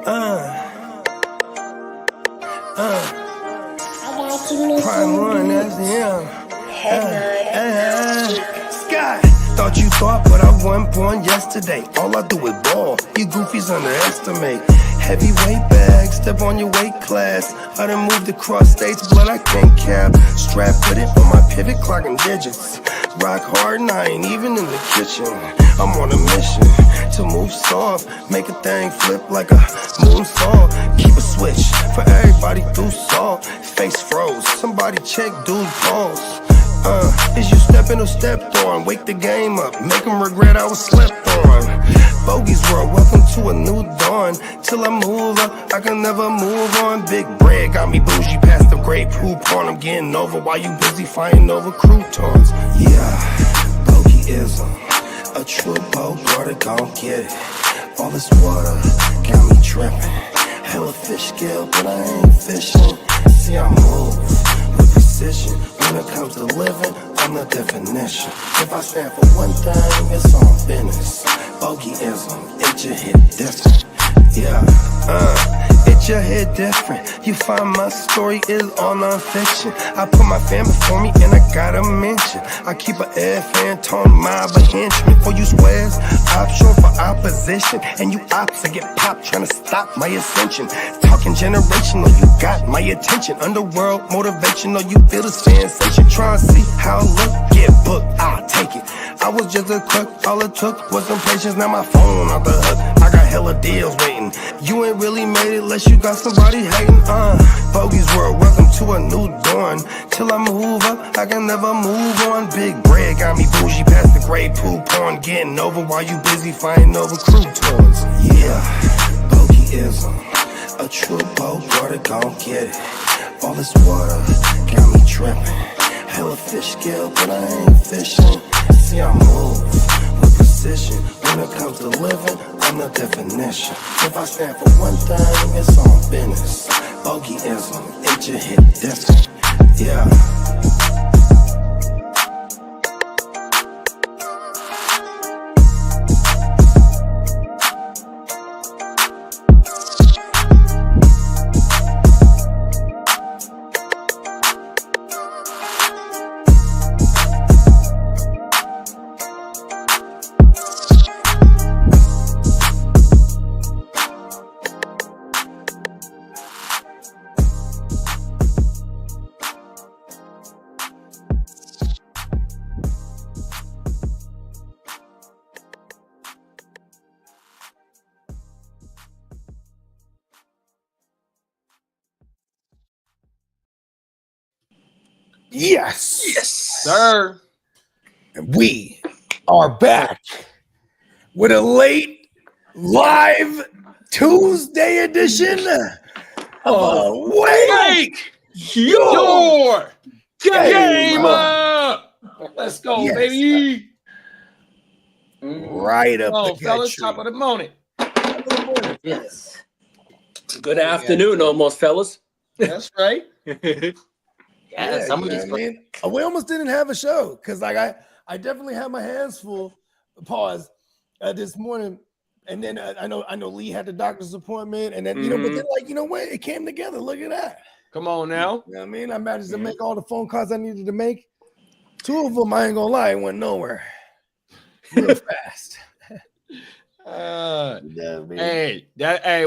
Prime one, that's him. Sky, thought you thought, but I wasn't born yesterday. All I do is ball, you goofies underestimate. Heavyweight bag, step on your weight class. I done moved across states, blood I can't cap. Strap with it on my pivot, clocking digits. Rock hard and I ain't even in the kitchen. I'm on a mission to move soft, make a thing flip like a moonsault. Keep a switch for everybody through salt. Face froze, somebody check dude pulse. Is you stepping or stepped on? Wake the game up, make them regret I was slept on. Bogey's world, welcome to a new dawn. Till I move up, I can never move on. Big bread got me bougie past the great poop on. I'm getting over while you busy fighting over croutons. Yeah, bogeyism, a true Bogart, gon' get it. All this water got me tripping. Hella fish scale, but I ain't fishing. See, I move with precision. When it comes to living, I'm the definition. If I stand for one thing, it's on business. Bogeyism, it just hit different. Yeah, it just hit different. You find my story is all non-fiction. I put my fam before me and I gotta mention. I keep an air fan, tone mob a henchman. For you squares, option for opposition. And you ops that get popped trying to stop my ascension. Talking generational, you got my attention. Underworld motivational, you feel the sensation. Try and see how I look, get booked, I'll take it. I was just a crook, all it took was some patience. Now my phone off the hook, I got hella deals waiting. You ain't really made it unless you got somebody hating. Bogey's world, welcome to a new dawn. Till I move up, I can never move on. Big bread got me bougie past the gray poop on. Getting over while you busy fighting over croutons. Yeah, bogeyism, a true Bogart, gon' get it. All this water got me tripping. Hella fish scale, but I ain't fishing. See, I move with precision. When it comes to living, I'm the definition. If I stand for one thing, it's on business. Bogeyism, it just hit different. Yeah. Yes, sir. And we are back with a late live Tuesday edition of Wake Your Game Up. Let's go, Yes. baby. Right up the fellas, country. top of the morning. Yes. Good afternoon, almost, fellas. That's right. Yeah, I mean, we almost didn't have a show because like I definitely had my hands full. Pause this morning, and then I know Lee had the doctor's appointment, and then but then like what, it came together. Look at that. Come on now. You know what I mean? I managed to make all the phone calls I needed to make. 2 of them, I ain't gonna lie, went nowhere. Real fast. Hey,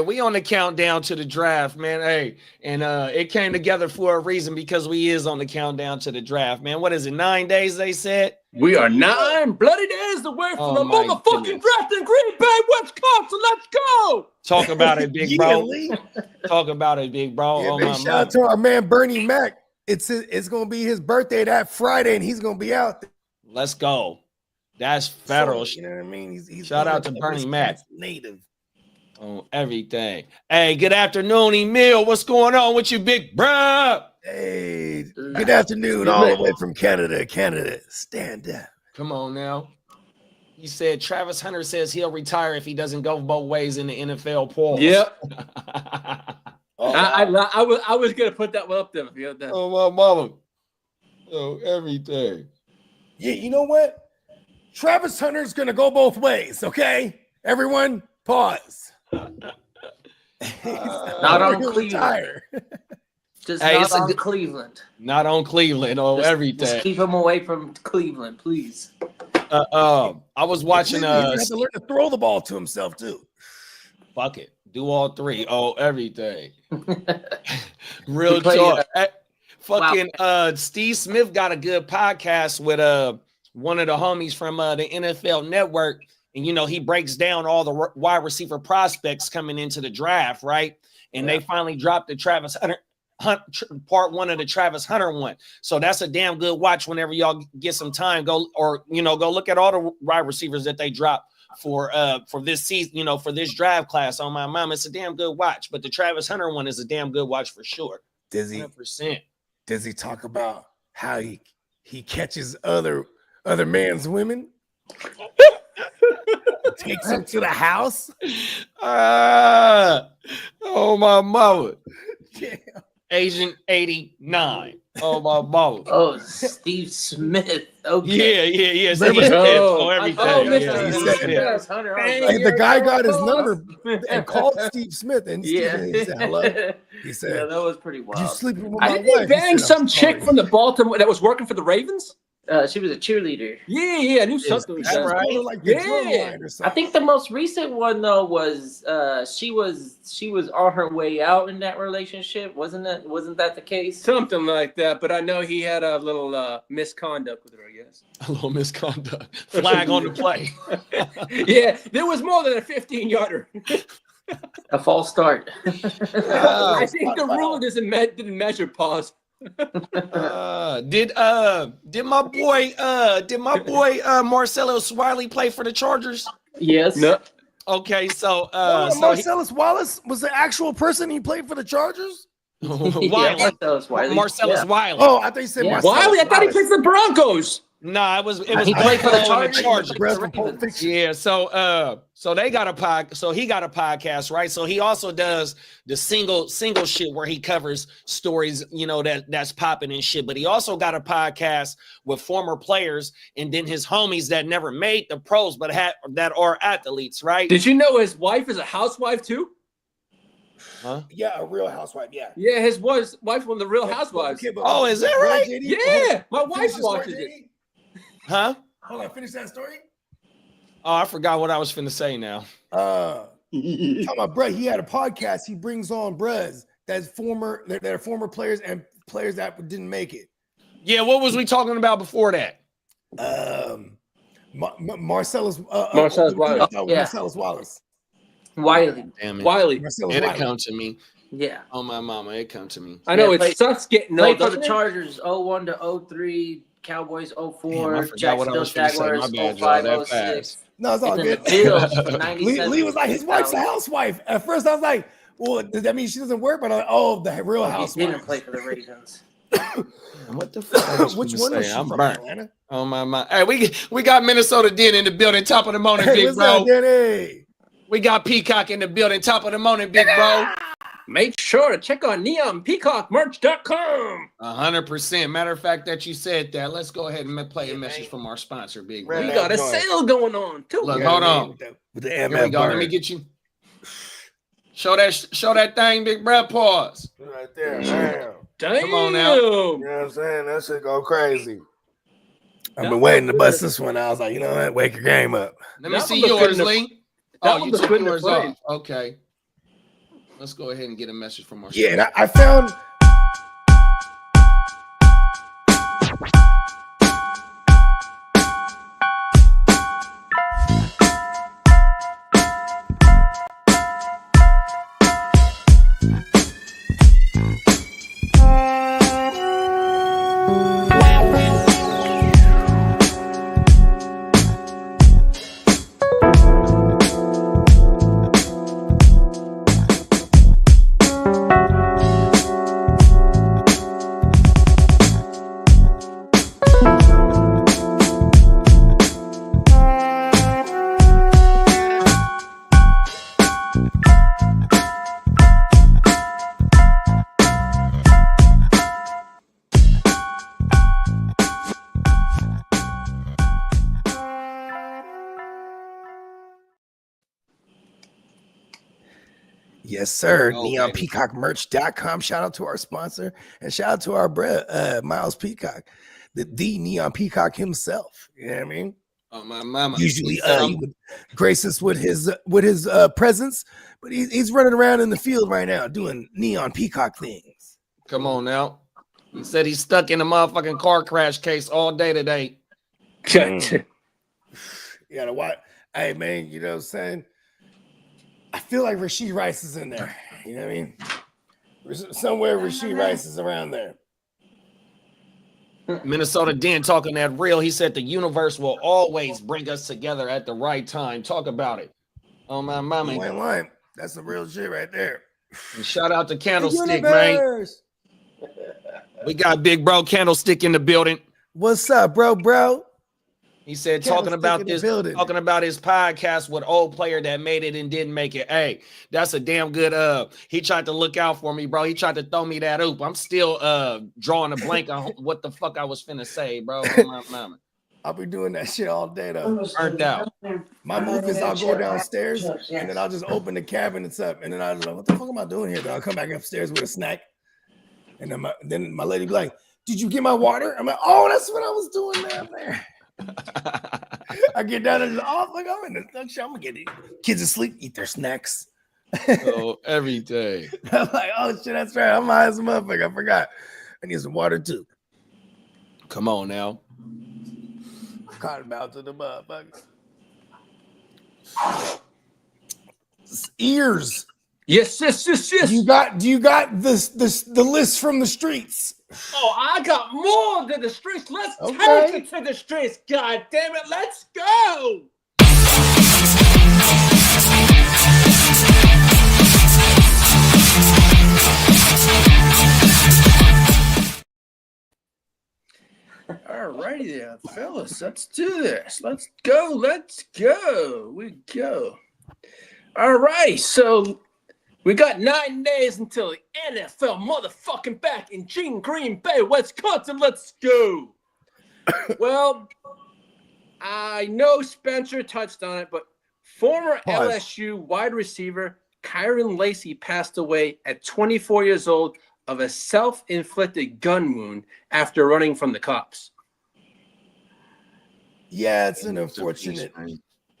we on the countdown to the draft, man. Hey, and it came together for a reason because we is on the countdown to the draft, man. What is it? 9 days, they said? We are 9 bloody days away from the motherfucking draft in Green Bay, Wisconsin. Let's go. Talk about it, big bro. Talk about it, big bro. Yeah, man, shout out to our man Bernie Mac. It's gonna be his birthday that Friday, and he's gonna be out there. Let's go. That's federal. So, you know what I mean? He's shout out to Bernie Mac. Native. On everything. Hey, good afternoon, Emil. What's going on with you, big bro? Hey, good afternoon, all the way from Canada. Canada, stand up. Come on now. He said Travis Hunter says he'll retire if he doesn't go both ways in the NFL polls. Yep. I was gonna put that one up there. Oh my mama. Oh, everything. Yeah, you know what? Travis Hunter's gonna go both ways, okay? Everyone, pause. Not on Cleveland. Just not on Cleveland. Not on Cleveland. Everything. Just keep him away from Cleveland, please. I was watching. He has to learn to throw the ball to himself too. Fuck it. Do all three. Everything. Real talk. Fucking Steve Smith got a good podcast with one of the homies from the NFL Network, and he breaks down all the wide receiver prospects coming into the draft, right? And they finally dropped the Travis Hunter part one of the Travis Hunter one. So that's a damn good watch whenever y'all get some time. Go look at all the wide receivers that they dropped for this season, for this draft class. On my mom, it's a damn good watch. But the Travis Hunter one is a damn good watch for sure. 100%. Does he talk about how he catches other man's women? Takes them to the house? Oh my mother. Yeah. Agent 89. Oh my mama. Oh, Steve Smith. Okay. Yeah. Steve Smith. Everything. The guy got his number and called Steve Smith, and Steve said hello. He said, "Yeah, that was pretty wild." You sleeping with my wife? Didn't he bang some chick from the Baltimore that was working for the Ravens? She was a cheerleader. Yeah, I knew something was right. I think the most recent one though was she was on her way out in that relationship. Wasn't that the case? Something like that. But I know he had a little misconduct with her. I guess a little misconduct. Flag on the play. Yeah, there was more than a 15-yarder. A false start. I think the rule didn't measure pause. Did my boy Marcellus Wiley play for the Chargers? Yes. No. Okay, so Marcellus Wallace was the actual person he played for the Chargers? Wiley. Marcellus Wiley. Oh, I thought you said Wiley. I thought he played for the Broncos. No, it was he played for the Chargers. Yeah, so they got a pod, so he got a podcast, right? So he also does the single shit where he covers stories, that's popping and shit. But he also got a podcast with former players and then his homies that never made the pros but that are athletes, right? Did you know his wife is a housewife too? Huh? Yeah, a Real Housewife. Yeah. Yeah, his wife's one of the Real Housewives. Okay, oh, is that right? Yeah, my wife watches it. Huh? Hold on, finish that story. Oh, I forgot what I was finna say now. Talking about Brett, he had a podcast. He brings on bros that are former players and players that didn't make it. Yeah, what was we talking about before that? Marcellus Wallace. Marcellus Wallace. Wiley. Damn it. Wiley. It'll come to me. Yeah. Oh my mama, it come to me. I know it sucks getting old. Played for the Chargers 01 to 03. Cowboys 04, Jacksonville Jaguars 05, 06. No, it's all good. Lee was like, his wife's a housewife. At first, I was like, well, does that mean she doesn't work? But the Real Housewife. He didn't play for the Ravens. What the fuck? Which one was she I'm from, burnt. Atlanta? Oh my. Hey, we got Minnesota Den in the building, top of the morning, Hey, big bro. Denny? We got Peacock in the building, top of the morning, big bro. Make sure to check on neonpeacockmerch.com. 100%. Matter of fact, that you said that. Let's go ahead and play a message from our sponsor, Big Bro. We got a sale going on too. Look, hold on. With the Here we go. Let me get you. Show that thing, Big Bro. Pause. Right there. Damn. Come on now. You know what I'm saying? That shit go crazy. I've been waiting to bust this one. I was like, you know what? Wake your game up. Let me see yours, Lee. Oh, you took yours play. off. Okay. Let's go ahead and get a message from our Yeah, and I found Yes, sir. Oh, NeonPeacockMerch.com. Shout out to our sponsor and shout out to our Miles Peacock, the Neon Peacock himself. You know what I mean? Oh, my mama. Usually, he would grace us with his presence, but he's running around in the field right now doing Neon Peacock things. Come on now. He said he's stuck in a motherfucking car crash case all day today. You gotta watch. Hey, man, you know what I'm saying? I feel like Rashee Rice is in there. You know what I mean? Somewhere Rashee Rice is around there. Minnesota Den talking that real. He said the universe will always bring us together at the right time. Talk about it. Oh, my mama. You ain't lying. That's some real shit right there. And shout out to Candlestick, man. We got Big Bro Candlestick in the building. What's up, bro? He said talking about his podcast with old player that made it and didn't make it. Hey, that's a damn good he tried to look out for me, bro. He tried to throw me that oop. I'm still drawing a blank on what the fuck I was finna say, bro. I'll be doing that shit all day though. Burnt out. My move is I'll go downstairs and then I'll just open the cabinets up and then I'll just like, what the fuck am I doing here? Then I'll come back upstairs with a snack. And then my lady be like, did you get my water? I'm like, oh, that's what I was doing down there. I get down and like I'm in the I'm gonna get it. Kids asleep, eat their snacks. Oh, every day. I'm like, oh shit, that's right. I'm high as a motherfucker. I forgot. I need some water too. Come on now. Cotton mouth to the motherfuckers. Ears. Yes. Do you got the list from the streets? Oh, I got more than the streets. Let's take it to the streets. God damn it, let's go. All righty there, fellas. Let's do this. Let's go. We go. All right, so we got 9 days until the NFL motherfucking back in Green Bay, Wisconsin. Let's go. Well, I know Spencer touched on it, but former LSU wide receiver Kyron Lacy passed away at 24 years old of a self-inflicted gun wound after running from the cops. Yeah, it's an unfortunate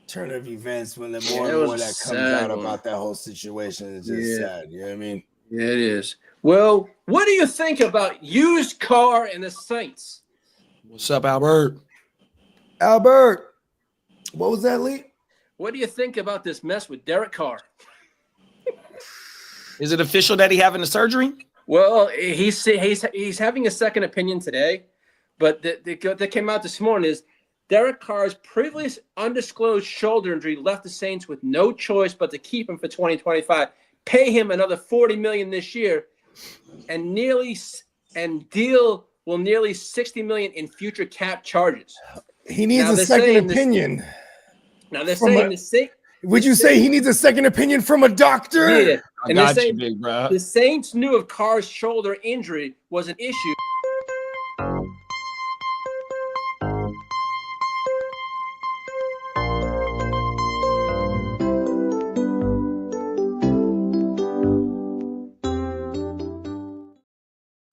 turn of events when the more and more that comes out about that whole situation. It's just sad. You know what I mean? Yeah, it is. Well, what do you think about used car and the Saints? What's up, Albert? Albert, what was that, Lee? What do you think about this mess with Derek Carr? Is it official that he having the surgery? Well, he's having a second opinion today, but that came out this morning is Derek Carr's previous undisclosed shoulder injury left the Saints with no choice but to keep him for 2025, pay him another $40 million this year, and deal will nearly $60 million in future cap charges. He needs a second opinion. Now they're saying the Saints. Would you say he needs a second opinion from a doctor? Yeah, and I got you, big bro. The Saints knew of Carr's shoulder injury was an issue.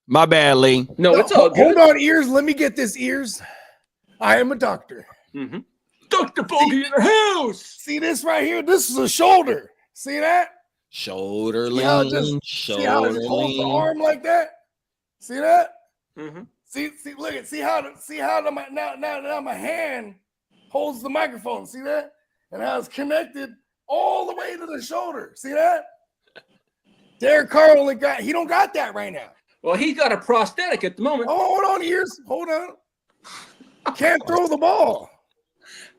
My bad, Lee. No, it's all good. Hold on, ears. Let me get this, ears. I am a doctor. Mm-hmm. Dr. Bogey in the house. See this right here? This is a shoulder. See that? Shoulder see how lean. See how it holds the arm like that? See that? Mm-hmm. See, look at see how now my hand holds the microphone. See that? And how it's connected all the way to the shoulder. See that? Derek Carr he don't got that right now. Well, he's got a prosthetic at the moment. Oh, hold on, ears. Hold on. Can't throw the ball.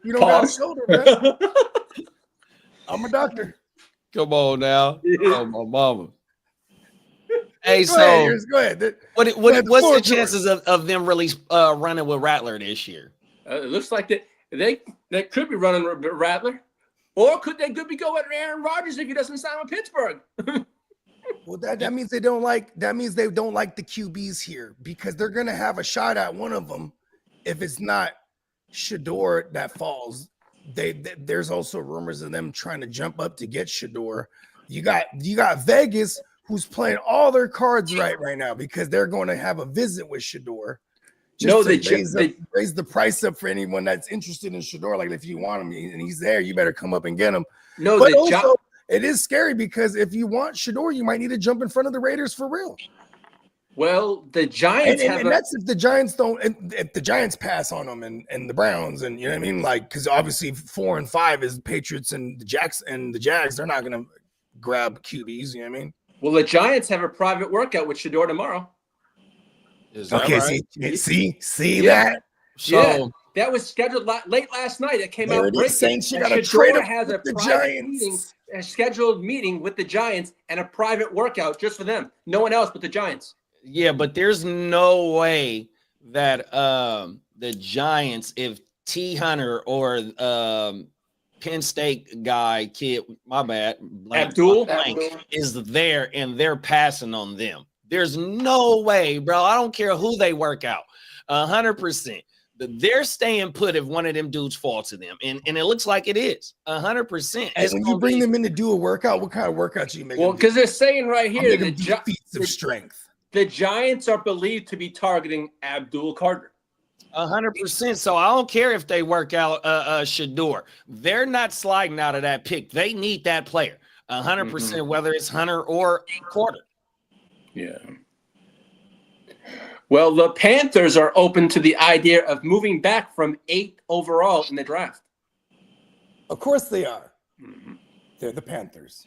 You don't got a shoulder, man. I'm a doctor. Come on now. Oh, my mama. Hey, go ahead. What's the chances of them really running with Rattler this year? It looks like they could be running Rattler, or could be going Aaron Rodgers if he doesn't sign with Pittsburgh. Well, that means they don't like the QBs here because they're gonna have a shot at one of them. If it's not Shador that falls, there's also rumors of them trying to jump up to get Shador. You got Vegas, who's playing all their cards right now because they're going to have a visit with Shedeur. Raise the price up for anyone that's interested in Shedeur. Like if you want him and he's there, you better come up and get him. No, but also it is scary because if you want Shedeur, you might need to jump in front of the Raiders for real. Well, the Giants and that's if the Giants if the Giants pass on them and the Browns and you know what I mean, like because obviously 4 and 5 is the Patriots and the Jags. They're not gonna grab QBs. You know what I mean? Well, the Giants have a private workout with Shedeur tomorrow. Okay, right? see that? So yeah, that was scheduled late last night. It came out breaking. Saints, you got to trade has a the private meeting, a scheduled meeting with the Giants and a private workout just for them. No one else but the Giants. Yeah, but there's no way that the Giants, if T. Hunter or Penn State guy, kid, my bad, Abdul is there and they're passing on them. There's no way, bro. I don't care who they work out. 100%. They're staying put if one of them dudes fall to them. And it looks like it is 100%. And when you bring them in to do a workout, what kind of workouts you make? Well, because they're saying right here the feats of strength. The Giants are believed to be targeting Abdul Carter. 100%. So I don't care if they work out Shedeur. They're not sliding out of that pick. They need that player 100%, whether it's Hunter or Carter. Yeah. Well, the Panthers are open to the idea of moving back from 8th overall in the draft. Of course they are. They're the Panthers.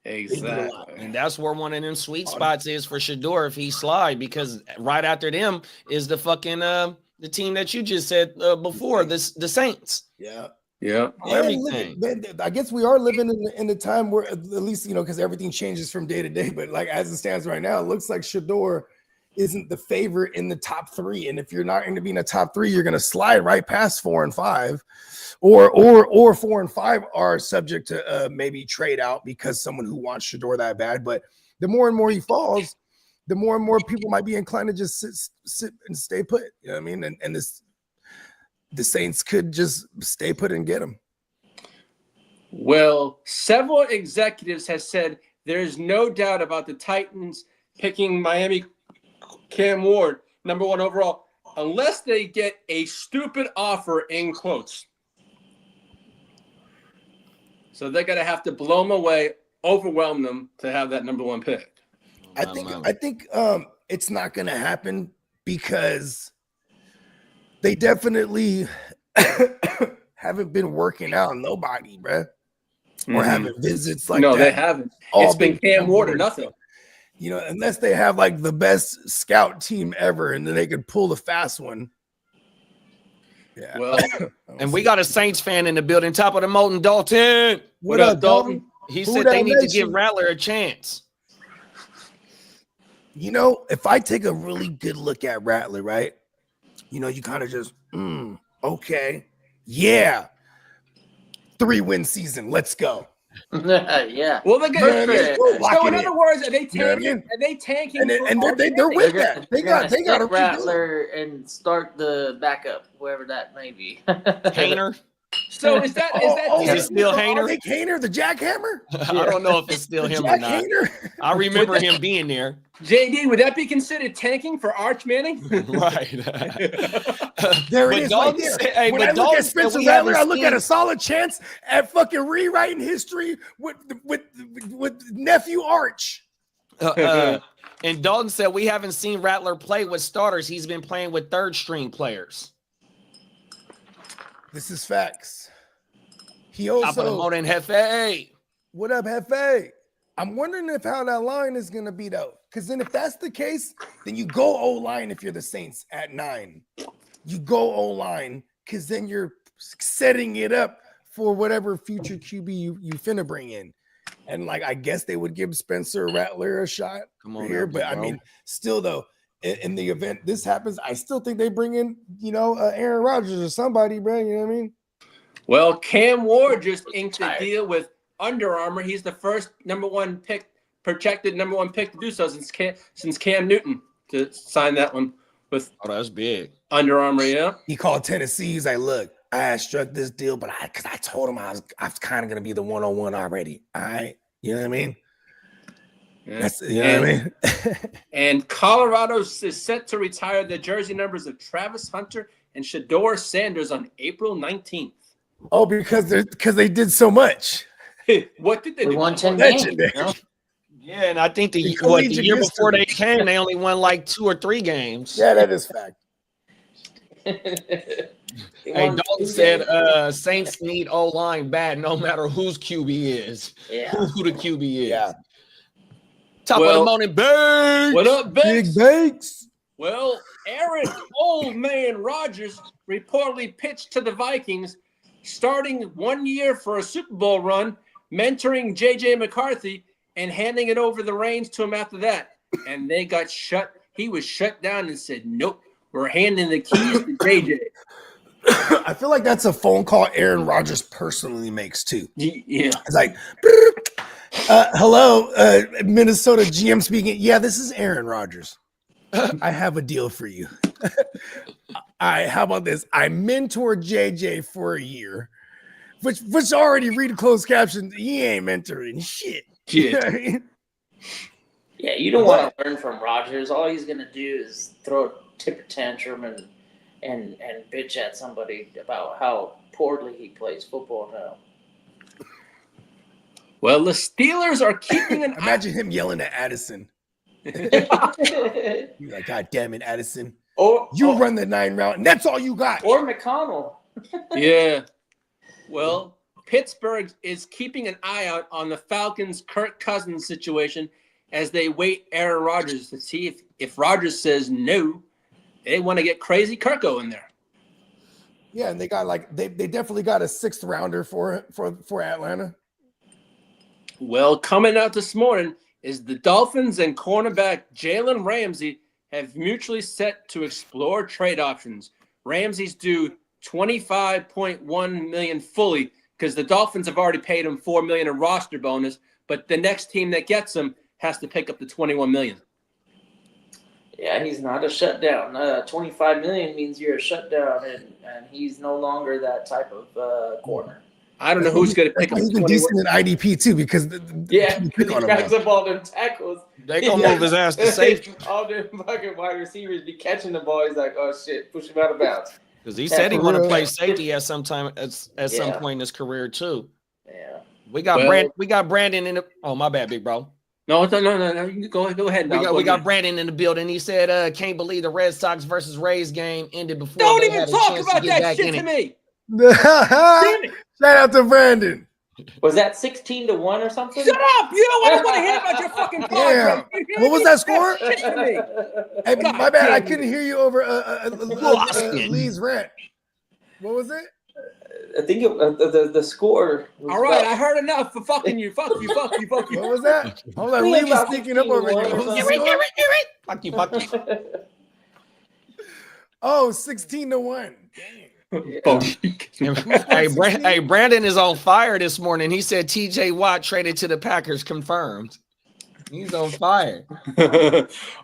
Exactly. And that's where one of them sweet spots is for Shedeur if he slide, because right after them is the fucking the team that you just said before, the Saints. Yeah. Yeah. Everything. I guess we are living in a time where at least, because everything changes from day to day. But like as it stands right now, it looks like Shedeur isn't the favorite in the top 3. And if you're not going to be in the top 3, you're going to slide right past 4 and 5. Or 4 and 5 are subject to maybe trade out because someone who wants Shedeur that bad. But the more and more he falls, the more and more people might be inclined to just sit and stay put. You know what I mean? And the Saints could just stay put and get him. Well, several executives have said there's no doubt about the Titans picking Miami Cam Ward, number 1 overall, unless they get a stupid offer in quotes. So they're going to have to blow them away, overwhelm them to have that number 1 pick. I think it's not going to happen because they definitely haven't been working out nobody, bro, or having visits like that. No, they haven't. It's been Cam Ward or nothing. Unless they have like the best scout team ever, and then they could pull the fast one. Yeah. Well, and we got a Saints fan in the building. Top of the Molten, Dalton. What up, Dalton? He said they need to give Rattler a chance. If I take a really good look at Rattler, right? You kind of just, okay, yeah, 3-win season. Let's go. Yeah. Well, they're good. So in other words, are they tanking? Are they tanking? And they're with that. They got a Rattler and start the backup, whoever that may be. Hayner. So is that is it still Hayner? Hayner, the jackhammer? I don't know if it's still him or not. I remember him being there. JD, would that be considered tanking for Arch Manning? Right. There it is right there. When I look at Spencer Rattler, I look at a solid chance at fucking rewriting history with nephew Arch. And Dalton said we haven't seen Rattler play with starters. He's been playing with third-string players. This is facts. He also. What up, Hefe? I'm wondering how that line is going to be, though. Because then if that's the case, then you go O-line if you're the Saints at 9. You go O-line because then you're setting it up for whatever future QB you finna bring in. And, I guess they would give Spencer Rattler a shot here. But, I mean, still, though, in the event this happens, I still think they bring in, Aaron Rodgers or somebody, bro. You know what I mean? Well, Cam Ward just inked a deal with Under Armour. He's the first projected number 1 pick to do so since Cam Newton to sign that one with. Oh, that's big. Under Armour, yeah. He called Tennessee. He's like, look, I struck this deal, but because I told him I was kind of going to be the 1-on-1 already. All right. You know what I mean? Yeah. That's you know what I mean. And Colorado is set to retire the jersey numbers of Travis Hunter and Shedeur Sanders on April 19th. Oh, because they did so much. What did they do? We won 10 games. You know? Yeah, and I think the collegiate year before history. they came, they only won like 2 or 3 games. Yeah, that is fact. Hey, Dalton said Saints need O-line bad no matter whose QB is. Yeah. Who the QB is. Yeah. Top of the morning, Banks. What up, Banks? Big Banks. Well, Aaron Old Man Rodgers reportedly pitched to the Vikings, starting 1 year for a Super Bowl run, mentoring J.J. McCarthy, and handing it over the reins to him after that. And they got shut. He was shut down and said, nope, we're handing the keys to J.J. I feel like that's a phone call Aaron Rodgers personally makes too. Yeah. It's like, hello, Minnesota GM speaking. Yeah, this is Aaron Rodgers. I have a deal for you. How about this? I mentored JJ for a year, which already read a closed caption. He ain't mentoring shit. You know what I mean? Yeah, you don't want to learn from Rodgers. All he's gonna do is throw a temper tantrum and bitch at somebody about how poorly he plays football now. Well, the Steelers are keeping an Imagine him yelling at Addison. You're like, God damn it, Addison. You run the 9 route, and that's all you got. Or McConnell. Yeah. Well, Pittsburgh is keeping an eye out on the Falcons' Kirk Cousins situation as they wait Aaron Rodgers to see if Rodgers says no, they want to get crazy Kirko in there. Yeah, and they got they definitely got a 6th rounder for Atlanta. Well, coming out this morning is the Dolphins and cornerback Jalen Ramsey have mutually set to explore trade options. Ramsey's due $25.1 million fully because the Dolphins have already paid him $4 million in roster bonus, but the next team that gets him has to pick up the $21 million. Yeah, he's not a shutdown. $25 million means you're a shutdown, and he's no longer that type of corner. I don't know who's going to pick up. He's been decent in IDP too because he backs up all them tackles. They gonna move his ass to safety. All the fucking wide receivers be catching the ball. He's like, oh shit, push him out of bounds. Because he said he want to play safety at some time at some point in his career too. Yeah, we got Brandon in the. Oh, my bad, big bro. No. You go ahead. We got Brandon in the building. He said, "Can't believe the Red Sox versus Rays game ended before." Don't even talk about that shit to me. Shout out to Brandon. Was that 16-1 or something? Shut up! You don't want to hear about your fucking yeah. What was that score? Hey, God, my bad. I couldn't hear you over Lee's rant. What was it? I think the score. All right, I heard enough for fucking you. Fuck you. What was that? Hold on, Lee was sneaking up over here. Fuck you. Oh, 16-1. Dang. Hey, Brandon is on fire this morning. He said TJ Watt traded to the Packers, confirmed. He's on fire.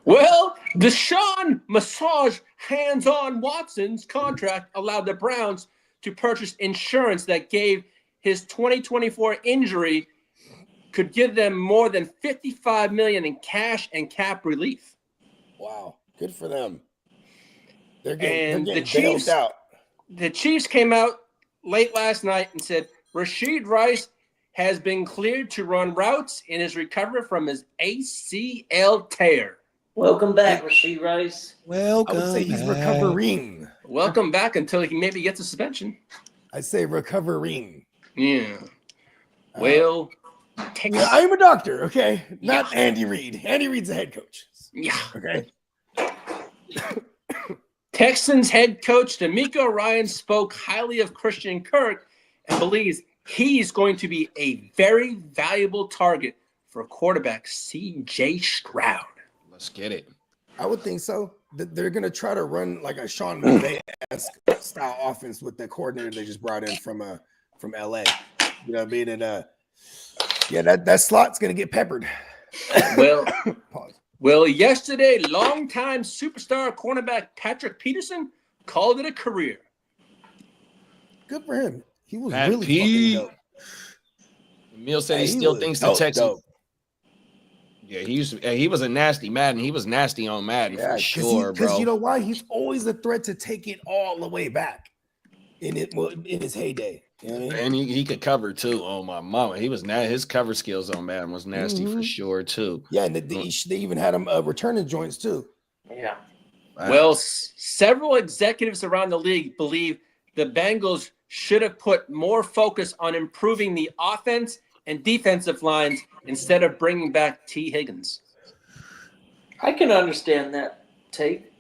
Well, Deshaun Massage hands-on Watson's contract allowed the Browns to purchase insurance that gave his 2024 injury could give them more than $55 million in cash and cap relief. Wow, good for them. They're getting the Chiefs out. The Chiefs came out late last night and said Rashid Rice has been cleared to run routes in his recovery from his ACL tear. Welcome back, Rashid Rice. Welcome. I would say he's recovering. Welcome back until he maybe gets a suspension. I say recovering. Yeah. Well, I'm a doctor, okay? Not Andy Reid. Andy Reid's the head coach. Yeah. Okay. Texans head coach DeMeco Ryans spoke highly of Christian Kirk and believes he's going to be a very valuable target for quarterback C.J. Stroud. Let's get it. I would think so. They're going to try to run like a Sean McVay-esque style offense with the coordinator they just brought in from L.A. You know what I mean? And that slot's going to get peppered. Well, Well, yesterday, longtime superstar cornerback Patrick Peterson called it a career. Good for him. He was really fucking dope. Emil said Hey, he still was thinks the dope, Texans. dope. Yeah, he was a nasty Madden. He was nasty on Madden for sure, Because bro. you know why? He's always a threat to take it all the way back in his heyday. You know what I mean? And he could cover too. Oh my mama, he was his cover skills on Madden was nasty for Mhm. sure too. Yeah, and they even had him returning joints too. Yeah. Well, several executives around the league believe the Bengals should have put more focus on improving the offense and defensive lines instead of bringing back T. Higgins. I can understand that take.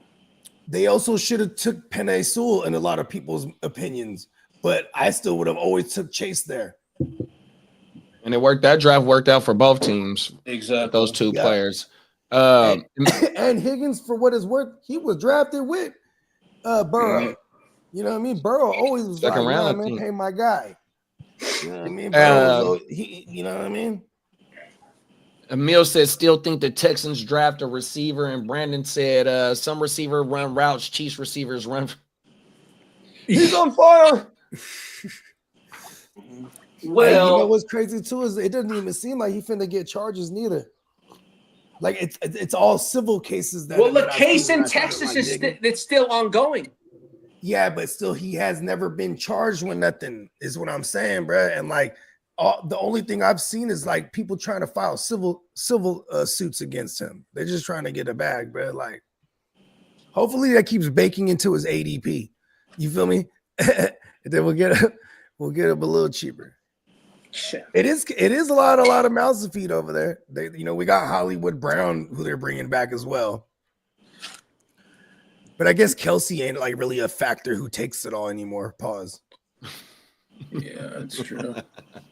They also should have took Penei Sewell in a lot of people's opinions, but I still would have always took Chase there. And that draft worked out for both teams. Exactly. Those two Yeah. players. And Higgins, for what it's worth, he was drafted with Burrow. You know what I mean? Burrow always was Second like, round, I man, think. pay my guy. You know what I mean? Burrow was you know what I mean? Emil said still think the Texans draft a receiver, and Brandon said some receiver run routes, Chiefs receivers run. He's on fire. Well, Hey, you know what's crazy too is it doesn't even seem like he finna get charges neither. Like it's all civil cases. Well, the that I case see in that I find Texas like, is nigga. it's still ongoing. Yeah, but still, he has never been charged with nothing. Is what I'm saying, bro. And like, the only thing I've seen is like people trying to file civil suits against him. They're just trying to get a bag, bro. Like, hopefully that keeps baking into his ADP. You feel me? And then we'll get him a little cheaper. It is a lot of mouths to feed over there. We got Hollywood Brown who they're bringing back as well. But I guess Kelsey ain't like really a factor who takes it all anymore. Pause. Yeah, that's true.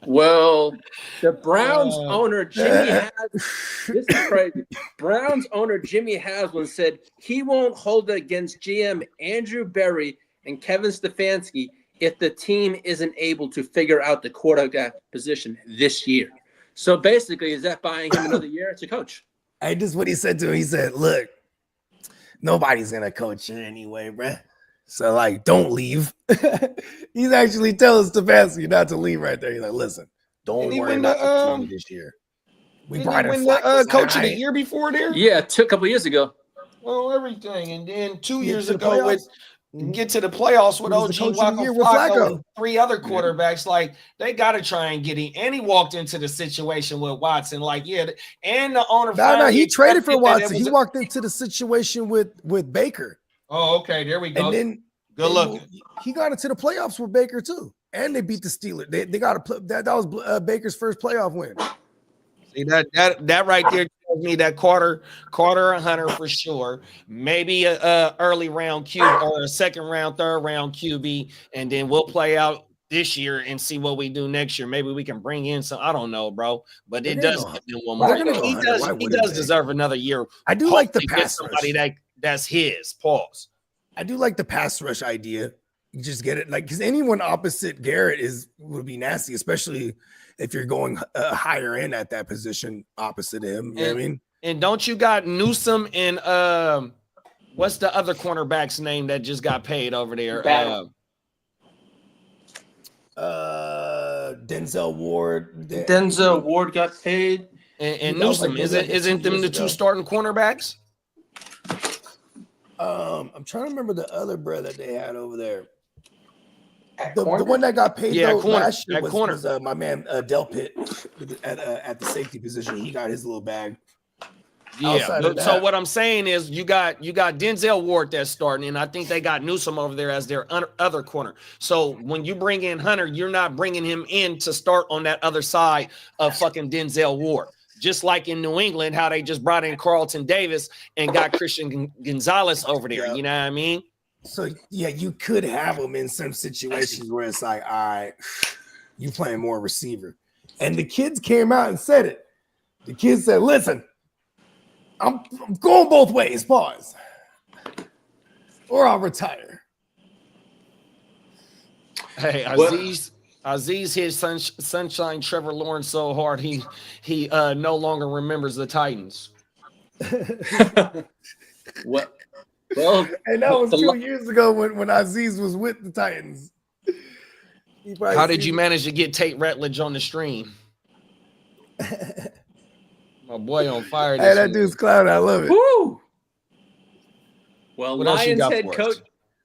Well, the Browns owner Jimmy this is crazy. Browns owner Jimmy Haslam said he won't hold it against GM Andrew Berry and Kevin Stefanski if the team isn't able to figure out the quarterback position this year. So basically, is that buying him another year as a coach? I just what he said to him. He said, "Look, nobody's gonna coach you anyway, bruh. So like, don't leave." He's actually telling Stefanski not to leave right there. He's like, "Listen, don't worry about the team this year. We brought in the coach of the year before there. Yeah, it took a couple years ago. Well, everything, and then 2 Get years to the ago playoffs. get to the playoffs with He was the OG coach of the year with Flacco Flacco. and 3 other quarterbacks. Like they got to try and get him. And he walked into the situation with Watson. Like and the owner. No, he traded for accepted that it Watson. was He walked into the situation with Baker, Oh, okay. There we go. and then Good looking. He got into the playoffs with Baker too, and they beat the Steelers. They got that was Baker's first playoff win. See that right there tells me that Carter or Hunter for sure. Maybe a early round QB or a second round, third round QB, and then we'll play out this year and see what we do next year. Maybe we can bring in some. I don't know, bro, but it does give him one more. He does deserve another year. I do like the Hopefully pass rush. somebody that's his. Pause. I do like the pass rush idea. You just get it, like, because anyone opposite Garrett would be nasty, especially if you're going higher in at that position opposite him. You know what I mean? And don't you got Newsome and what's the other cornerback's name that just got paid over there? Denzel Ward. Denzel Ward got paid. And Newsome, isn't them the two starting cornerbacks? I'm trying to remember the other brother that they had over there. The one that got paid last year was my man Del Pitt at the safety position. He got his little bag. Yeah. So what I'm saying is you got Denzel Ward that's starting, and I think they got Newsome over there as their other corner. So when you bring in Hunter, you're not bringing him in to start on that other side of fucking Denzel Ward. Just like in New England, how they just brought in Carlton Davis and got Christian Gonzalez over there. Yeah. You know what I mean? So, yeah, you could have them in some situations where it's like, all right, you playing more receiver. And the kids came out and said it. The kids said, listen, I'm going both ways, pause. Or I'll retire. Hey, Aziz hit Sunshine Trevor Lawrence so hard he no longer remembers the Titans. What? Well, and that was 2 years ago when Aziz was with the Titans. How did you manage to get Tate Ratledge on the stream? My boy on fire. Hey, that dude's clown. I love it. Woo! Well, What else you got for us?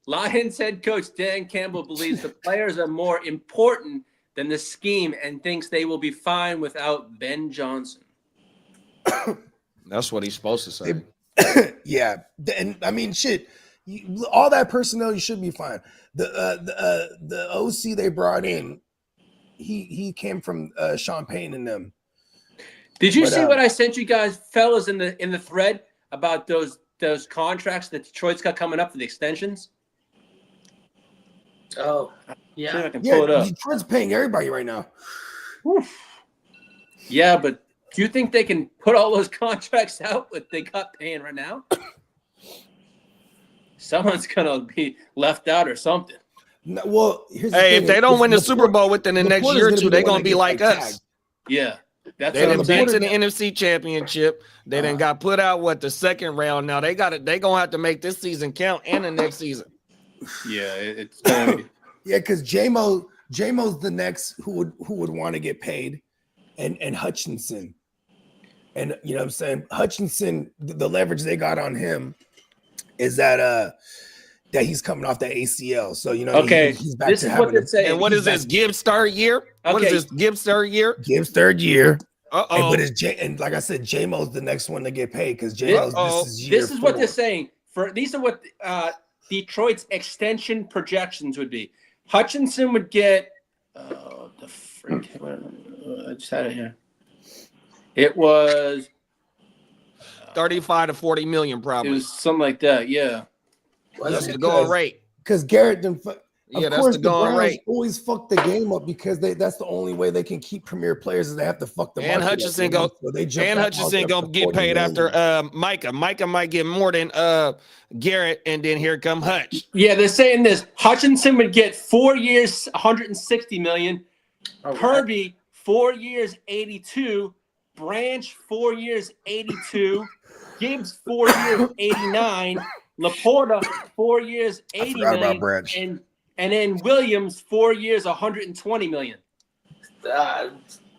Lions head coach Dan Campbell believes the players are more important than the scheme and thinks they will be fine without Ben Johnson. That's what he's supposed to say. Yeah, and I mean, shit. All that personnel, you should be fine. The OC they brought in, he came from Sean Payne and them. Did you see what I sent you guys, fellas, in the thread about those contracts that Detroit's got coming up for the extensions? Oh, See if I yeah. can pull it up. Detroit's paying everybody right now. Oof. Yeah, but do you think they can put all those contracts out what they got paying right now? Someone's gonna be left out or something. No, well, here's the Hey, thing. if they don't win the Super Bowl within the next year or two, they're gonna be like us. Yeah, that's They what done I'm been saying. to the NFC Championship. They done got put out the second round. Now they gonna have to make this season count and the next season. Yeah, it's gonna be. Yeah, because JMO's the next who would want to get paid, and Hutchinson, and you know what I'm saying, Hutchinson, the leverage they got on him is that he's coming off the ACL, so you know Okay, he's back this to is having what they're saying. And what is this? Gibbs third year? What is Okay. this? Gibbs third year? Gibbs third year. Uh-oh. And like I said, JMO's the next one to get paid because JMO's Uh-oh. this is year This is what 4. they're saying. These are what Detroit's extension projections would be. Hutchinson would get the freak. I just had it here. It was 35 to 40 million, it probably. was something like that. Yeah. That's the going rate. because Garrett didn't. Yeah, Of that's course, the going Browns rate. always fuck the game up because that's the only way they can keep premier players is they have to fuck the And market Hutchinson up. So they jump And that Hutchinson market up gonna to get 40 paid million. after Micah. Micah might get more than Garrett, and then here come Hutch. Yeah, they're saying this. Hutchinson would get 4 years, 160 million. All right. Kirby, 4 years, 82. Branch, 4 years, 82. Gibbs, 4 years, 89. Laporta, 4 years, 80 forgot about million. Branch. And then Williams, 4 years, 120 million.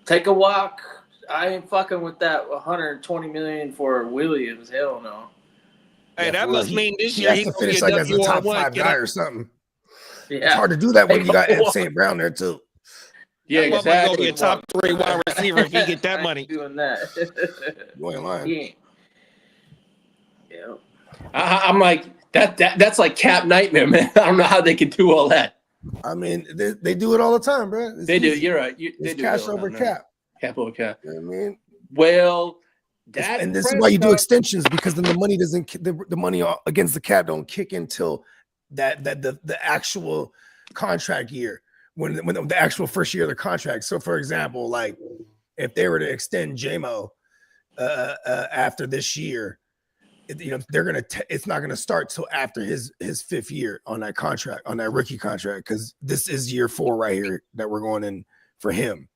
Take a walk. I ain't fucking with that 120 million for Williams. Hell no. Hey, Yeah, that for real. must mean this He year has he to gonna be finish a like as a top WR1. 5 guy or something. It's Yeah. hard to do that when you got Ed St. Brown there too. Yeah, That motherfucker gonna be exactly. a top 3 wide receiver if he get that I money. ain't doing that. You ain't lying. He ain't. Yeah. I'm like, that's like cap nightmare, man. I don't know how they can do all that. I mean, they do it all the time, bro. It's They do. easy. You're right. They It's do cash it all over now. cap. Cap over cap. You know what I mean? Well, that And this is why you do Prescott- extensions because then the money doesn't the money against the cap don't kick until the actual contract year when the actual first year of the contract. So for example, like if they were to extend JMO after this year, they're gonna it's not gonna start till after his 5th year on that contract, on that rookie contract, because this is year 4 right here that we're going in for him.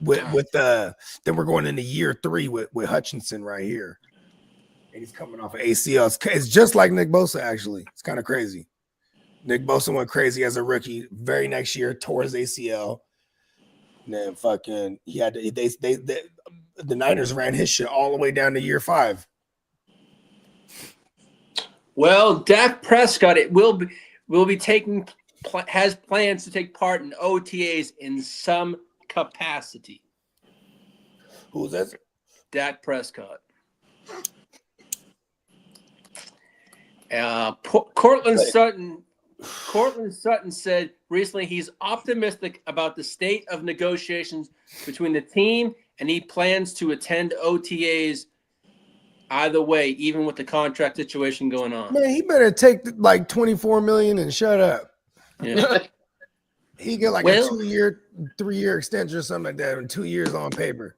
With then we're going into year 3 with Hutchinson right here, and he's coming off of ACL. It's just like Nick Bosa, actually. It's kind of crazy. Nick Bosa went crazy as a rookie. Very next year, tore his ACL. And then fucking he had to, the Niners ran his shit all the way down to year 5. Well, Dak Prescott will be has plans to take part in OTAs in some capacity. Who's that? Dak Prescott. Cortland Sutton said recently he's optimistic about the state of negotiations between the team, and he plans to attend OTAs either way, even with the contract situation going on. Man, he better take like 24 million and shut up. Yeah. He get like Well- a 2-year, 3-year extension or something like that, and 2 years on paper.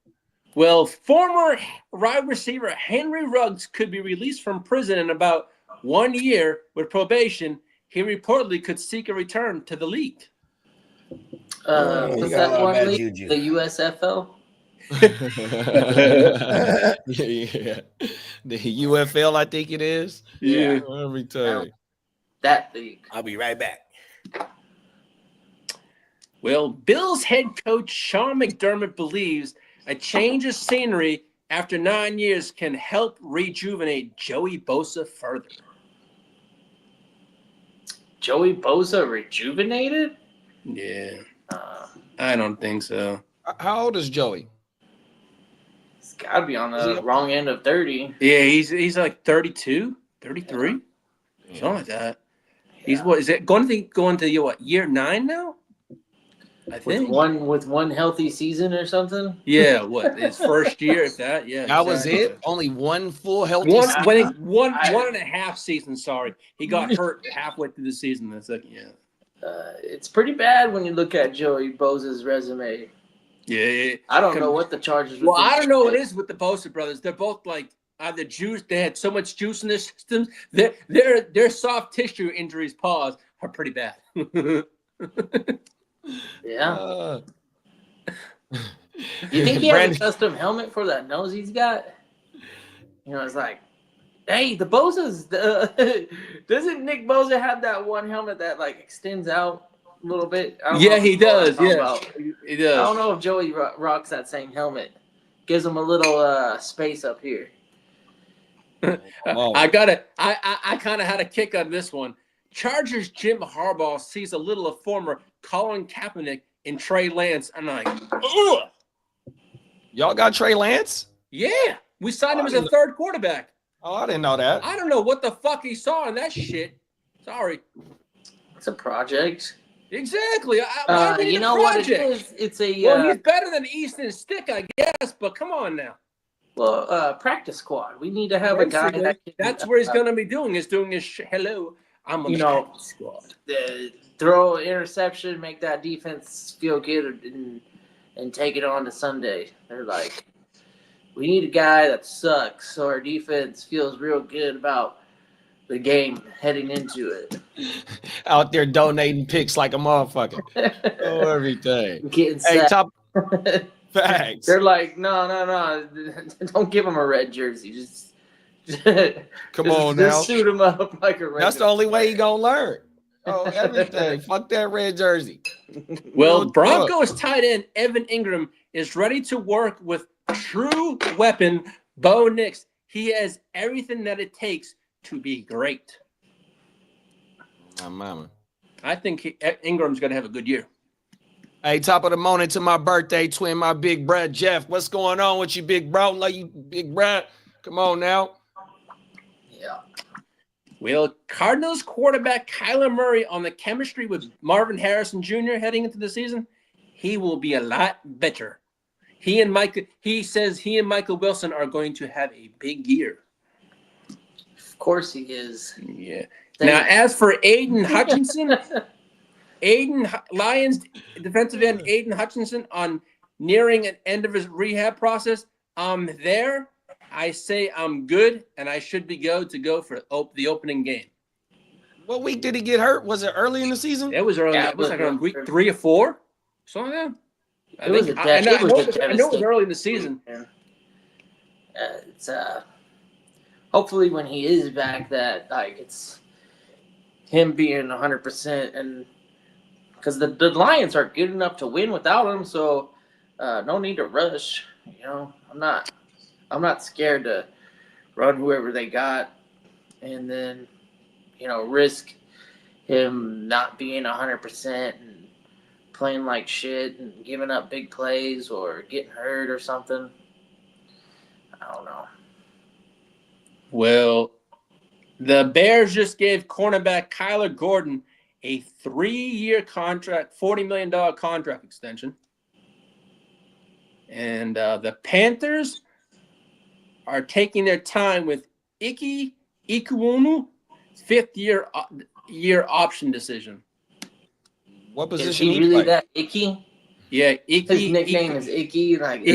Well, former wide receiver Henry Ruggs could be released from prison in about 1 year with probation. He reportedly could seek a return to the league. you Was got a lot that of one bad league? juju. The USFL? yeah. The UFL, I think it is. Yeah. Let me tell you. That league. I'll be right back. Well, Bills head coach Sean McDermott believes A change of scenery after 9 years can help rejuvenate Joey Bosa further. Joey Bosa rejuvenated? Yeah, I don't think so. How old is Joey? He's got to be on the wrong end of 30. Yeah, he's like 32, 33, something like that. He's what is it going to what, year 9 now? I think with one healthy season or something. Yeah, what his first year if that? Yeah, That was it. Only one full healthy. One and a half season. Sorry, he got hurt halfway through the season. The second, It's pretty bad when you look at Joey Bosa's resume. Yeah. I don't know what the charges. Well, I don't know what it is with the Bosa brothers. They're both like either juice. They had so much juice in their systems. Their soft tissue injuries, are pretty bad. Yeah. You think he has a custom helmet for that nose he's got? You know, it's like, hey, the Bosa's. Doesn't Nick Bosa have that one helmet that like extends out a little bit? Yeah, he does. Yeah, he does. I don't know if Joey rocks that same helmet. Gives him a little space up here. I kind of had a kick on this one. Chargers Jim Harbaugh sees a little of former Colin Kaepernick in Trey Lance. I'm like, ugh. Y'all got Trey Lance? Yeah, we signed him as a third quarterback. Oh, I didn't know that. I don't know what the fuck he saw in that shit. Sorry. It's a project. Exactly. You know what it is? It's a. Well, he's better than Easton Stick, I guess. But come on now. Well, practice squad. We need to have a guy. That's where he's going to be doing. Is doing his hello. I'm on the practice squad. Throw an interception, make that defense feel good, and take it on to Sunday. They're like, we need a guy that sucks, so our defense feels real good about the game heading into it. Out there donating picks like a motherfucker. Oh, everything. Getting hey, top facts. They're like, no. Don't give him a red jersey. Just suit him up like a red. That's the only way he gonna learn. Oh, everything. Fuck that red jersey. Well, Broncos tight end Evan Ingram is ready to work with true weapon Bo Nix. He has everything that it takes to be great. My mama. I think Ingram's going to have a good year. Hey, top of the morning to my birthday twin, my big bro Jeff. What's going on with you, big bro? Love you, big bro. Come on now. Yeah. Well, Cardinals quarterback Kyler Murray on the chemistry with Marvin Harrison Jr. heading into the season, he will be a lot better. He says he and Michael Wilson are going to have a big year. Of course he is. Yeah. Now, as for Aiden Hutchinson, Lions defensive end Aiden Hutchinson on nearing an end of his rehab process, I'm there. I say I'm good, and I should be go for the opening game. What week did he get hurt? Was it early in the season? It was early. It was like on week 3 or 4. Something like that. I know it was early in the season. It's hopefully when he is back that like it's him being 100%, and because the Lions are good enough to win without him, so no need to rush. You know, I'm not scared to run whoever they got, and then risk him not being 100% and playing like shit and giving up big plays or getting hurt or something. I don't know. Well, the Bears just gave cornerback Kyler Gordon a 3-year contract, $40 million contract extension. And the Panthers are taking their time with Ike Ekwonu, 5th-year option decision. What position is he really play? that Icky? Yeah, Ike. His nickname is Icky. Like,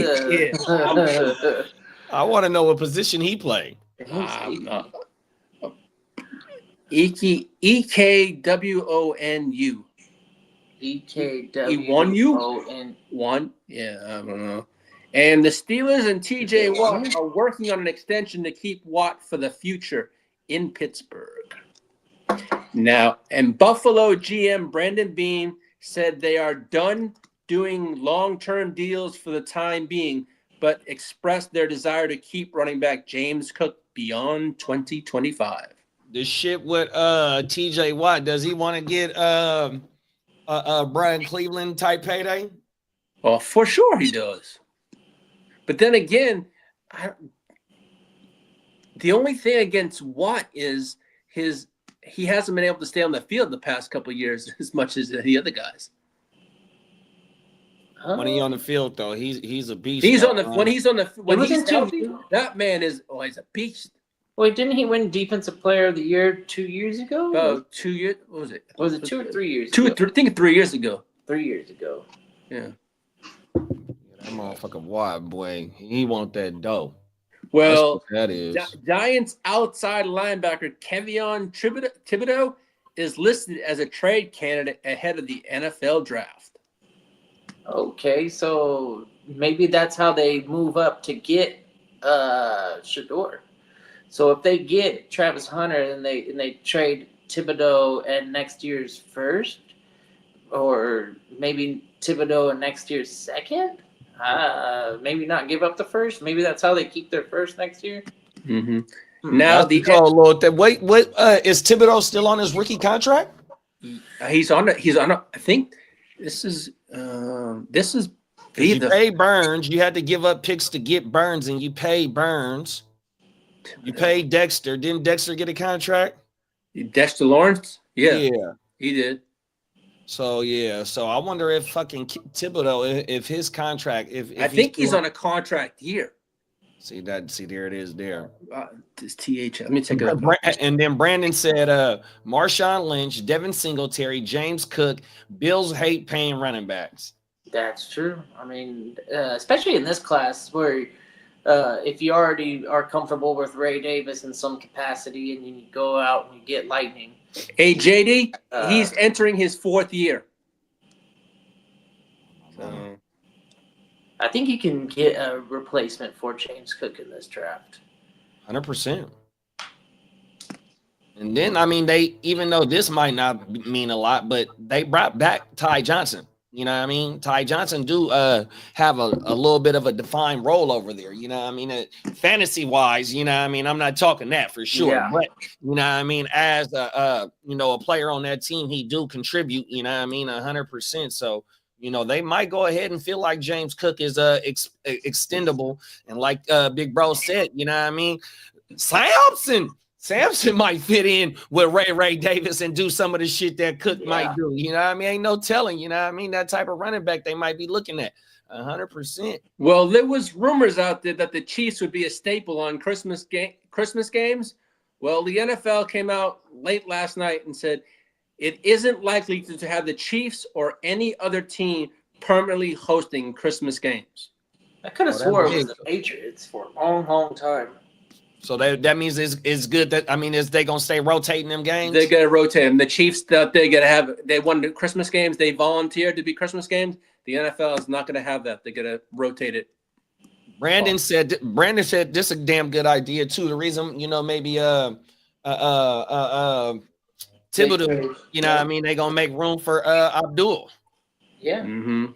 I want to know what position he played. EKWONU. EKWONU? Yeah, I don't know. And the Steelers and TJ Watt are working on an extension to keep Watt for the future in Pittsburgh. Now, and Buffalo GM Brandon Beane said they are done doing long-term deals for the time being, but expressed their desire to keep running back James Cook beyond 2025. The shit with TJ Watt, does he want to get Brian Cleveland type payday? Well, for sure he does. But then again, the only thing against Watt is he hasn't been able to stay on the field the past couple of years as much as the other guys. When he's on the field, though, he's a beast. He's though, on the man. when he's healthy, too. that man is he's a beast. Wait, didn't he win Defensive Player of the Year 2 years ago? Oh, 2 years. What was it? Was it 2 or 3 years? Two, ago? I think 3 years ago. 3 years ago. Yeah. That motherfucking Watt, boy, he want that dough. Well, that is. Giants outside linebacker Kevion Thibodeau is listed as a trade candidate ahead of the NFL draft. Okay, so maybe that's how they move up to get Shedeur. So if they get Travis Hunter and they trade Thibodeau and next year's first, or maybe Thibodeau and next year's second, maybe not give up the first. Maybe that's how they keep their first next year. Mm-hmm. Now Wait, what is Thibodeau still on his rookie contract? He's on. I think this is. You pay Burns. You had to give up picks to get Burns, and you pay Burns. You pay Dexter. Didn't Dexter get a contract? Dexter Lawrence? Yeah, he did. So I wonder if fucking Thibodeau, if his contract, if I think he's on a contract year. See, there it is there. This TH. Let me take it up. And then Brandon said, Marshawn Lynch, Devin Singletary, James Cook, Bills hate paying running backs. That's true. I mean, especially in this class where if you already are comfortable with Ray Davis in some capacity and you go out and you get Lightning. Hey, JD, he's entering his 4th year. So, I think you can get a replacement for James Cook in this draft. 100%. And then, I mean, even though this might not mean a lot, but they brought back Ty Johnson. You know what I mean? Ty Johnson do have a little bit of a defined role over there. You know what I mean? Fantasy-wise, you know what I mean? I'm not talking that for sure. Yeah. But, you know what I mean? As, a player on that team, he do contribute, you know what I mean? 100%. So, they might go ahead and feel like James Cook is extendable. And like Big Bro said, you know what I mean? Samson might fit in with Ray Davis and do some of the shit that Cook might do. You know what I mean? Ain't no telling, you know what I mean? That type of running back they might be looking at 100%. Well, there was rumors out there that the Chiefs would be a staple on Christmas games. Well, the NFL came out late last night and said it isn't likely to have the Chiefs or any other team permanently hosting Christmas games. I could have swore it was the Patriots for a long, long time. So that means it's good that is they gonna stay rotating them games? They're gonna rotate them. The Chiefs they won the Christmas games. They volunteered to be Christmas games. The NFL is not gonna have that. They're gonna rotate it. Brandon said this is a damn good idea too. The reason maybe Thibodeau, you know what I mean, they gonna make room for Abdul. Yeah. Mm-hmm.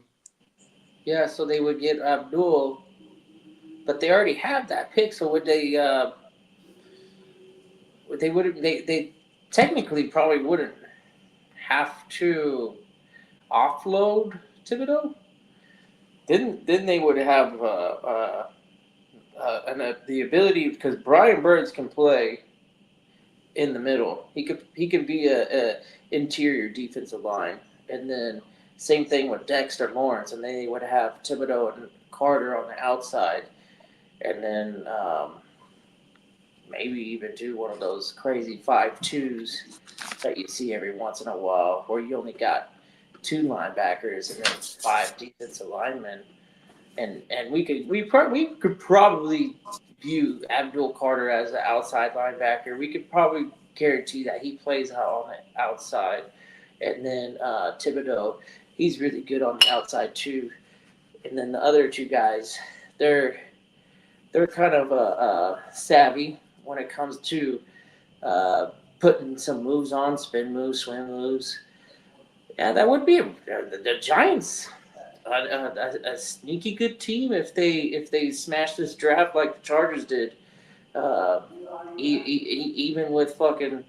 Yeah, so they would get Abdul. But they already have that pick, so would they? They technically probably wouldn't have to offload Thibodeau. Then they would have the ability, because Brian Burns can play in the middle. He could be a interior defensive line, and then same thing with Dexter Lawrence, and they would have Thibodeau and Carter on the outside. And then maybe even do one of those crazy 5-2s that you see every once in a while, where you only got 2 linebackers and then 5 defensive linemen. And we could probably view Abdul Carter as an outside linebacker. We could probably guarantee that he plays out on the outside. And then Thibodeau, he's really good on the outside too. And then the other 2 guys, they're kind of savvy when it comes to putting some moves on, spin moves, swing moves. Yeah, that would be the Giants. a sneaky good team if they smash this draft like the Chargers did. Even with fucking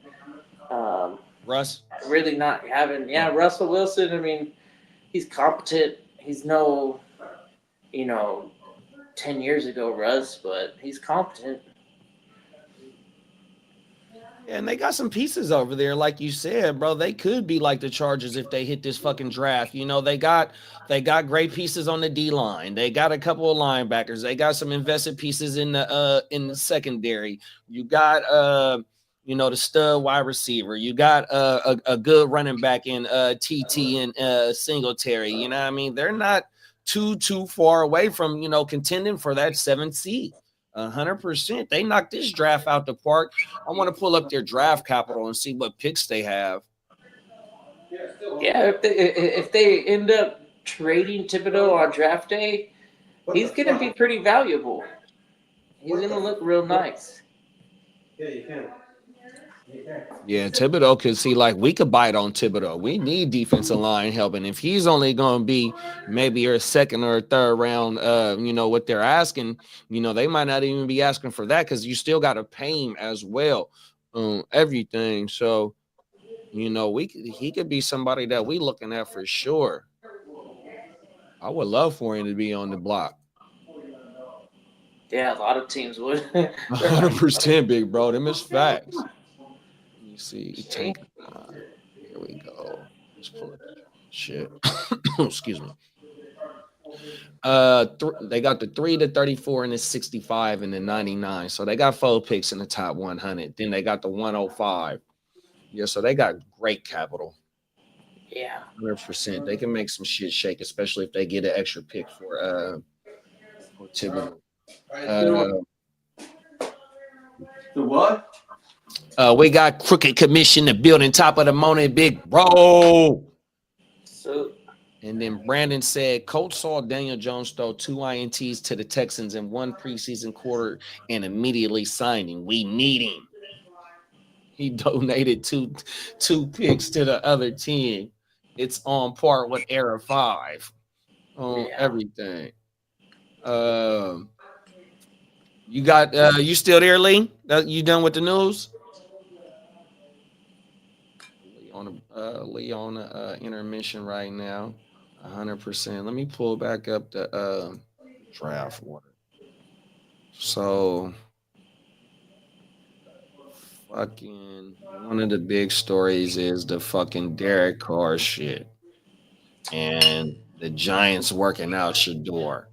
Russ. really not having Russell Wilson. I mean, he's competent. He's no 10 years ago Russ, but he's competent. And they got some pieces over there, like you said, bro. They could be like the Chargers if they hit this fucking draft. You know, they got great pieces on the D line. They got a couple of linebackers. They got some invested pieces in the secondary. You got the stud wide receiver. You got a good running back in TT and Singletary. You know what I mean? They're not too far away from contending for that 7th seed. 100%. They knocked this draft out the park. I want to pull up their draft capital and see what picks they have. Yeah, if they end up trading Thibodeau on draft day, he's going to be pretty valuable. He's going to look real nice. Yeah, you can. Yeah, Thibodeau could see like we could bite on Thibodeau. We need defensive line help, and if he's only going to be maybe your 2nd or 3rd round, what they're asking, they might not even be asking for that because you still got to pay him as well, everything. So, he could be somebody that we looking at for sure. I would love for him to be on the block. Yeah, a lot of teams would. 100%, big bro. Them is facts. You see, tank. Here we go. Let's pull it. Shit. Excuse me. They got the 3 to 34 and the 65 and the 99. So they got 4 picks in the top 100. Then they got the 105. Yeah, so they got great capital. Yeah, 100%. They can make some shit shake, especially if they get an extra pick for Thibodeau. The what? We got Crooked Commission, the building top of the morning, big bro. So, and then Brandon said, Coach saw Daniel Jones throw 2 INTs to the Texans in 1 preseason quarter and immediately signed him. We need him. He donated two picks to the other team. It's on par with Era 5 on everything. You got you still there, Lee? You done with the news? Lee on the intermission right now. 100%. Let me pull back up the draft order. So fucking one of the big stories is the fucking Derek Carr shit. And the Giants working out Shador.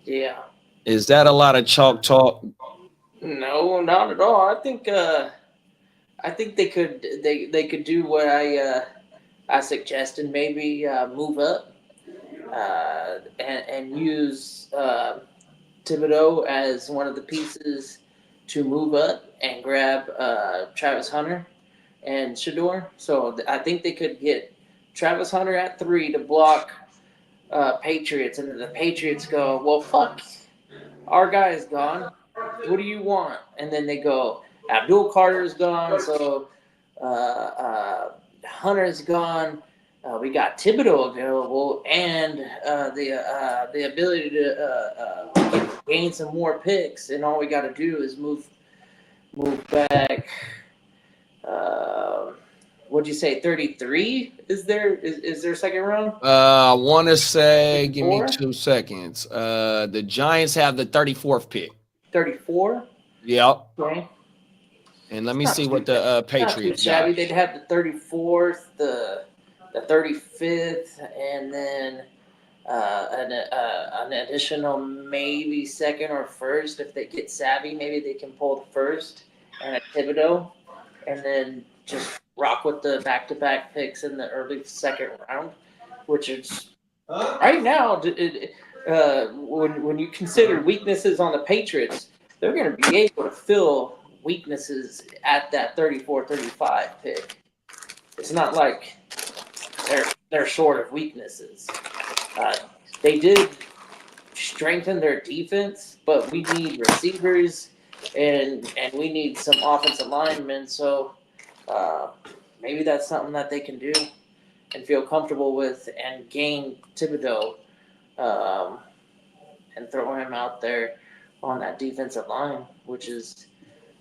yeah. Is that a lot of chalk talk? No, not at all. I think they could do what I suggested. Maybe move up and use Thibodeau as one of the pieces to move up and grab Travis Hunter and Shador. So I think they could get Travis Hunter at 3 to block Patriots, and then the Patriots go, well, fuck, our guy is gone. What do you want? And then they go, Abdul Carter's gone, so Hunter's gone. We got Thibodeau available, and the ability to gain some more picks. And all we got to do is move back. What'd you say? 33? Is there a second round? I want to say, 34? give me 2 seconds. The Giants have the 34th pick. 34. Yep. Okay. And let me see what the Patriots got. They'd have the 34th, the 35th, and then an additional maybe 2nd or 1st. If they get savvy, maybe they can pull the 1st and a Thibodeau, and then just rock with the back-to-back picks in the early 2nd round, which is right now. When you consider weaknesses on the Patriots, they're going to be able to fill weaknesses at that 34-35 pick. It's not like they're short of weaknesses. They did strengthen their defense, but we need receivers and we need some offensive linemen. So maybe that's something that they can do and feel comfortable with and gain Thibodeau and throw him out there on that defensive line, which is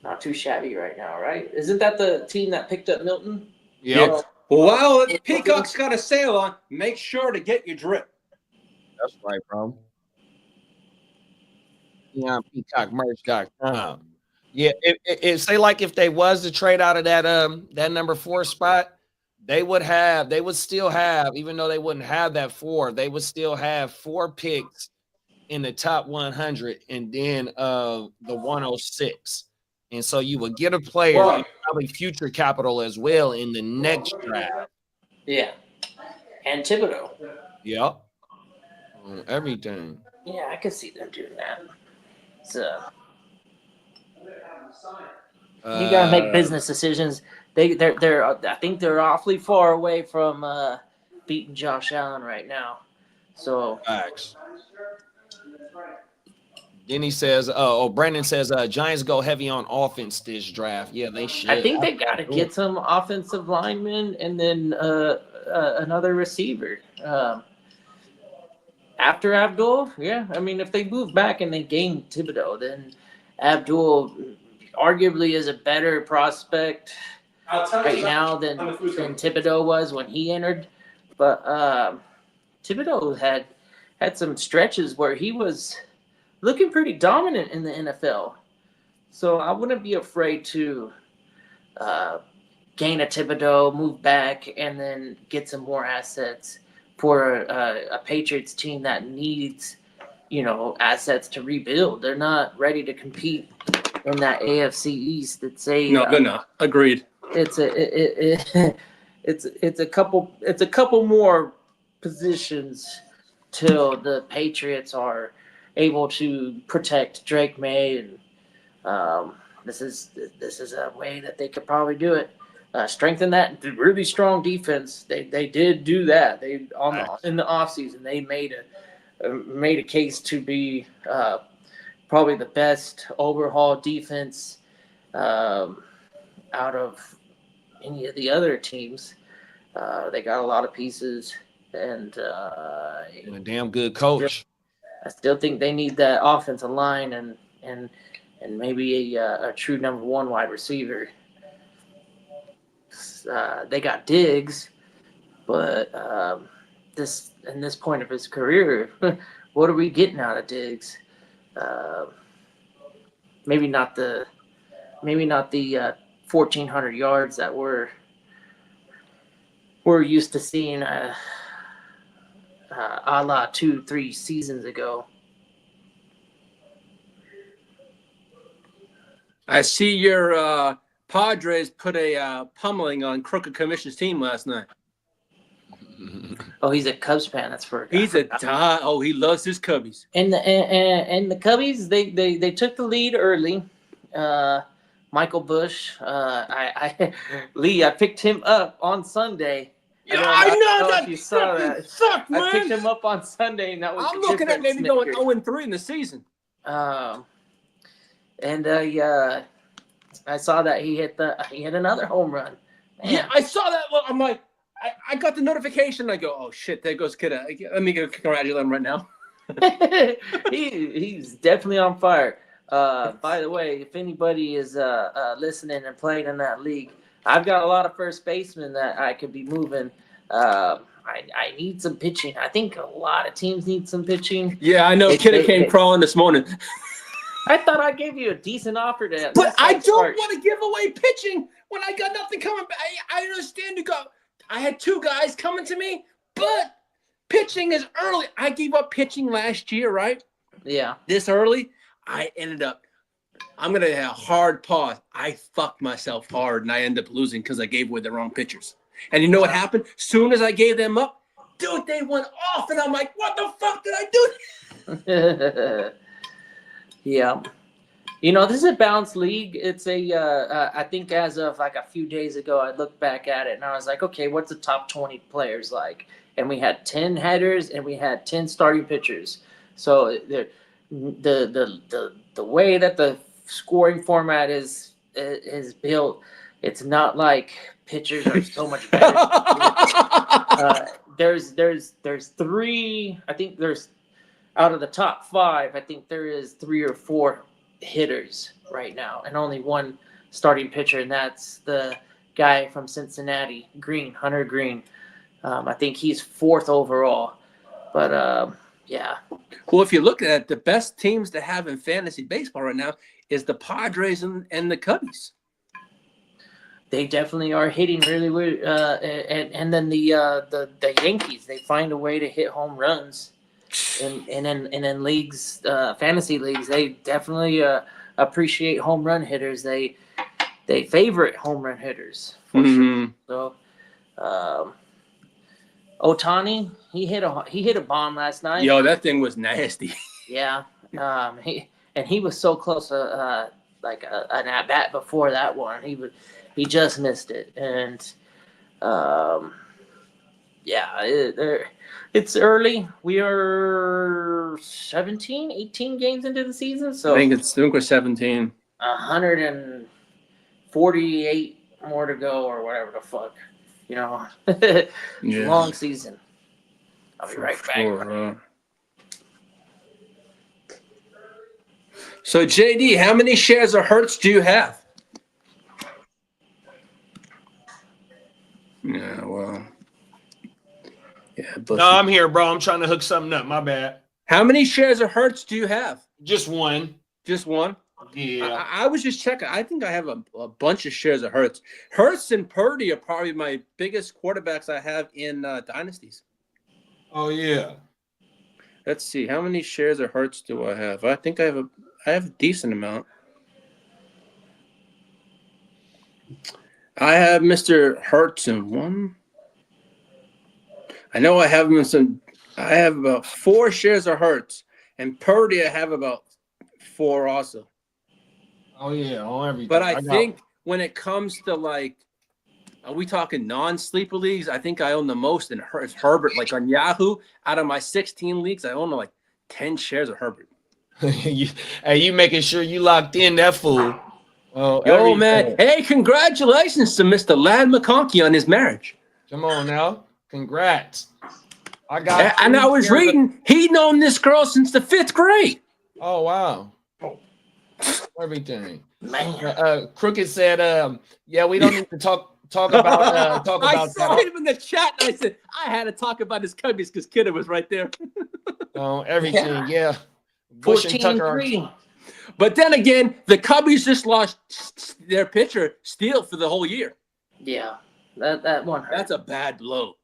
not too shabby right now, right? Isn't that the team that picked up Milton? Yep. Yeah. Well, while Peacock's got a sale on, make sure to get your drip. That's right, bro. Yeah, peacockmerch.com. Yeah, it say like if they was to trade out of that number 4 spot, they would still have, even though they wouldn't have that 4, they would still have 4 picks in the top 100 and then the 106. And so you would get a player and probably future capital as well in the next draft. Yeah. And Thibodeau. Yep. Everything. Yeah, I could see them doing that. So you gotta make business decisions. They're I think they're awfully far away from beating Josh Allen right now. So Facts. Then he says, Brandon says, Giants go heavy on offense this draft. Yeah, they should. I think they got to get some offensive linemen and then another receiver. After Abdul, yeah. I mean, if they move back and they gain Thibodeau, then Abdul arguably is a better prospect right now than Thibodeau was when he entered. But Thibodeau had some stretches where he was looking pretty dominant in the NFL. So I wouldn't be afraid to gain a Thibodeau, move back, and then get some more assets for a Patriots team that needs, assets to rebuild. They're not ready to compete in that AFC East. It's No, they're not. Agreed. It's a couple more positions till the Patriots are able to protect Drake May, and this is a way that they could probably do it. Strengthen that really strong defense. They did do that. In the offseason, they made a case to be probably the best overhaul defense out of any of the other teams. They got a lot of pieces and a damn good coach. I still think they need that offensive line and maybe a true number 1 wide receiver. They got Diggs, but this point of his career, what are we getting out of Diggs? Maybe not the 1,400 yards that we're used to seeing a la 2-3 seasons ago. I see your Padres put a pummeling on Crooked Commission's team last night. Oh, he's a Cubs fan. That's for He's he loves his Cubbies. And the Cubbies, they took the lead early. Michael Bush, Lee, I picked him up on Sunday. Yeah, I know if you saw that. Sucked, man. I picked him up on Sunday, and that was. I'm looking at maybe going 0-3 in the season. I saw that he hit another home run. Man. Yeah, I saw that. I'm like, I got the notification. I go, oh shit, there goes Kidda. Let me go congratulate him right now. He's definitely on fire. By the way, if anybody is listening and playing in that league, I've got a lot of first basemen that I could be moving. I need some pitching. I think a lot of teams need some pitching. Yeah, I know. Kidda came crawling this morning. I thought I gave you a decent offer to. But I don't want to give away pitching when I got nothing coming back. I understand you go. I had 2 guys coming to me, but pitching is early. I gave up pitching last year, right? Yeah. This early, I ended up. I'm gonna have a hard pause. I fucked myself hard, and I ended up losing because I gave away the wrong pitchers. And you know what happened? Soon as I gave them up, dude, they went off, and I'm like, what the fuck did I do? Yeah. This is a balanced league. It's I think as of like a few days ago, I looked back at it and I was like, okay, what's the top 20 players like? And we had 10 headers and we had 10 starting pitchers. So the way that the scoring format is built, it's not like pitchers are so much better. There's 3. I think there's out of the top 5, I think there is 3 or 4 hitters right now, and only one starting pitcher, and that's the guy from Cincinnati, Hunter Green. I think he's 4th overall. But yeah. Well, if you look at it, the best teams to have in fantasy baseball right now is the Padres and the Cubbies. They definitely are hitting really weird. And then the Yankees, they find a way to hit home runs. And in leagues, fantasy leagues, they definitely appreciate home run hitters. They favorite home run hitters for sure. So, Ohtani, he hit a bomb last night. Yo, that thing was nasty. Yeah, he was so close to an at bat before that one. He just missed it, and it's early. We are 18 games into the season, so I think we're 17. 148 more to go, or whatever the fuck, Yeah. Long season. I'll be right back. So JD, how many shares of Hertz do you have? Yeah, well. Yeah, No, I'm here, bro. I'm trying to hook something up. My bad. How many shares of Hertz do you have? Just one. Just one? Yeah. I was just checking. I think I have a bunch of shares of Hertz. Hertz and Purdy are probably my biggest quarterbacks I have in dynasties. Oh yeah. Let's see. How many shares of Hertz do I have? I think I have a decent amount. I have Mr. Hertz in one. I know I have him in some. I have about 4 shares of Hertz, and Purdy I have about 4 also. Oh yeah, on everything. But I think when it comes to are we talking non-sleeper leagues? I think I own the most in Herbert. Like on Yahoo, out of my 16 leagues, I own 10 shares of Herbert. you making sure you locked in that fool. Oh, Yo, man. Hey, congratulations to Mr. Lad McConkey on his marriage. Come on now. Congrats. I was reading, he'd known this girl since the 5th grade. Oh, wow. Everything. Man. Crooked said, yeah, we don't need to talk about I saw him in the chat and I said, I had to talk about his Cubbies because Kidder was right there. Everything, yeah. Bush and Tucker. But then again, the Cubbies just lost their pitcher, Steele, for the whole year. Yeah, that one hurt. That's a bad blow.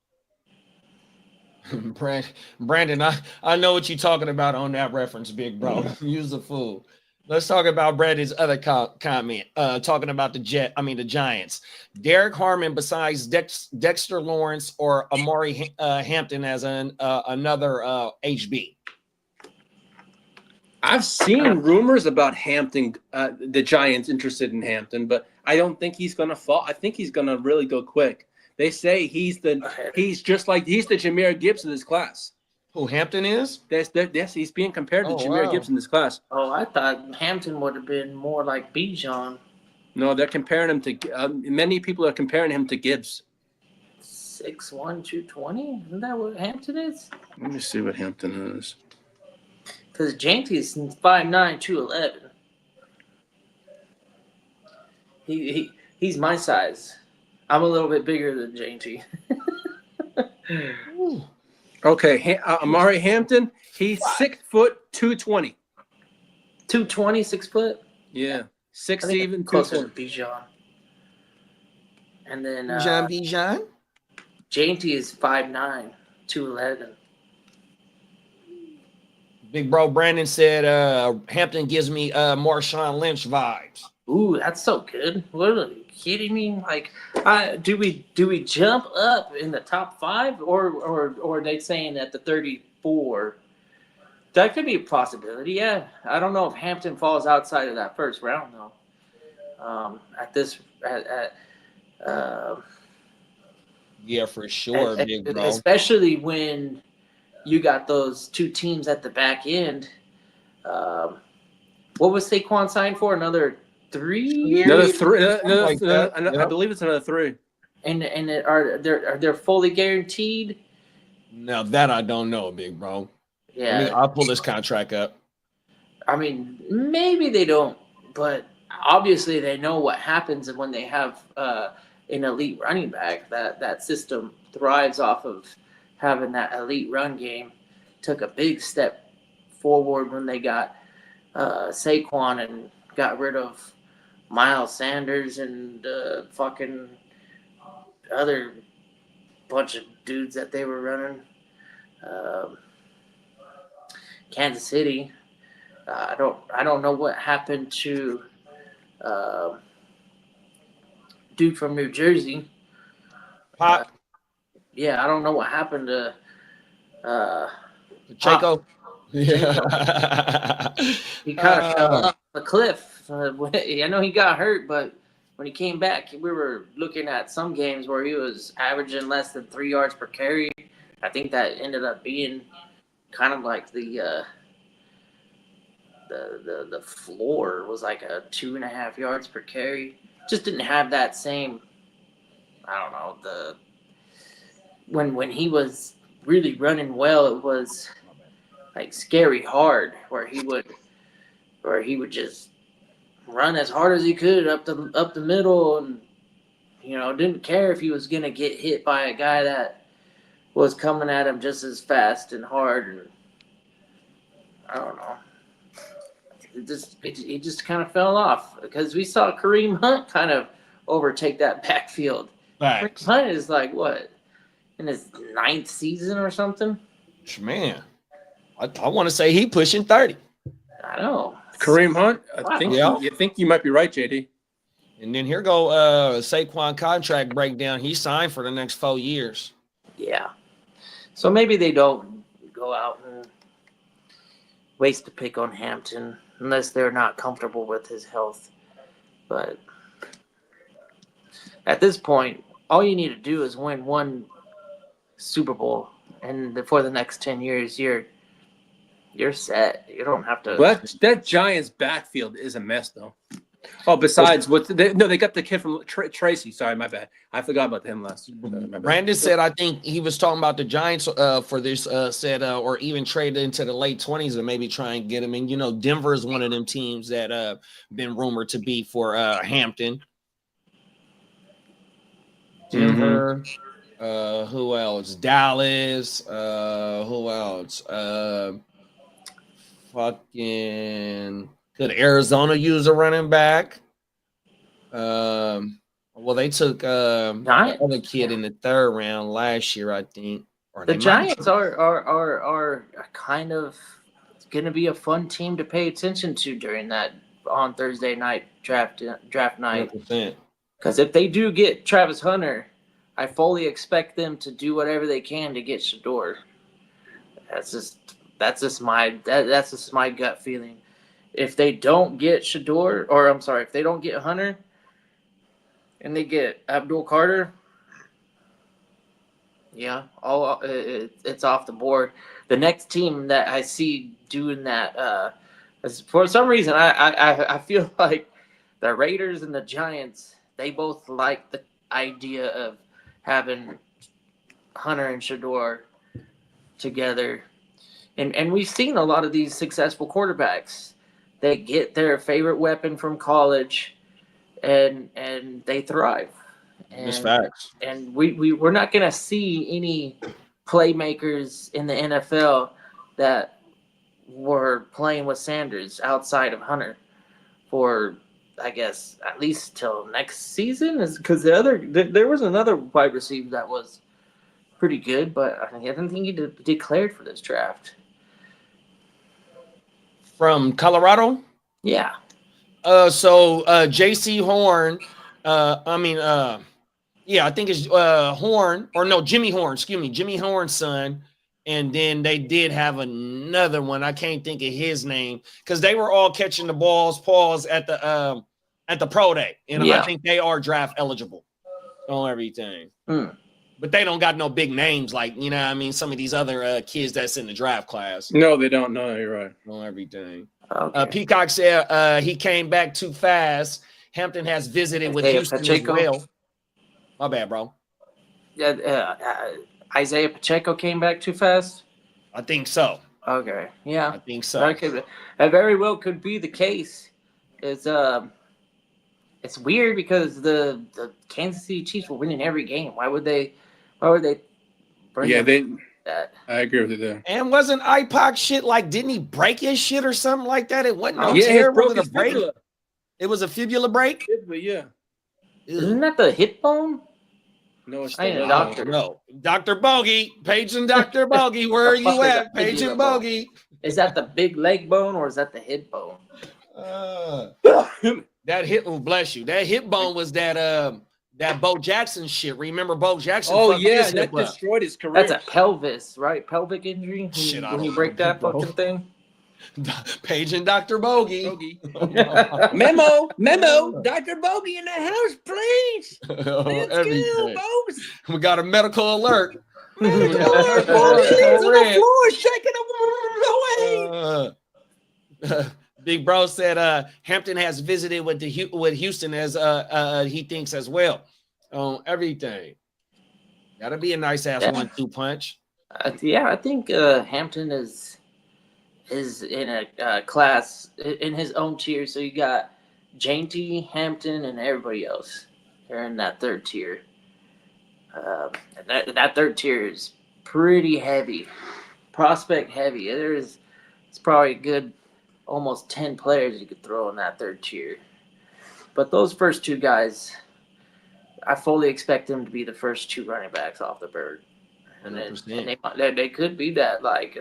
Brandon, I know what you're talking about on that reference, big bro. Use the fool. Let's talk about Brandon's other comment, talking about the Giants. Derek Harmon, besides Dexter Lawrence or Amari Hampton as another HB. I've seen rumors about Hampton, the Giants interested in Hampton, but I don't think he's going to fall. I think he's going to really go quick. They say he's the Jahmyr Gibbs of this class. Who Hampton is? Yes, he's being compared to Jahmyr Gibbs in this class. Oh, I thought Hampton would have been more like Bijan. No, they're comparing him to. Many people are comparing him to Gibbs. 6'1", 220? Isn't that what Hampton is? Let me see what Hampton is. Because Janty's 5'9", 211. He's my size. I'm a little bit bigger than Janty. Okay, Amari Hampton, he's 6 foot 220. 220, 6 foot? Yeah, 6 I think even closer to Bijan. And then Bijan? Janty is 5'9", 211. Big bro Brandon said Hampton gives me Marshawn Lynch vibes. Ooh, that's so good. What are you kidding me? Like, do we jump up in the top 5 or are they saying at the 34? That could be a possibility. Yeah, I don't know if Hampton falls outside of that first round though. Yeah, for sure, big bro. Especially when you got those 2 teams at the back end. What was Saquon signed for? Another 3 years? Another 3. I believe it's another 3. And are they fully guaranteed? Now that I don't know, big bro. Yeah. I'll pull this contract up. I mean, maybe they don't, but obviously they know what happens when they have an elite running back. That system thrives off of having that elite run game. Took a big step forward when they got Saquon and got rid of Miles Sanders and fucking other bunch of dudes that they were running. Kansas City. I don't know what happened to dude from New Jersey. Pop, Yeah, I don't know what happened to Pacheco. Yeah. He kind of fell off the cliff. I know he got hurt, but when he came back, we were looking at some games where he was averaging less than 3 yards per carry. I think that ended up being kind of like the floor was like a 2.5 yards per carry. Just didn't have that same. I don't know when he was really running well, it was like scary hard where he would just run as hard as he could up the middle, and didn't care if he was gonna get hit by a guy that was coming at him just as fast and hard. And I don't know. It just kind of fell off because we saw Kareem Hunt kind of overtake that backfield. Facts. Kareem Hunt is like what, in his 9th season or something? Man, I want to say he pushing 30. I know. Kareem Hunt. I think Yeah. you think you might be right, JD. And then here go Saquon contract breakdown. He signed for the next 4 years. Yeah. So maybe they don't go out and waste a pick on Hampton unless they're not comfortable with his health. But at this point, all you need to do is win one Super Bowl, and for the next 10 years, you're set. You don't have to. Well, that Giants backfield is a mess, though. Oh, besides they got the kid from Tracy. Sorry, my bad. I forgot about him last. My bad. Brandon said, I think he was talking about the Giants for this, said, or even trade into the late 20s and maybe try and get him. And, Denver is one of them teams that been rumored to be for Hampton. Denver. Who else? Dallas. Who else? Fucking could Arizona use a running back? Well, they took the other kid in the 3rd round last year, I think. The Giants are kind of going to be a fun team to pay attention to during that on Thursday night draft night. 100%. Because if they do get Travis Hunter, I fully expect them to do whatever they can to get Shador. That's just my gut feeling. If they don't get Shador, or I'm sorry, if they don't get Hunter, and they get Abdul Carter, yeah, it's off the board. The next team that I see doing that, for some reason, I feel like the Raiders and the Giants, they both like the idea of having Hunter and Shador together. And we've seen a lot of these successful quarterbacks. They get their favorite weapon from college and they thrive. That's facts. And we're not going to see any playmakers in the NFL that were playing with Sanders outside of Hunter for, I guess, at least till next season. Is because there was another wide receiver that was pretty good, but I didn't think he declared for this draft. From Colorado? Yeah. So J.C. Horn, I think it's Horn, or no, Jimmy Horn, excuse me, Jimmy Horn's son. And then they did have another one. I can't think of his name because they were all catching the balls at the pro day. And I think they are draft eligible on everything. But they don't got no big names like, some of these other kids that's in the draft class. No, they don't. No, you're right. On everything. Okay. Peacock said he came back too fast. Hampton has visited with Houston Pacheco. as well. My bad, bro. Yeah, Isaiah Pacheco came back too fast. I think so. Okay, yeah, I think so. That very well could be the case. It's weird because the Kansas City Chiefs were winning every game. Why would they bring that? I agree with you there. And wasn't IPOC shit like, didn't he break his shit or something like that? It wasn't no Yeah, he tear. broke Was it his a break? fibula. It was a fibula break? Fibula, yeah. Isn't that the hip bone? No, it's I ain't a the doctor. No. Dr. Bogey, Paige and Dr. Bogey, where are you fuck is at? a Paige fibula and bone? Bogey. Is that the big leg bone or is that the hip bone? That hip, oh, bless you. That hip bone was that Bo Jackson shit. Remember Bo Jackson? Oh fucked yeah, his that hip up. destroyed his career. That's a pelvis, right? Pelvic injury. Shit, I when you don't break know, that bro. fucking thing. Paige and Dr. Bogey. Bogey. Memo, Dr. Bogey in the house, please. Let's Everything. go, folks. We got a medical alert. Medical alert, Bogey lays on the floor, shaking away. Big Bro said Hampton has visited with Houston as he thinks as well on everything. That'll be a nice ass 1-2 punch. Yeah, I think Hampton is in a class in his own tier. So you got Jainty, Hampton, and everybody else. They're in that third tier. And that third tier is pretty heavy, prospect heavy. It's probably a good almost 10 players you could throw in that third tier. But those first two guys, I fully expect them to be the first two running backs off the bird. And they could be that, like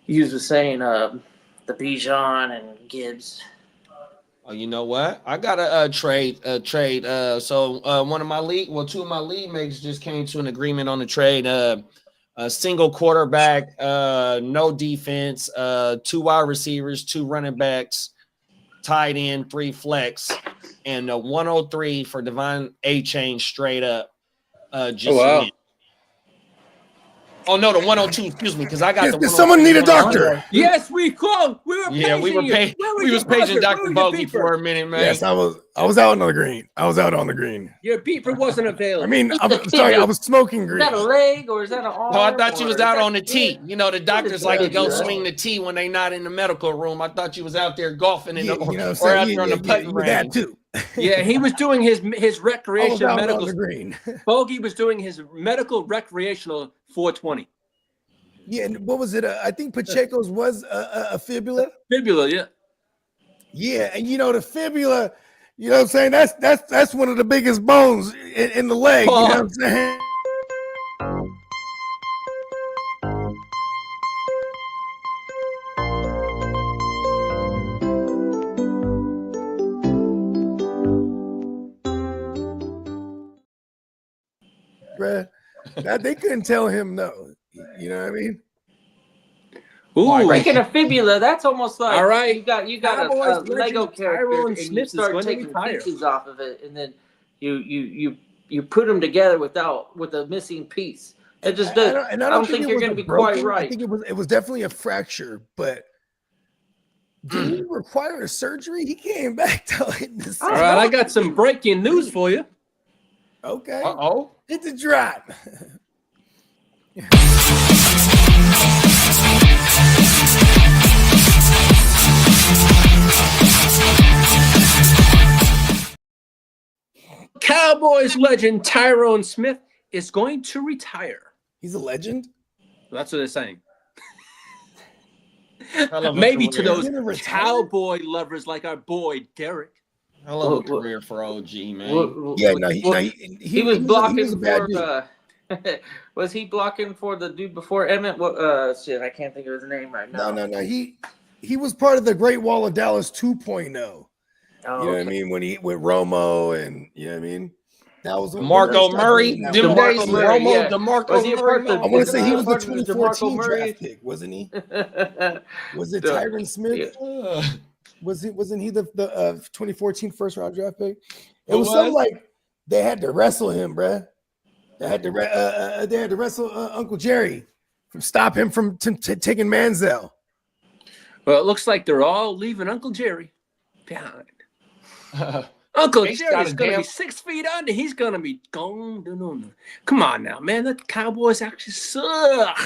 you was saying, the Bijan and Gibbs. Oh, you know what? I got a trade. So one of my two of my league mates just came to an agreement on the trade. A single quarterback, no defense, 2 wide receivers, 2 running backs, tight end, 3 flex, and a 103 for Devon A-Chain straight up. Win. Oh no, the 102. Excuse me, because I got the. Does someone need a doctor? Yes, we called. We were we was paging Dr. Bogey for a minute, man. Yes, I was out on the green. Your beeper wasn't available. I mean, I'm sorry, I was smoking green. Is that a leg or is that an arm? Oh, I thought you was out on the tee. tee. You know, the doctors like to go swing the tee when they not in the medical room. I thought you was out there golfing or out there on the putting range. That too. Yeah, he was doing his I recreational was out medical. on the green. Bogey was doing his medical recreational 420. Yeah, and what was it? I think Pacheco's was a fibula. Fibula, yeah. Yeah, and the fibula, you know what I'm saying? That's one of the biggest bones in the leg. You know what I'm saying? Bruh, they couldn't tell him no. You know what I mean? Ooh, Breaking a fibula, that's almost like all right. You got a Lego character Tyrone and Smith you is start going to taking retire. pieces off of it, and then you put them together with a missing piece. It just does. I don't think you're going to be quite right. I think it was definitely a fracture, but did he require a surgery? He came back telling this. All right, I got some breaking news for you. Okay. Uh-oh. Hit the drop. Cowboys legend Tyrone Smith is going to retire. He's a legend. That's what they're saying. Maybe to those cowboy lovers like our boy Derek. I love a career for OG, man. Yeah, no, he was blocking he was a bad dude. for. Was he blocking for the dude before Emmett? What? Shit, I can't think of his name right now. No. He was part of the Great Wall of Dallas 2.0. You know what I mean? When he with Romo and you know what I mean? That was Marco Murray. DeMarco Murray, yeah. DeMarco Murray. I want to say he was the DeMarco 2014 Murray. draft pick, wasn't he? Was it Tyron Smith? Yeah. Wasn't he the 2014 first round draft pick? It was something like they had to wrestle him, bruh. They had to wrestle Uncle Jerry stop him from taking Manziel. Well, it looks like they're all leaving Uncle Jerry behind. Uncle Jerry's going to be 6 feet under. He's going to be gone. Come on now, man. The Cowboys actually suck.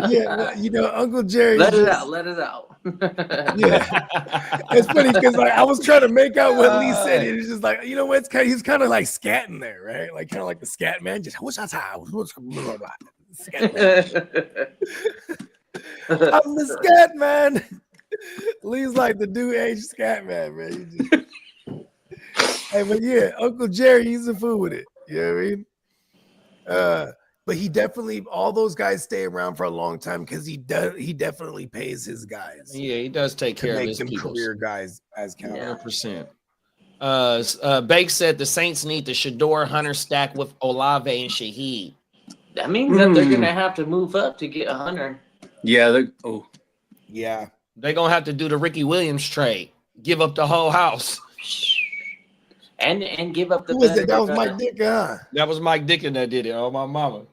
Yeah, you know, Uncle Jerry. Let it out. Let it out. Yeah, it's funny because like I was trying to make out what Lee said. It was just like, you know what? It's kind. He's kind of like scatting there, right? Like kind of like the scat man. Just what's that? Scat man. I'm the scat man. Lee's like the new age scat man, man. Hey, but yeah, Uncle Jerry, he's a fool with it. You know what I mean? But he definitely, all those guys stay around for a long time because he definitely pays his guys. Yeah, he does take To care of make his them people. career guys as count. 100%. Bake said the Saints need the Shador Hunter stack with Olave and Shaheed. That means that they're gonna have to move up to get 100. Yeah. Yeah. They're gonna have to do the Ricky Williams trade. Give up the whole house. And give up the Who was that? That was better- Mike Dick, huh? That was Mike Dickon that did it. Oh, my mama.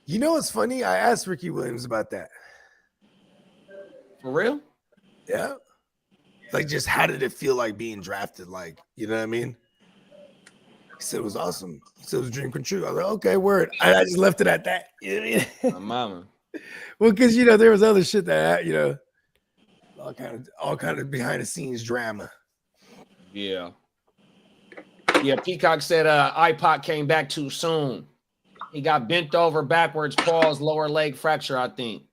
You know what's funny? I asked Ricky Williams about that. For real? Yeah. Like, just how did it feel like being drafted? Like, you know what I mean? He said it was awesome. He said it was a dream come true. I was like, okay, word. I just left it at that. You know what I mean? My mama. Well, because you know there was other shit that you know, all kind of behind the scenes drama. Yeah. Yeah, Peacock said iPod came back too soon. He got bent over backwards, paused, lower leg fracture, I think.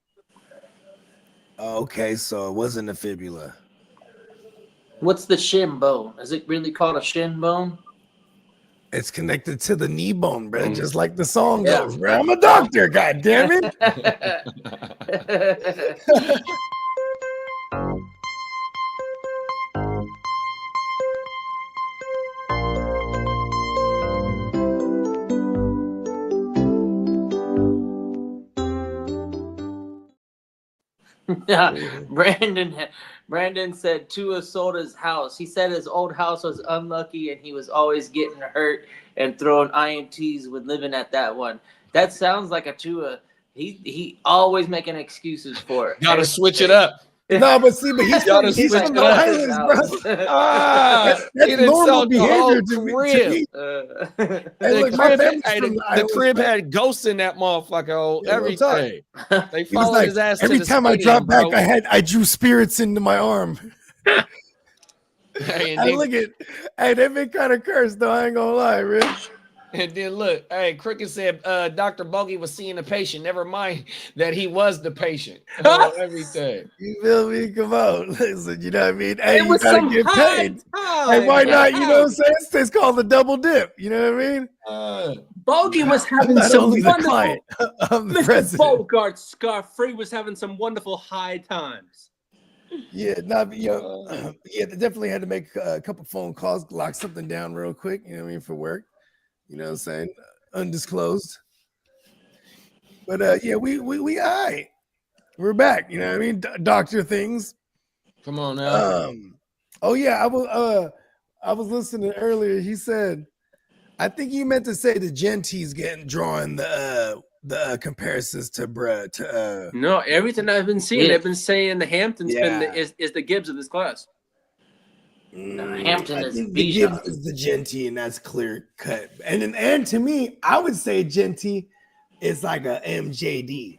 Okay, so it wasn't a fibula. What's the shin bone? Is it really called a shin bone? It's connected to the knee bone, bro, just like the song Yeah. goes. Bro, I'm a doctor, god damn it. Yeah, Brandon said Tua sold his house. He said his old house was unlucky and he was always getting hurt and throwing INTs when living at that one. That sounds like a Tua. He always making excuses for it. Gotta switch it up. No, but see, but he's Gotta he's switch from it the up. islands, bro. Ah, That's he done normal sold the whole behavior to me. crib. Hey, look, my family's Hey, from the the islands, crib bro. had ghosts in that motherfucker. Oh, Yeah, real talk. everything. They He was followed like, his ass every to the time I stadium, dropped back, bro. I drew spirits into my arm. Hey, I look at, hey, they've been kind of cursed though. I ain't gonna lie, Rich. and then look, hey, Cricket said Dr. Bogey was seeing the patient. Never mind that he was the patient. Oh, everything. You feel me? Come on, listen. You know what I mean? Hey, It you was gotta some get high paid. time. Hey, why not? You know what I'm saying? It's called the double dip. You know what I mean? Bogey was I'm having not some only the wonderful. client, I'm the Mr. president. Bogart Scarfree was having some wonderful high times. Yeah, not you know, yeah, they definitely had to make a couple phone calls, lock something down real quick, you know what I mean, for work. You know what I'm saying? Undisclosed. But yeah, we all right. We're back, you know what I mean? Doctor things. Come on now. Oh yeah, I was listening earlier. He said, I think you meant to say the Gentees getting drawing the comparisons to No, everything I've been seeing, Yeah. I've been saying the Hamptons Yeah. is the Gibbs of this class. Hampton I is think the Bijan. Gibbs is the Genty, and that's clear cut. And to me, I would say Genty is like a MJD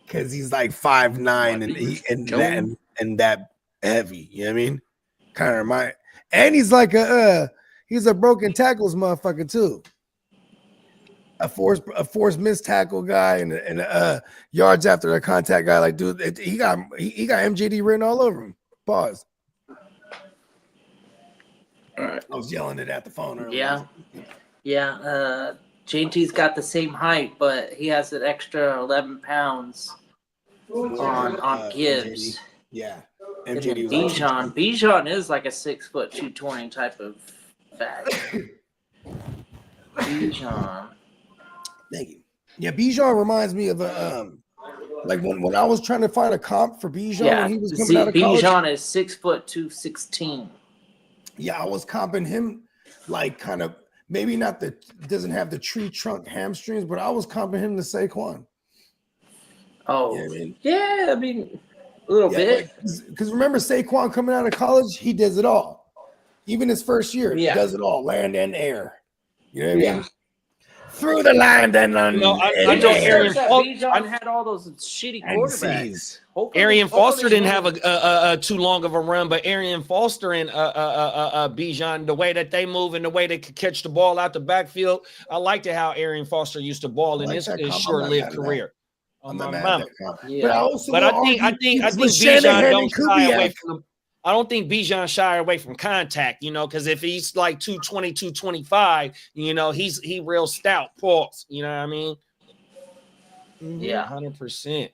because he's like 5'9" and that heavy. You know what I mean? Kind of remind. And he's like he's a broken tackles motherfucker too. A forced missed tackle guy and yards after the contact guy. Like, dude, he got MJD written all over him. Pause. All right. I was yelling it at the phone earlier. Yeah. JT's got the same height, but he has an extra 11 pounds on Gibbs. Yeah. And MJD then was like, Bijan is like a 6 foot 220 type of fat. Bijan. thank you. Yeah, Bijan reminds me of like when I was trying to find a comp for Bijan Yeah, when he was coming out of college. Bijan is 6 foot 216. Yeah, I was comping him like kind of maybe not doesn't have the tree trunk hamstrings, but I was comping him to Saquon. Oh, You know what I mean? yeah, I mean, a little bit. Because remember Saquon coming out of college, he does it all. Even his first year, Yeah. he does it all, land and air. You know what I Yeah. mean? through the line and You know, I It know just Arian sucks that Foster. Bijan had all those shitty quarterbacks. Hopefully- Arian hopefully Foster didn't he- have a too long of a run, but Arian Foster and Bijan, the way that they move and the way they could catch the ball out the backfield, I liked how Arian Foster used to ball in like his that comp. I'm not short-lived mad at that. career. I'm On not my mad at mama. that comp. Yeah. But I also But will I think argue because Bijan Shanahan don't and shy away Kubiak. from. I don't think Bijan shy away from contact, you know, because if he's like 220, 225, you know, he real stout. Pause. You know what I mean? Yeah. 100%.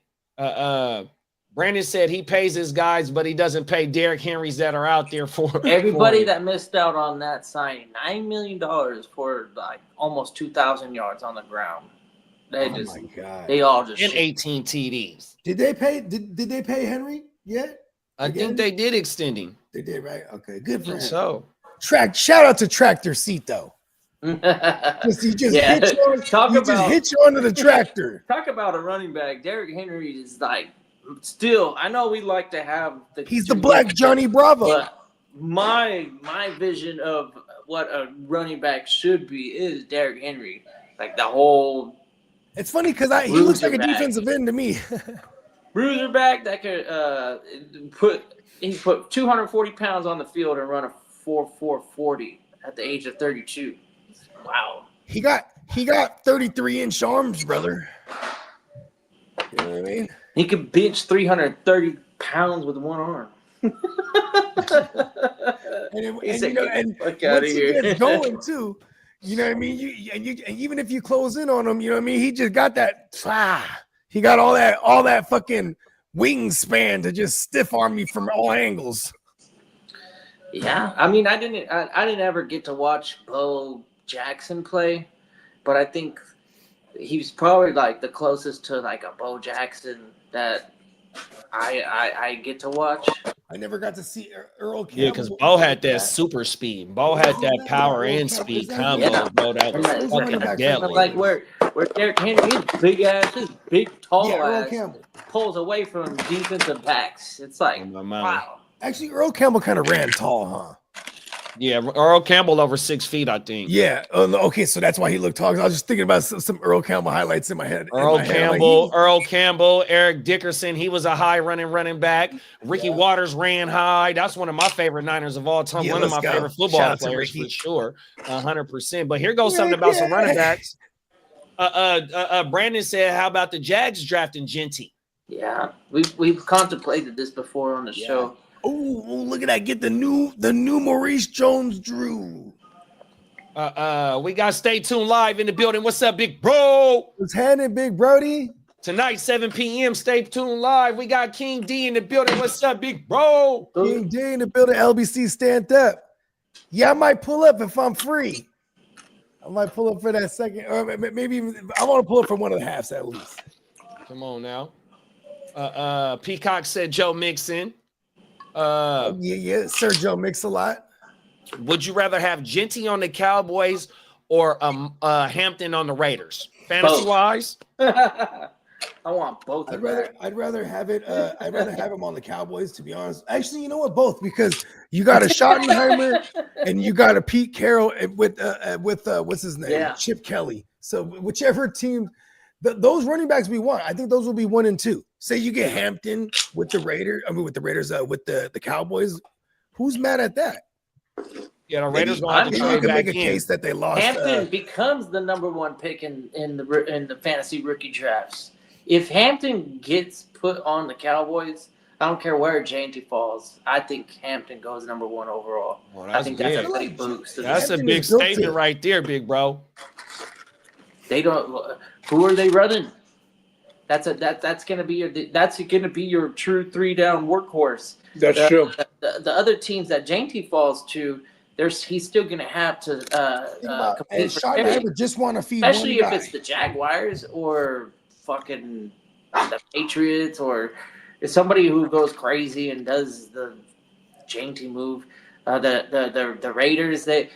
Brandon said he pays his guys, but he doesn't pay Derrick Henrys that are out there for Everybody for that missed out on that signing, $9 million for like almost 2,000 yards on the ground. They Oh just, my god! they all just and shit. 18 TDs. Did they pay? Did they pay Henry yet? I think they did extend him. They did, right? Okay, good for him. So Shout out to Tractor Seat though. He just Yeah. hit you on, Talk he just about- hit you onto the tractor. Talk about a running back. Derrick Henry is like, still, I know we like to have the. He's the black Johnny Bravo. But my vision of what a running back should be is Derrick Henry. Like the whole It's funny because he looks like a Loser back. defensive end to me. bruiser back that could put 240 pounds on the field and run a 4.40 at the age of 32. Wow. He got 33-inch arms, brother. You know what I mean? He could bench 330 pounds with one arm. And He said, and "Fuck outta once he here." gets going too, you know what I mean. And even if you close in on him, you know what I mean. He just got that. He got all that fucking wingspan to just stiff arm me from all angles. Yeah, I mean, I didn't ever get to watch Bo Jackson play, but I think he's probably like the closest to like a Bo Jackson that I get to watch. I never got to see Earl Campbell. yeah, because Bo had that super speed. Bo had that power and speed combo. Yeah. Bro, that was Yeah. fucking Yeah. deadly. Like where Derrick Henry is big ass, his big tall Yeah, Earl ass Campbell. pulls away from defensive backs. It's like Oh, my mama. wow. Actually, Earl Campbell kind of ran tall, huh? Yeah, Earl Campbell over 6 feet, I think. Yeah. Okay, so that's why he looked tall. I was just thinking about some Earl Campbell highlights in my head. Earl Campbell, Eric Dickerson. He was a high running back. Ricky Waters ran high. That's one of my favorite Niners of all time. Yeah, One of my let's go. favorite Shout football out to players Ricky. for sure. 100%. But here goes something about some running backs. Brandon said, "How about the Jags drafting Genty?" Yeah, we've contemplated this before on the show. Oh, look at that! Get the new Maurice Jones-Drew. We got Stay Tuned Live in the building. What's up, big bro? What's happening, Big Brody? Tonight, 7 p.m. Stay Tuned Live. We got King D in the building. What's up, big bro? King D in the building. LBC stand up. Yeah, I might pull up if I'm free. I might pull up for that second, or maybe even, I want to pull up for one of the halves at least. Come on now. Peacock said Joe Mixon. Yeah, Sergio Mix-a-Lot. Would you rather have Genty on the Cowboys or Hampton on the Raiders? Fantasy wise, I want both. I'd of rather that. I'd rather have him on the Cowboys, to be honest. Actually, you know what? Both, because you got a Schottenheimer and you got a Pete Carroll with what's his name? Yeah. Chip Kelly. So whichever team, those running backs we want, I think those will be 1 and 2. Say you get Hampton with the Raiders, with the Cowboys. Who's mad at that? yeah, the Raiders Maybe, going to have to maybe you trade can back make a in. case that they lost. Hampton becomes the number 1 pick in the fantasy rookie drafts. If Hampton gets put on the Cowboys, I don't care where Janty falls. I think Hampton goes number 1 overall. Well, I that's think big. that's a big boost. To That's a Hampton big is built statement to- right there, big bro. They don't. Who are they running? That's gonna be your true 3-down workhorse. That's true. The other teams that Janty falls to, he's still gonna have to Think about, and compete for everything. Schottenheimer just want to feed Especially one if guy. it's the Jaguars or fucking the Patriots or it's somebody who goes crazy and does the Janty move. The Raiders, they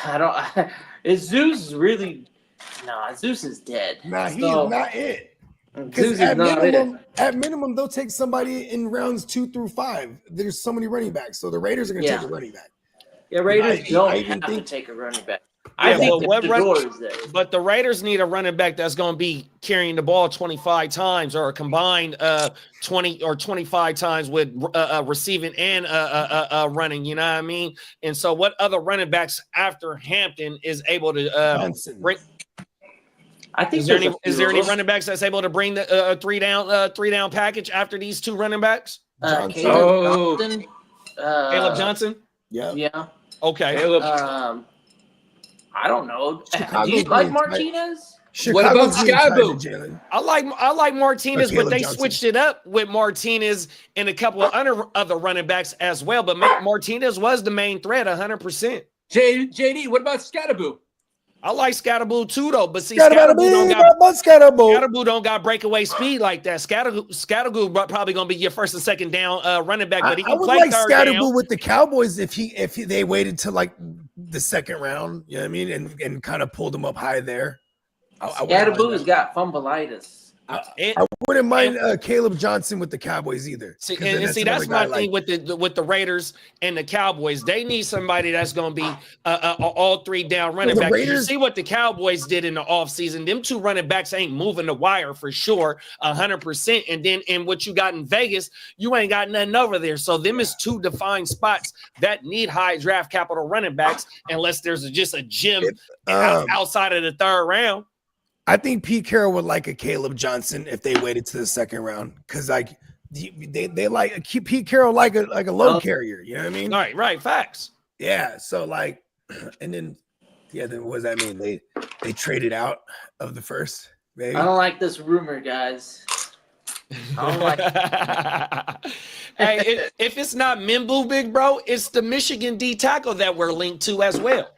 I don't. Is Zeus really? No, Zeus is dead. Nah, he's So, not it. Zeus Because is not it. at minimum, they'll take somebody in rounds 2 through 5. There's so many running backs, so the Raiders are going to Yeah. take a running back. Yeah, Raiders I don't even have think- to take a running back. Yeah, I think but what the run- door is there. But the Raiders need a running back that's going to be carrying the ball 25 times or a combined 20 or 25 times with receiving and running. You know what I mean? And so, what other running backs after Hampton is able to Johnson. bring? I think Is there there's any running backs that's able to bring the three down package after these two running backs? Johnson. Caleb Johnson. Caleb Johnson. Yeah. Yeah. Okay. Caleb. I don't know. Chicago's Do you like being- Martinez? What about Chicago's being tied to Skybu? Jalen. I like Martinez, Or but Caleb they Johnson. switched it up with Martinez and a couple of other running backs as well. But Martinez was the main threat, 100%. JD, what about Scatterboo? I like Scatterboo too, though. But see, Scatterboo. Scatterboo don't got breakaway speed like that. Scatterboo probably gonna be your first and second down running back, but he I can would play like third Scatterboo down. with the Cowboys if they waited to like the second round. You know what I mean, and kind of pulled him up high there. I wouldn't Scatterboo's mind got fumbleitis. And- I wouldn't mind Caleb Johnson with the Cowboys either. See, 'Cause then and see, another that's guy my thing with the Raiders and the Cowboys. They need somebody that's going to be all three down running the back. You Raiders- see what the Cowboys did in the offseason. Them two running backs ain't moving the wire for sure, 100%. And then in what you got in Vegas, you ain't got nothing over there. So them is two defined spots that need high draft capital running backs unless there's just a gym outside of the third round. I think Pete Carroll would like a Caleb Johnson if they waited to the second round because like they like Pete Carroll like a load carrier. You know what I mean? Right, facts. Yeah. So like, and then then what does that mean? They traded out of the first. Maybe. I don't like this rumor, guys. I don't like Hey, if it's not Mimbu, big bro, it's the Michigan D tackle that we're linked to as well.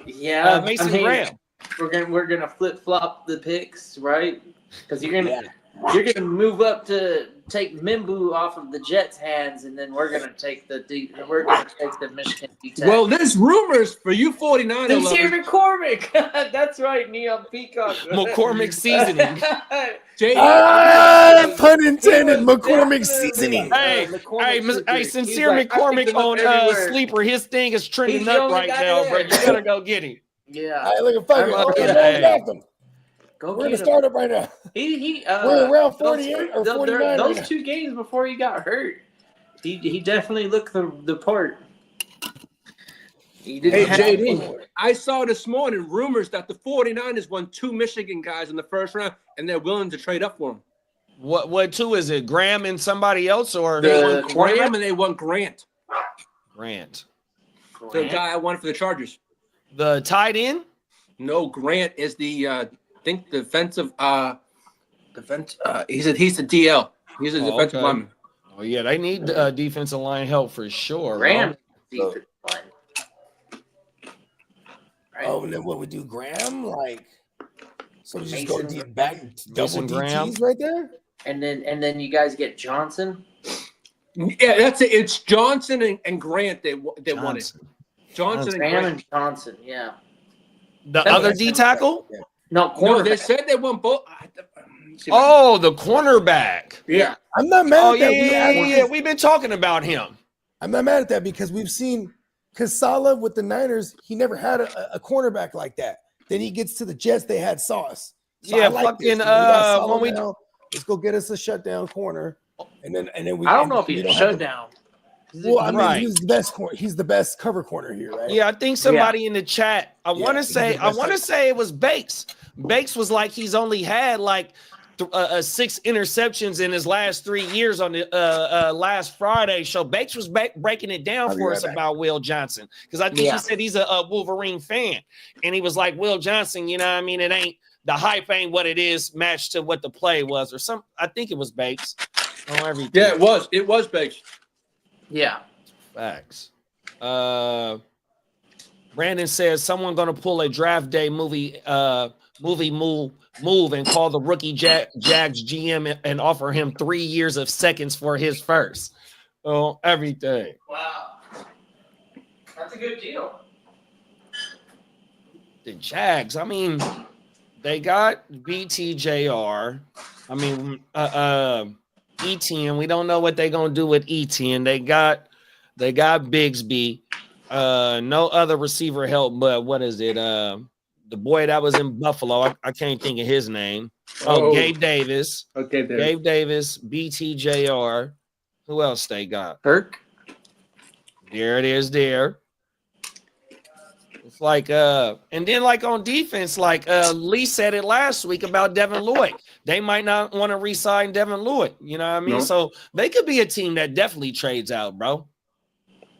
Yeah, Mason I mean, Graham. We're gonna flip flop the picks, right? Because you're gonna move up to take Mimbu off of the Jets' hands, and then we're gonna take the Michigan D. Well, there's rumors for you 49 Sincere lovers. McCormick. That's right, Neon Peacock. McCormick seasoning. JD, Pun intended. McCormick seasoning. Hey, Sincere McCormick on Sleeper. His thing is trending He's the up only right guy now, there. bro. You gotta go get him. Yeah, All right, look at fucking. I'm Okay, up. let's draft him. go We're in get the him. startup right now. We're around 48 or 49 right Those now. 2 games before he got hurt, he definitely looked the part. He didn't Hey, have JD, I saw this morning rumors that the 49ers won 2 Michigan guys in the first round, and they're willing to trade up for them. What two is it? Graham and somebody else or They The won Graham and they won Grant, Grant? the guy I won for the Chargers. The tight end? No, Grant is the defensive he's the DL. He's a defensive okay. lineman. Oh yeah, they need defensive line help for sure. Graham. bro. defensive line. Right. Oh, and then what we do, Graham? Like, so we just go Mason deep back, double Mason Graham. DTs right there. And then you guys get Johnson. Yeah, that's it. It's Johnson and Grant. They won it. Johnson. Johnson and Graham Grant. and Johnson. Yeah. The That's- other D tackle? No, No, they cornerback. said they won both. Oh, the cornerback. Yeah. I'm not mad Oh at yeah, that. yeah. We've been talking about him. I'm not mad at that because we've seen Casala with the Niners. He never had a cornerback like that. Then he gets to the Jets. They had Sauce. So Yeah, I like this. fucking, We got Saleh when we- now. Let's go get us a shutdown corner, and then we. I don't know if we he's don't have shut to- down. Well, I mean, Right. he's the best. He's the best cover corner here, right? Yeah, I think somebody in the chat. I want to he's say. the I best want to type. say it was Bakes. Bakes was like he's only had like 6 interceptions in his last 3 years on the last Friday show. Bakes was breaking it down I'll be for right us back. about Will Johnson because I think Yeah. he said he's a Wolverine fan, and he was like, Will Johnson, you know what I mean? It ain't the hype ain't what it is matched to what the play was or some. I think it was Bakes on everything. Yeah, it was. It was Bakes. Yeah. Facts. Brandon says someone gonna pull a draft day movie move and call the rookie Jags GM and offer him 3 years of seconds for his first. Oh, everything. Wow. That's a good deal. The Jags, I mean, they got BTJR. I mean, ETN. We don't know what they're gonna do with ETN. They got Bigsby. No other receiver help, but what is it? The boy that was in Buffalo. I can't think of his name. Oh, Gabe Davis. Okay, there. Gabe Davis, BTJR. Who else they got? Kirk. There it is there. It's like and then like on defense, like Lee said it last week about Devin Lloyd. They might not want to re-sign Devin Lloyd. You know what I mean? No. So they could be a team that definitely trades out, bro.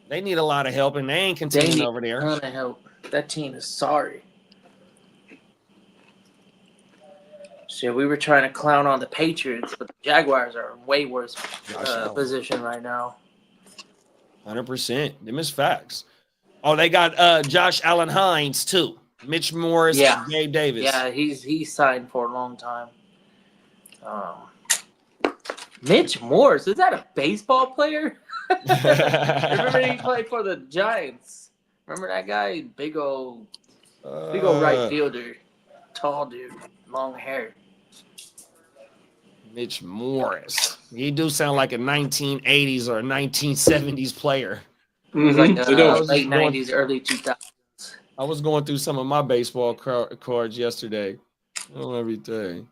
They need a lot of help, and they ain't continuing over there. A ton of help. That team is sorry. Shit, we were trying to clown on the Patriots, but the Jaguars are in way worse position right now. 100%. Them is facts. Oh, they got Josh Allen Hines too. Mitch Morris, Yeah. Gabe Davis. Yeah, he's signed for a long time. Mitch Morris, is that a baseball player? Remember he played for the Giants. Remember that guy? Big old right fielder, tall dude, long hair. Mitch Morris. He do sound like a 1980s or a 1970s player. It was like They do. late 90s, early 2000s. I was going through some of my baseball cards yesterday. Oh, everything.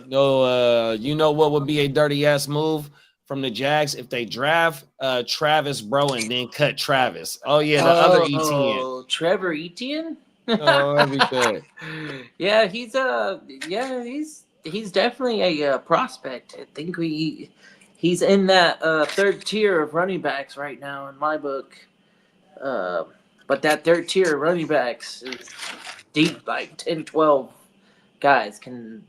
You know what would be a dirty ass move from the Jags if they draft Travis, bro, and then cut Travis. Oh yeah, the other ETN. Trevor Etienne. Oh, everything. Yeah, he's definitely a prospect. I think he's in that third tier of running backs right now in my book. But that third tier of running backs is deep, like 10, 12 guys can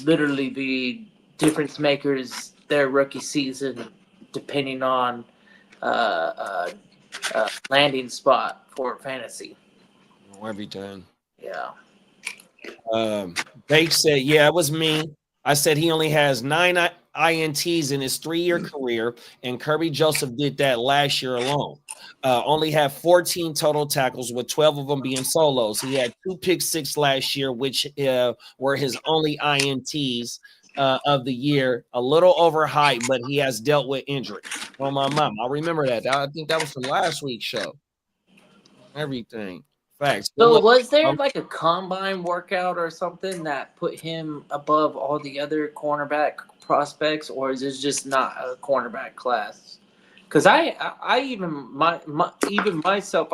literally be difference makers their rookie season, depending on landing spot for fantasy. Everything. Yeah. Bake said, yeah, it was me. I said he only has 9 INTs in his 3-year career, and Kirby Joseph did that last year alone. Only had 14 total tackles, with 12 of them being solos. He had 2 pick six last year, which were his only INTs of the year. A little overhyped, but he has dealt with injury. Oh, my mom. I remember that. I think that was from last week's show. Everything. Facts. So was there like a combine workout or something that put him above all the other cornerback prospects, or is this just not a cornerback class? Because even myself,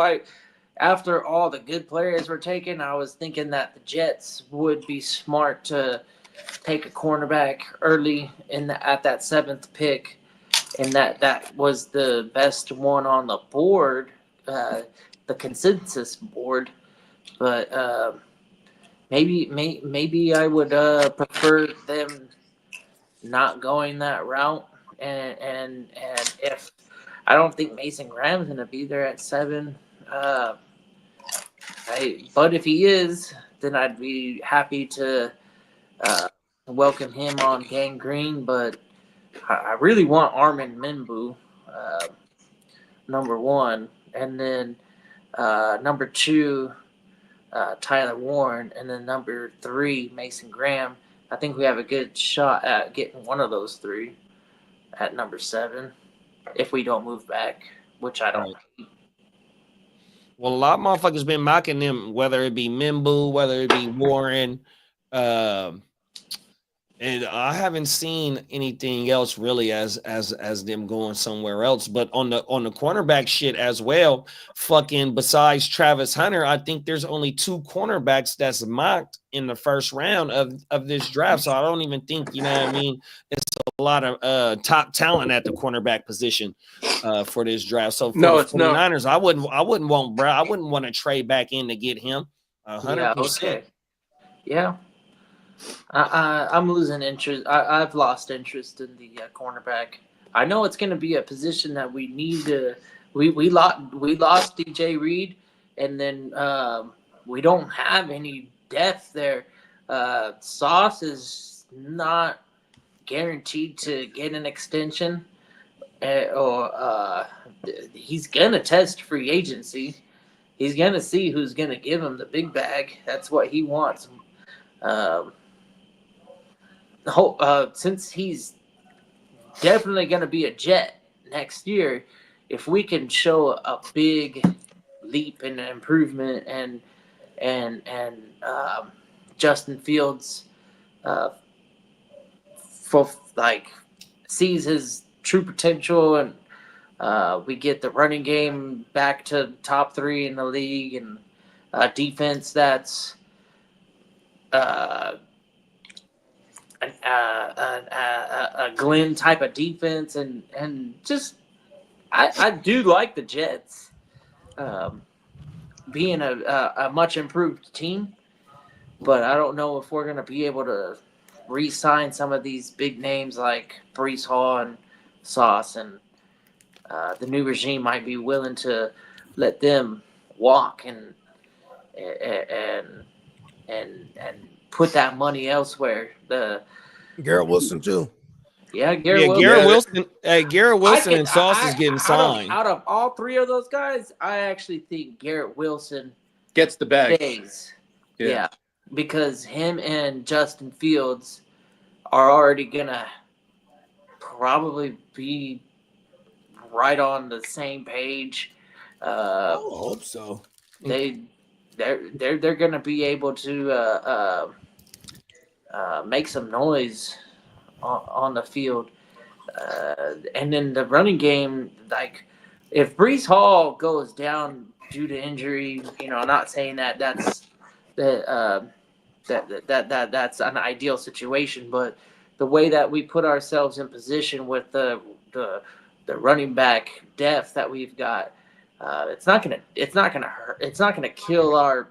after all the good players were taken, I was thinking that the Jets would be smart to take a cornerback early at that 7th pick, and that was the best one on the board. The consensus board, but maybe I would prefer them not going that route, and if I don't think Mason Graham's gonna be there at 7, but if he is, then I'd be happy to welcome him on Gang Green. But I really want Armin Minbu, number 1, and then number 2, Tyler Warren, and then number 3, Mason Graham. I think we have a good shot at getting one of those 3 at number 7 if we don't move back, which I don't. Well, a lot of motherfuckers been mocking them, whether it be Mimbu, whether it be Warren. And I haven't seen anything else really as them going somewhere else. But on the cornerback shit as well, fucking besides Travis Hunter, I think there's only 2 cornerbacks that's mocked in the first round of this draft. So I don't even think, you know what I mean, it's a lot of top talent at the cornerback position for this draft. So for the 49ers, I wouldn't want Brad. I wouldn't want to trade back in to get him 100%. Yeah, okay. Yeah. I'm losing interest. I've lost interest in the cornerback. I know it's going to be a position that we need to. We lost DJ Reed, and then we don't have any depth there. Sauce is not guaranteed to get an extension, or he's going to test free agency. He's going to see who's going to give him the big bag. That's what he wants. Since he's definitely going to be a Jet next year, if we can show a big leap in improvement and Justin Fields for like sees his true potential and we get the running game back to top 3 in the league and defense that's a Glenn type of defense and just I do like the Jets being a much improved team, but I don't know if we're going to be able to re-sign some of these big names like Breece Hall and Sauce, and the new regime might be willing to let them walk and put that money elsewhere. Garrett Wilson too. Garrett Wilson. Hey, Garrett Wilson and Sauce is getting signed. Out of all 3 of those guys, I actually think Garrett Wilson Gets the bag. stays. Yeah, because him and Justin Fields are already gonna probably be right on the same page. I hope so. They're gonna be able to make some noise on the field, and then the running game. Like if Breece Hall goes down due to injury, I'm not saying that's that's an ideal situation, but the way that we put ourselves in position with the running back depth that we've got, it's not gonna hurt. It's not gonna kill our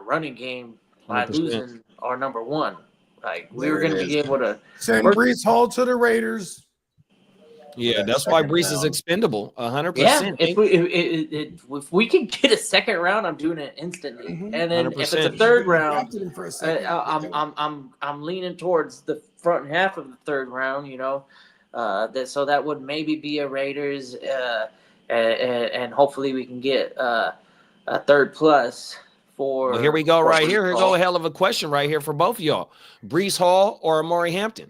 running game by 100%. losing our number 1. Like we were gonna be able to Send Breece Hall to the Raiders. Yeah, that's why Breece is expendable. 100%. Yeah, if we can get a second round, I'm doing it instantly. Mhm. And then if it's a 100%. third round, Drafted him for a second. I'm leaning towards the front half of the third round. So that would maybe be a Raiders, and hopefully we can get a third plus for. Well, here we go. Right here. Here Breece go Hall. a hell of a question right here for both of y'all. Breece Hall or Amari Hampton?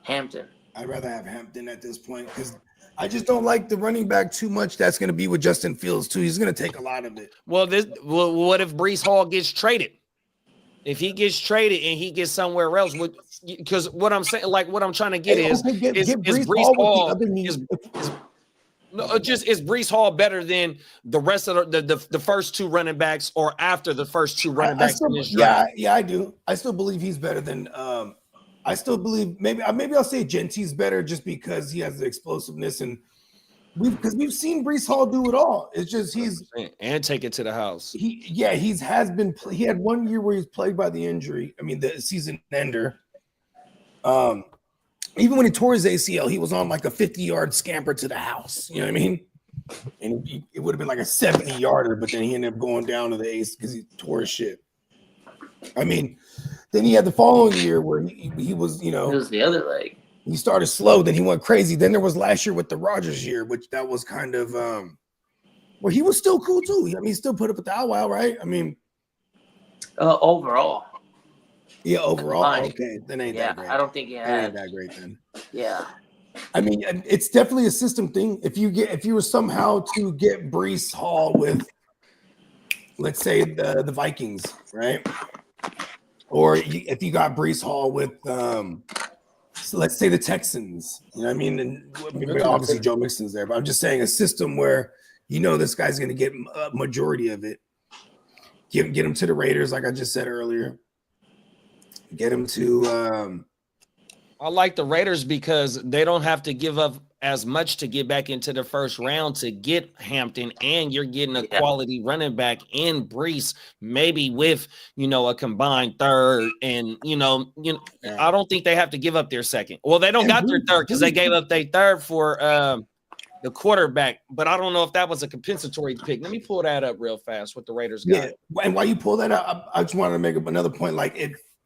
Hampton. I'd rather have Hampton at this point because I just don't like the running back too much. That's going to be with Justin Fields too. He's going to take a lot of it. Well, what if Breece Hall gets traded? If he gets traded and he gets somewhere else, because what I'm saying, like what I'm trying to get is Breece Hall is Breece Hall better than the rest of the first 2 running backs or after the first 2 running backs in this draft? Yeah, I do. I still believe he's better than. I still believe maybe I'll say Genty's better just because he has the explosiveness and we've seen Breece Hall do it all. It's just and take it to the house. He had 1 year where he's plagued by the injury. I mean the season ender. Even when he tore his ACL, he was on like a 50-yard scamper to the house. You know what I mean? And it would have been like a 70-yarder, but then he ended up going down to the ace because he tore his shit. I mean, then he had the following year where he was, It was the other leg. he started slow, then he went crazy. Then there was last year with the Rodgers year, which that was kind of where he was still cool too. I mean, he still put up with the wow, right? I mean, Overall. yeah, overall, Fine. okay, then ain't Yeah, that great. I don't think he That had. ain't that great then. Yeah. I mean, it's definitely a system thing. If you were somehow to get Breece Hall with, let's say the Vikings, right? Or if you got Breece Hall with, so let's say the Texans, you know what I mean? And obviously Joe Mixon's there, but I'm just saying a system where this guy's going to get a majority of it. Get him to the Raiders, like I just said earlier. Get him to. I like the Raiders because they don't have to give up as much to get back into the first round to get Hampton, and you're getting a quality running back in Breece, maybe with a combined third, and I don't think they have to give up their second. Well, they don't got their third because they gave up their third for the quarterback, but I don't know if that was a compensatory pick. Let me pull that up real fast. What the Raiders got? Yeah, and while you pull that up, I just wanted to make another point. Like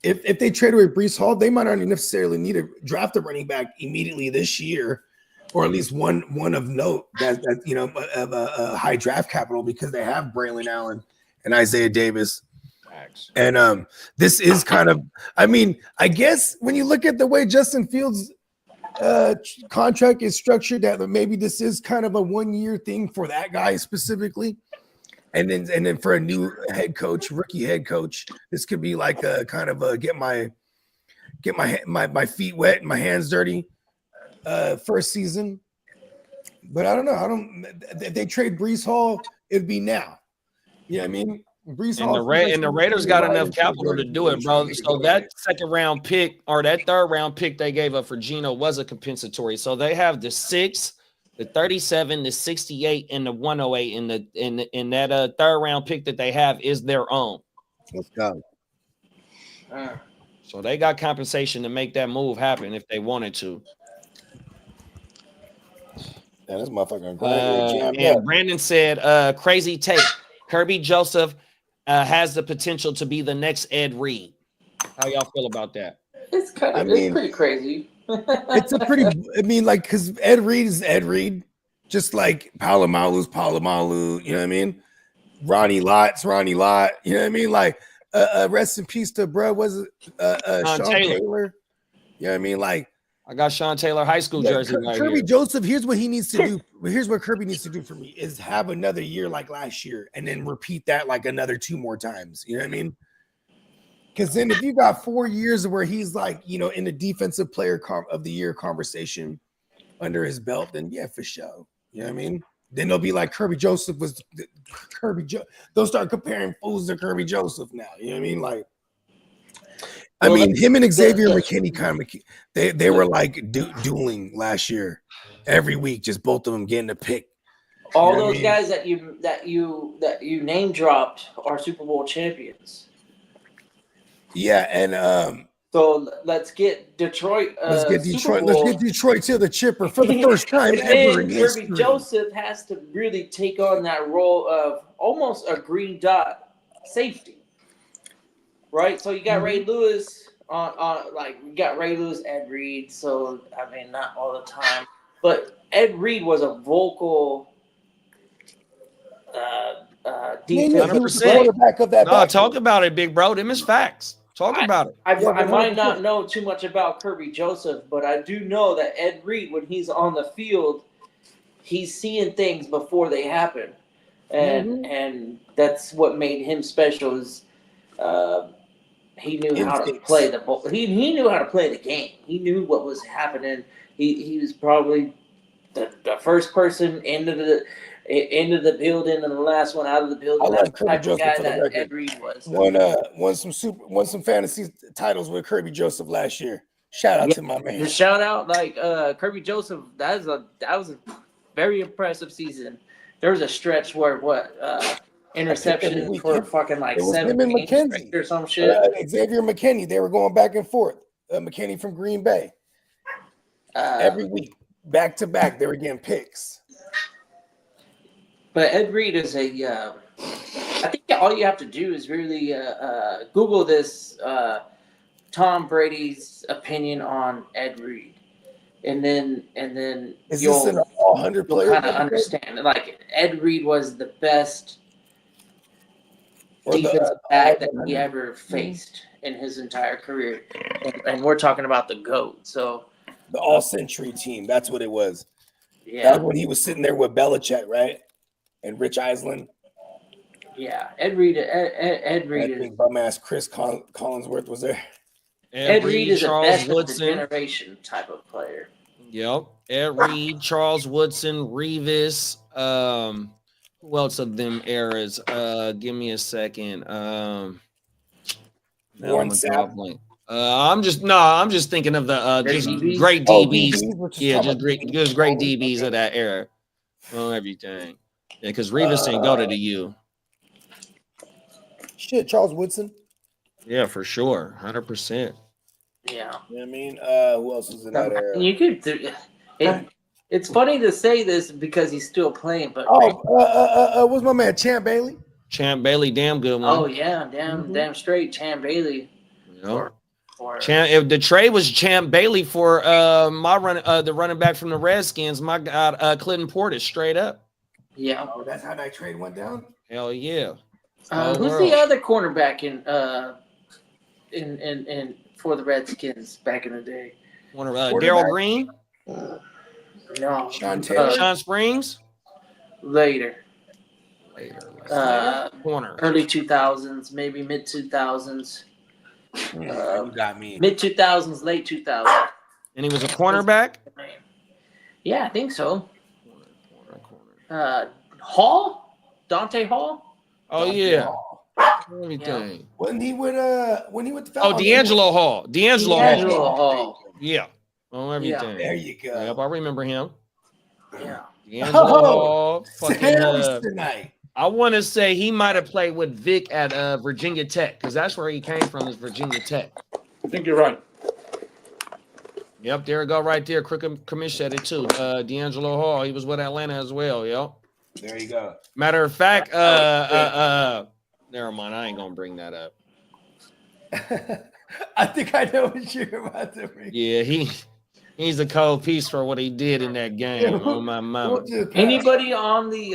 if they trade away Breece Hall, they might not necessarily need to draft a running back immediately this year, or at least one of note that of a high draft capital because they have Braylon Allen and Isaiah Davis. And this is kind of, I mean, I guess when you look at the way Justin Fields contract is structured that maybe this is kind of a 1 year thing for that guy specifically. And then for a new head coach, rookie head coach, this could be like a kind of a get my feet wet and my hands dirty first season. But I don't know. If they trade Breece Hall, it'd be now. You know what I mean? Breece And Hall the Raiders got enough capital to do it, bro. So that second round pick or that third round pick they gave up for Geno was a compensatory. So they have the 6, the 37, the 68, and the 108 in that third round pick that they have is their own. Let's go. So they got compensation to make that move happen if they wanted to. Yeah, this motherfucker. And Brandon said, crazy take. Kirby Joseph has the potential to be the next Ed Reed. How y'all feel about that? It's it's pretty crazy. It's a pretty, because Ed Reed is Ed Reed, just like Palomalu's Palomalu, you know what I mean? Ronnie Lott's Ronnie Lott, you know what I mean? Like, rest in peace to bro, was it Sean Taylor? You know what I mean? Like, I got Sean Taylor high school jersey right Kirby here. Joseph, here's what he needs to do. Here's what Kirby needs to do for me is have another year like last year and then repeat that like another 2 more times. You know what I mean? Because then if you got 4 years where he's like, in the defensive player of the year conversation under his belt, then yeah, for sure. You know what I mean? Then they'll be like Kirby Joseph was they'll start comparing fools to Kirby Joseph now. You know what I mean? Like, him and Xavier McKinney kind of they were like dueling last year every week, just both of them getting a pick. All those guys that you name dropped are Super Bowl champions. Yeah, and so let's get Detroit. Let's get Detroit to the chipper for the first time ever in history. Kirby Joseph has to really take on that role of almost a green dot safety. Right, so you got Ray Lewis you got Ray Lewis, Ed Reed. So not all the time, but Ed Reed was a vocal defensive quarterback of that. No, talk about it, big bro. Them is facts. Talk about it. I might not know too much about Kirby Joseph, but I do know that Ed Reed, when he's on the field, he's seeing things before they happen, and that's what made him special. Is he knew how to play the ball. He knew how to play the game. He knew what was happening. He was probably the first person into the building and the last one out of the building. I love Kirby Joseph guy that Ed Reed was. Won some fantasy titles with Kirby Joseph last year. Shout out to my man. The shout out, Kirby Joseph. That was a very impressive season. There was a stretch where interception for fucking like 7 games or some shit. Xavier McKinney, they were going back and forth. McKinney from Green Bay. Every week, back to back, they were getting picks. But Ed Reed is I think all you have to do is really Google this Tom Brady's opinion on Ed Reed. And then you'll kind of understand. Like, Ed Reed was the best defensive back that he ever faced in his entire career, and we're talking about the GOAT. So the all-century team, that's what it was. Yeah, that's when he was sitting there with Belichick, right, and Rich Eisen. Yeah, Ed Reed. I think bum-ass Chris Collinsworth was there. Ed Reed is a best of the generation type of player. Yep, Ed Reed, Charles Woodson, Revis. Who else of them eras? Give me a second. Warren Sapp. I'm just thinking of the just great DBs. Just great DBs of that era. On everything. Yeah, because Revis didn't go to the U. Shit, Charles Woodson. Yeah, for sure. 100%. Yeah. You know what I mean? Who else was in that era? You could it's funny to say this because he's still playing, but what's my man, Champ Bailey? Champ Bailey, damn good one. Oh yeah, damn straight, Champ Bailey. Yep. If the trade was Champ Bailey for the running back from the Redskins, my God, Clinton Portis, straight up. Yeah. Oh, that's how that trade went down? Hell yeah. Who's the other cornerback in for the Redskins back in the day? Darryl Green. No. Sean Taylor? Sean Springs? Later. Later. Corner. Early 2000s, maybe mid 2000s. You got me. Mid 2000s, late 2000s. And he was a cornerback? Yeah, I think so. Hall? Dante Hall? Oh, yeah. Everything. When he with the Falcons? D'Angelo Hall. D'Angelo Hall. Yeah. On everything. There you go. Yep, I remember him. Yeah. D'Angelo Hall. Fucking, Sam's tonight. I want to say he might have played with Vic at Virginia Tech because that's where he came from, is Virginia Tech. I think you're right. Yep, there we go right there. Cricket Commish said it too. D'Angelo Hall, he was with Atlanta as well. Yep. There you go. Matter of fact, never mind. I ain't gonna bring that up. I think I know what you're about to bring. Yeah, he's a cold piece for what he did in that game. Oh my mama. Anybody on the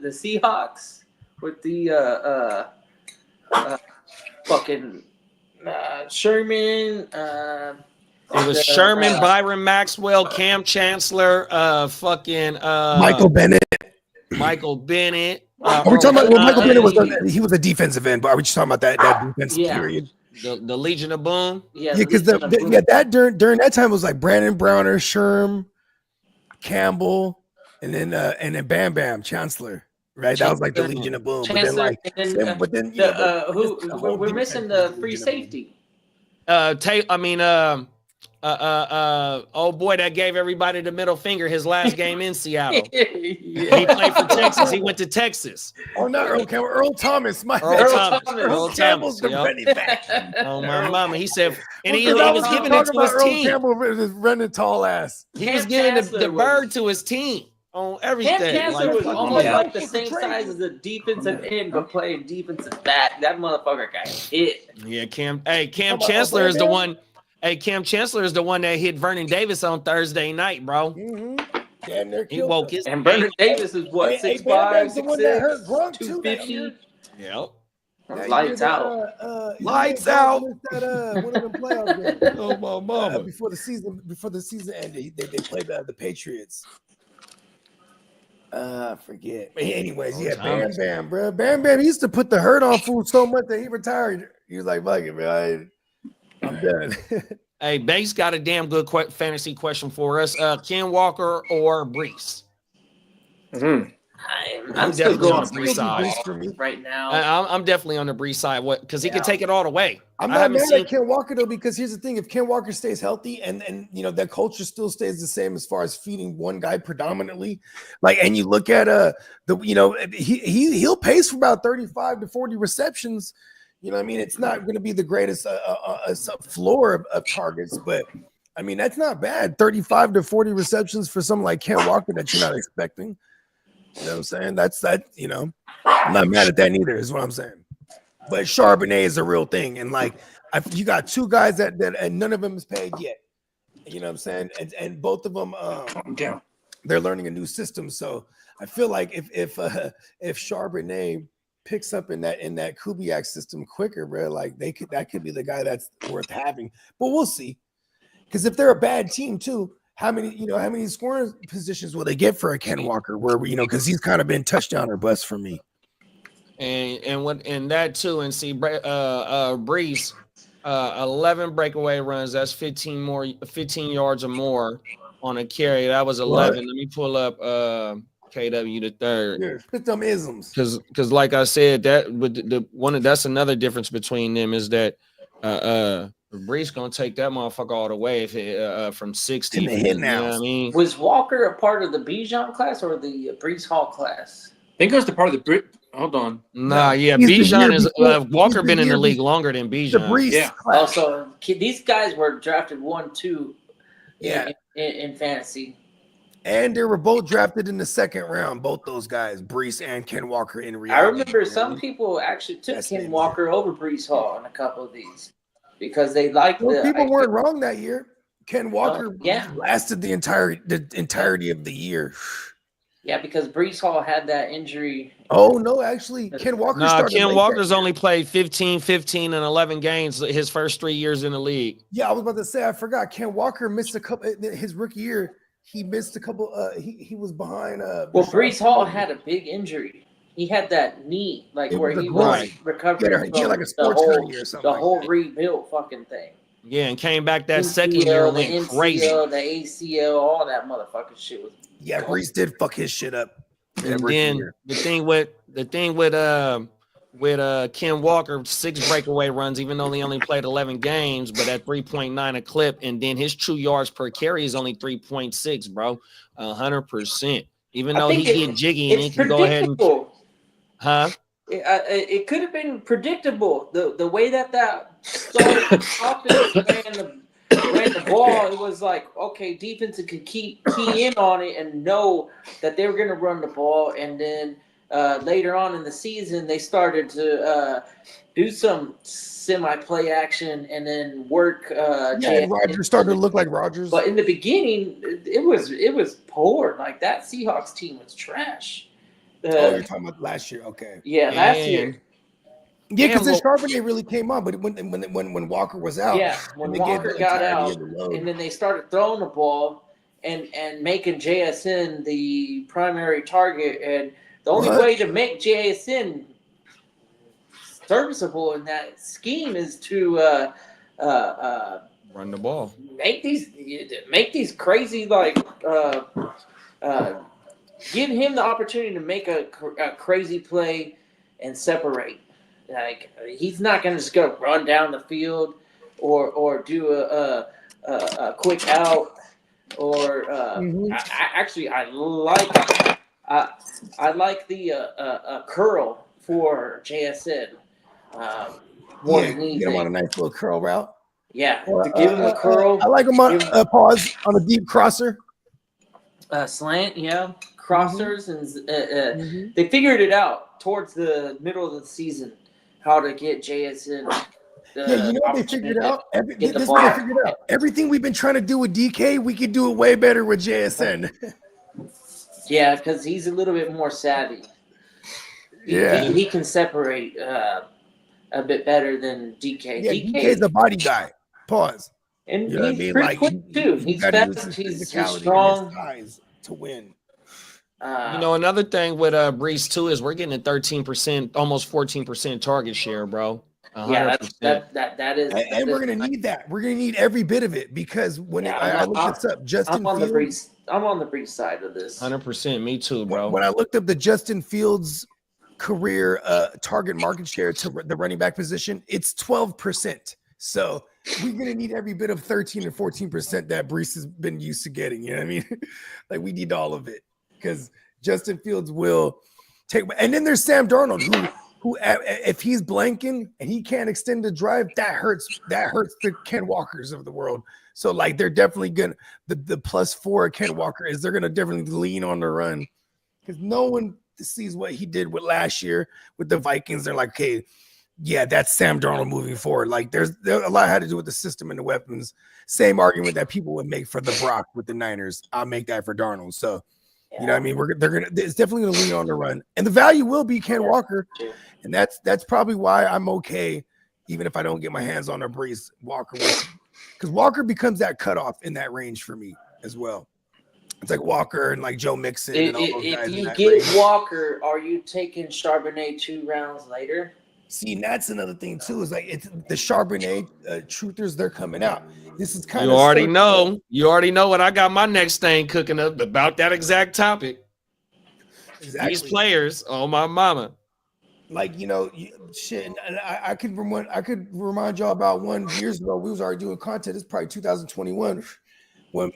Seahawks with the fucking Sherman? It was Sherman, Byron Maxwell, Cam Chancellor, fucking Michael Bennett. Michael Bennett. Are we talking about? Well, Michael Bennett he was a defensive end, but are we just talking about that defensive period? The Legion of Boom. Yeah, because that during that time was like Brandon Browner, Sherm, Campbell, and then Bam Bam Chancellor. Right, that was like the Legion of Boom. Chancellor, we're missing the free safety. Oh boy, that gave everybody the middle finger his last game in Seattle. He played for Texas. He went to Texas. Oh, not Earl Campbell, Earl Thomas. Earl Thomas. Yep. Oh my mama. He said, and he was giving it to his team. Earl Campbell was running tall ass. He was giving the bird to his team on everything. Cam Chancellor was almost like the same size as a defensive end, but playing defensive back. That motherfucker got hit. Yeah, Cam Chancellor is the one. Hey, Cam Chancellor is the one that hit Vernon Davis on Thursday night, bro. Mm-hmm. He woke his. And Vernon Davis is what, 6'5", 6'6", 250. Yep. Lights out. Lights out. One of them playoff games. Oh my mama. Before the season ended, they played the Patriots. Forget. Anyways, Bam Bam, bro. Bam Bam used to put the hurt on food so much that he retired. He was like, "Fuck it, man. I'm done." Hey, Bass got a damn good fantasy question for us. Ken Walker or Brees? I'm still going on Brees side right now. I'm definitely on the Brees side. Because he can take it all the way. I'm not mad at Ken Walker though, because here's the thing: if Ken Walker stays healthy and that culture still stays the same as far as feeding one guy predominantly, and you look at he'll pace for about 35 to 40 receptions. You know what I mean? It's not going to be the greatest floor of targets, but I mean, that's not bad. 35 to 40 receptions for someone like Ken Walker that you're not expecting. You know what I'm saying? That's I'm not mad at that neither, is what I'm saying. But Charbonnet is a real thing. And you got two guys that and none of them is paid yet. You know what I'm saying? And both of them, they're learning a new system. So I feel like if Charbonnet picks up in that Kubiak system quicker, bro, that could be the guy that's worth having. But we'll see. Because if they're a bad team too, how many scoring positions will they get for a Ken Walker? Where because he's kind of been touchdown or bust for me. And that too, and see Brees, 11 breakaway runs. That's 15 yards or more on a carry. That was 11. Let me pull up KW the third. Yeah, spit them isms. Because like I said, that's another difference between them is that Brees gonna take that motherfucker all the way if from 60. In the hit now. You know what I mean? Was Walker a part of the Bijan class or the Brees Hall class? I think it was the part of the Hold on. Bijan is Walker been in the league longer than Bijan. The Brees class. Also, these guys were drafted 1-2 in fantasy. And they were both drafted in the second round, both those guys, Brees and Ken Walker in reality. I remember some people actually took Ken Walker over Brees Hall in a couple of these because they liked people weren't wrong that year. Ken Walker lasted the entirety of the year. Yeah, because Brees Hall had that injury. Oh no, actually, Ken Walker Nah, started. Ken late Walker's that year. only played 15, and 11 games his first 3 years in the league. Yeah, I was about to say, I forgot. Ken Walker missed a couple. His rookie year, he missed a couple. He was behind. Well, Brees Hall had a big injury. He had that knee, like It where was a he groin. was recovering He had like a sports hernia or something. the like whole that. rebuilt fucking thing. Yeah, and came back that second year and the went MCL, crazy. the ACL, all that motherfucking shit was. Yeah, Brees did fuck his shit up. And then the thing with Ken Walker, 6 breakaway runs, even though he only played 11 games, but at 3.9 a clip, and then his true yards per carry is only 3.6, bro. 100%. Even though he get jiggy and he can go ahead and It could have been predictable the way that offense ran the ball. It was like, okay, defense could key in on it and know that they were going to run the ball, and then later on in the season they started to do some semi-play action and then work. And Rodgers started to look like Rodgers. But in the beginning, it was poor. Like that Seahawks team was trash. You're talking about last year, okay? Yeah, last year. Yeah, because the Charbonnet really came on, but when Walker was out, when Walker got out, and then they started throwing the ball and making JSN the primary target, and the only way to make JSN serviceable in that scheme is to run the ball, make these crazy give him the opportunity to make a crazy play and separate. Like he's not going to just go run down the field or do a quick out or I like the curl for JSN. Get him on a nice little curl route. Yeah, to give him a curl. I like him on pause on a deep crosser. Slant, yeah. Crossers, and they figured it out towards the middle of the season how to get JSN. They figured out. This is what they figured out. Everything we've been trying to do with DK, we could do it way better with JSN. Yeah, because he's a little bit more savvy. He can separate a bit better than DK. Yeah, DK's a body guy. Pause. And he's pretty quick too. He's fast. He's strong. To win. Another thing with Brees too is we're getting a 13%, almost 14% target share, bro. 100%. Yeah, that is. And we're gonna need that. We're gonna need every bit of it because when I looked this up, Justin Fields. I'm on the Brees side of this. 100%, me too, bro. When I looked up the Justin Fields career target market share to the running back position, it's 12%. So we're gonna need every bit of 13 and 14% that Brees has been used to getting. You know what I mean? Like we need all of it because Justin Fields will take. And then there's Sam Darnold, who if he's blanking and he can't extend the drive, that hurts the Ken Walkers of the world. So like they're definitely gonna the +4 of Ken Walker is they're gonna definitely lean on the run because no one sees what he did with last year with the Vikings. They're like, okay. Yeah, that's Sam Darnold moving forward. Like there's a lot had to do with the system and the weapons. Same argument that people would make for the Brock with the Niners. I'll make that for Darnold. So, you know what I mean? It's definitely gonna lean on the run. And the value will be Ken Walker. And that's probably why I'm okay, even if I don't get my hands on a Brees Walker. Because Walker becomes that cutoff in that range for me as well. It's like Walker and like Joe Mixon. And all those guys if you in get range. Walker, are you taking Charbonnet 2 rounds later? See, and that's another thing too. Is like it's the Charbonnet truthers. They're coming out. This is kind of. You already know what I got my next thing cooking up about that exact topic. Exactly. These players, oh my mama. Like shit. And I could remind y'all about 1 year ago. We was already doing content. It's probably 2021 when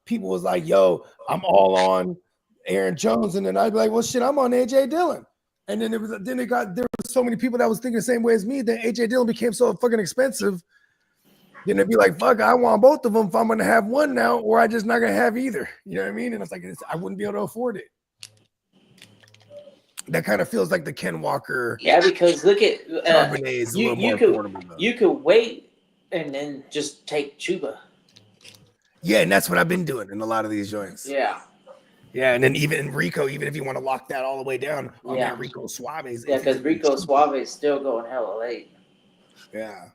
people was like, "Yo, I'm all on Aaron Jones," and then I'd be like, "Well, shit, I'm on AJ Dillon." And then there were so many people that was thinking the same way as me that AJ Dillon became so fucking expensive. Then it'd be like, fuck, I want both of them if I'm gonna have one now, or I just not gonna have either. You know what I mean? And it's like I wouldn't be able to afford it. That kind of feels like the Ken Walker. Yeah, because look at you could wait and then just take Chuba. Yeah, and that's what I've been doing in a lot of these joints. Yeah. Yeah, and then even Rico, even if you want to lock that all the way down, Yeah. Rico Suave's. Yeah, because Rico Suave is still going hella late. Yeah.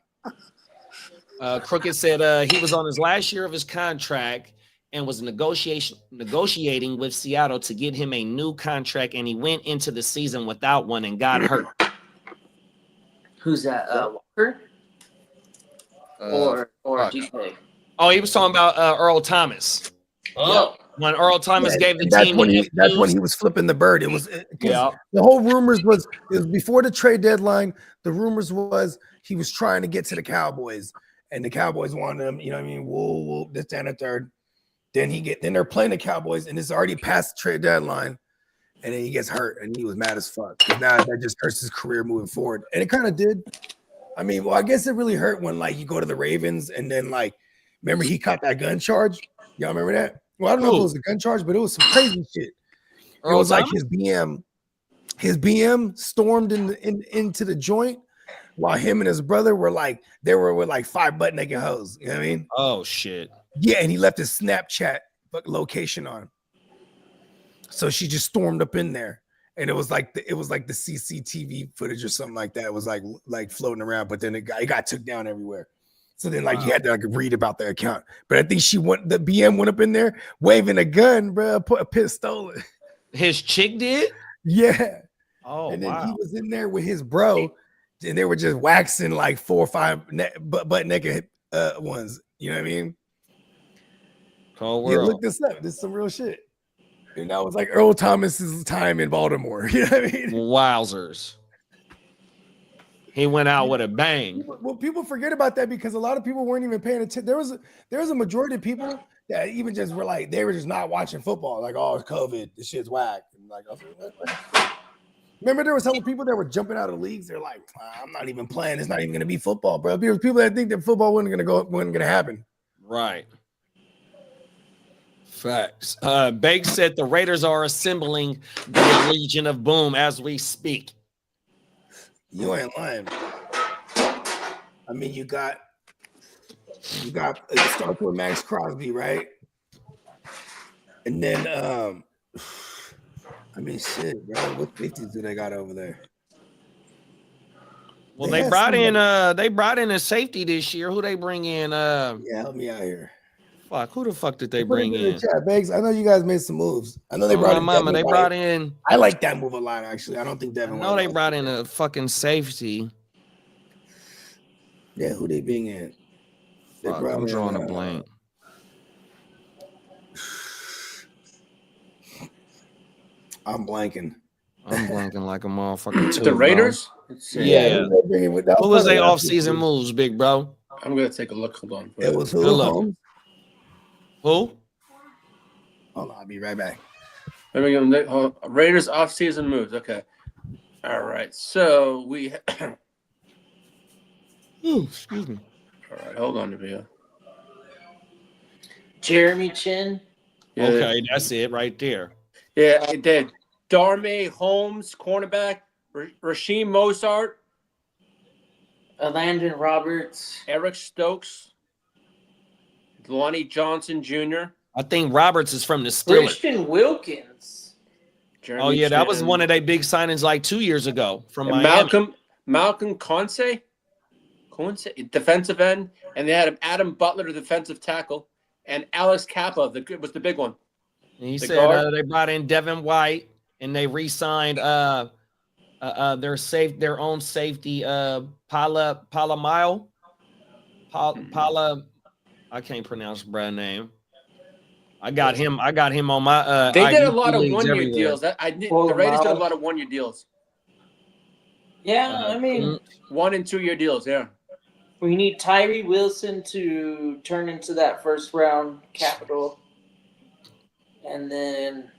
Crooked said he was on his last year of his contract and was negotiating with Seattle to get him a new contract, and he went into the season without one and got hurt. Who's that? Walker or DK? Oh, he was talking about Earl Thomas. Oh, When Earl Thomas gave the that's team, when he was flipping the bird. It was yeah. The whole rumors was it was before the trade deadline. The rumors was he was trying to get to the Cowboys, and the Cowboys wanted him. You know what I mean? Whoa, this, that, and the third. Then they're playing the Cowboys, and it's already past the trade deadline, and then he gets hurt, and he was mad as fuck. Now that just hurts his career moving forward, and it kind of did. I mean, well, I guess it really hurt when like you go to the Ravens, and then like, remember he caught that gun charge? Y'all remember that? Well, I don't know if it was a gun charge, but it was some crazy shit. It was like his BM stormed into the joint while him and his brother were with like 5 butt naked hoes. You know what I mean? Oh shit. Yeah, and he left his Snapchat location on. So she just stormed up in there. And it was like the CCTV footage or something like that. It was like floating around, but then it got took down everywhere. So then you had to like read about their account. But I think the BM went up in there waving a gun, bro, put a pistol. His chick did? Yeah. Oh, and then wow. he was in there with his bro, and they were just waxing like 4 or 5 butt naked ones. You know what I mean? Cold Yeah, world. look this up. This is some real shit. And that was like Earl Thomas's time in Baltimore. You know what I mean? Wowzers. He went out with a bang. Well, people forget about that because a lot of people weren't even paying attention. There was a majority of people that even just were like, they were just not watching football. Like, oh, it's COVID. This shit's whack. And like, remember there was some people that were jumping out of leagues. They're like, I'm not even playing. It's not even going to be football, bro. There was people that think that football wasn't going to happen. Right. Facts. Bake said the Raiders are assembling the Legion of Boom as we speak. You ain't lying. I mean, you got it starts with Max Crosby, right? And then I mean, shit, bro. What 50s do they got over there? Well, they brought in a safety this year. Who they bring in? Yeah, help me out here. Fuck, who the fuck did they bring in? Chat, Bags. I know you guys made some moves. I know they brought in. Mama, they brought in. I like that move a lot, actually. I don't think Devin. No, they brought in a fucking safety. Yeah, who they bring in? Fuck, I'm drawing a blank. I'm blanking. I'm blanking like a motherfucker. The Raiders? Yeah. What was their off-season moves, big bro? I'm gonna take a look. Hold on. It was Holmes. Who? Hold on, I'll be right back. Raiders off-season moves. Okay. All right. So we. Ooh, excuse me. All right. Hold on, Davia. Jeremy Chin. Yeah. Okay, that's it right there. Yeah, it did. Darnay Holmes, cornerback. Rasheem Mostert. Landon Roberts. Eric Stokes. Lonnie Johnson Jr. I think Roberts is from the Steelers. Christian Wilkins. Jeremy Oh yeah, that Chin. was one of their big signings like 2 years ago from Miami. Malcolm Conce, defensive end, and they had Adam Butler, the defensive tackle, and Alex Kappa was the big one. And he The said guard. they brought in Devin White and they re-signed their own safety Pala I can't pronounce the brand name. I got him on my They did a IDP lot of leagues one-year everywhere. deals. The Raiders did a lot of one-year deals. Yeah, I mean, 1 and 2 year deals. Yeah. we need Tyree Wilson to turn into that first round capital. And then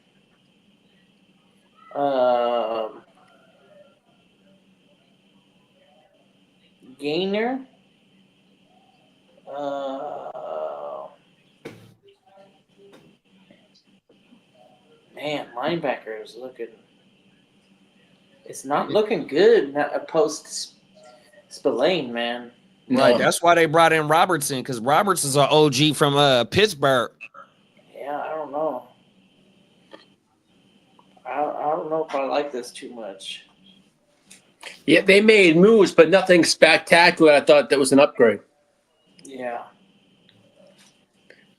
Gainer. Man, linebacker is looking. It's not looking good post Spillane, man. Right, that's why they brought in Robertson, because Roberts is an OG from Pittsburgh. Yeah, I don't know. I don't know if I like this too much. Yeah, they made moves, but nothing spectacular. I thought that was an upgrade. Yeah.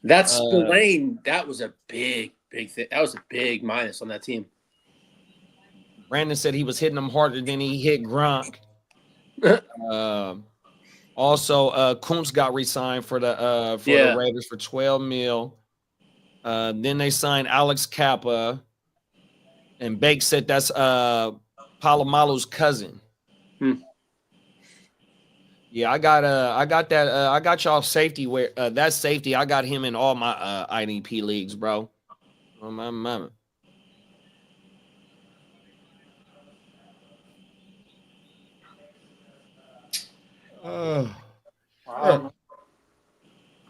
That Spillane, that was a big thing. That was a big minus on that team. Brandon said he was hitting them harder than he hit Gronk. Also, Kuntz got re-signed for the Raiders for $12 million. Then they signed Alex Kappa, and Bake said that's Palomalu's cousin. Yeah, I got y'all safety where that safety. I got him in all my IDP leagues, bro. Oh my mama. Wow.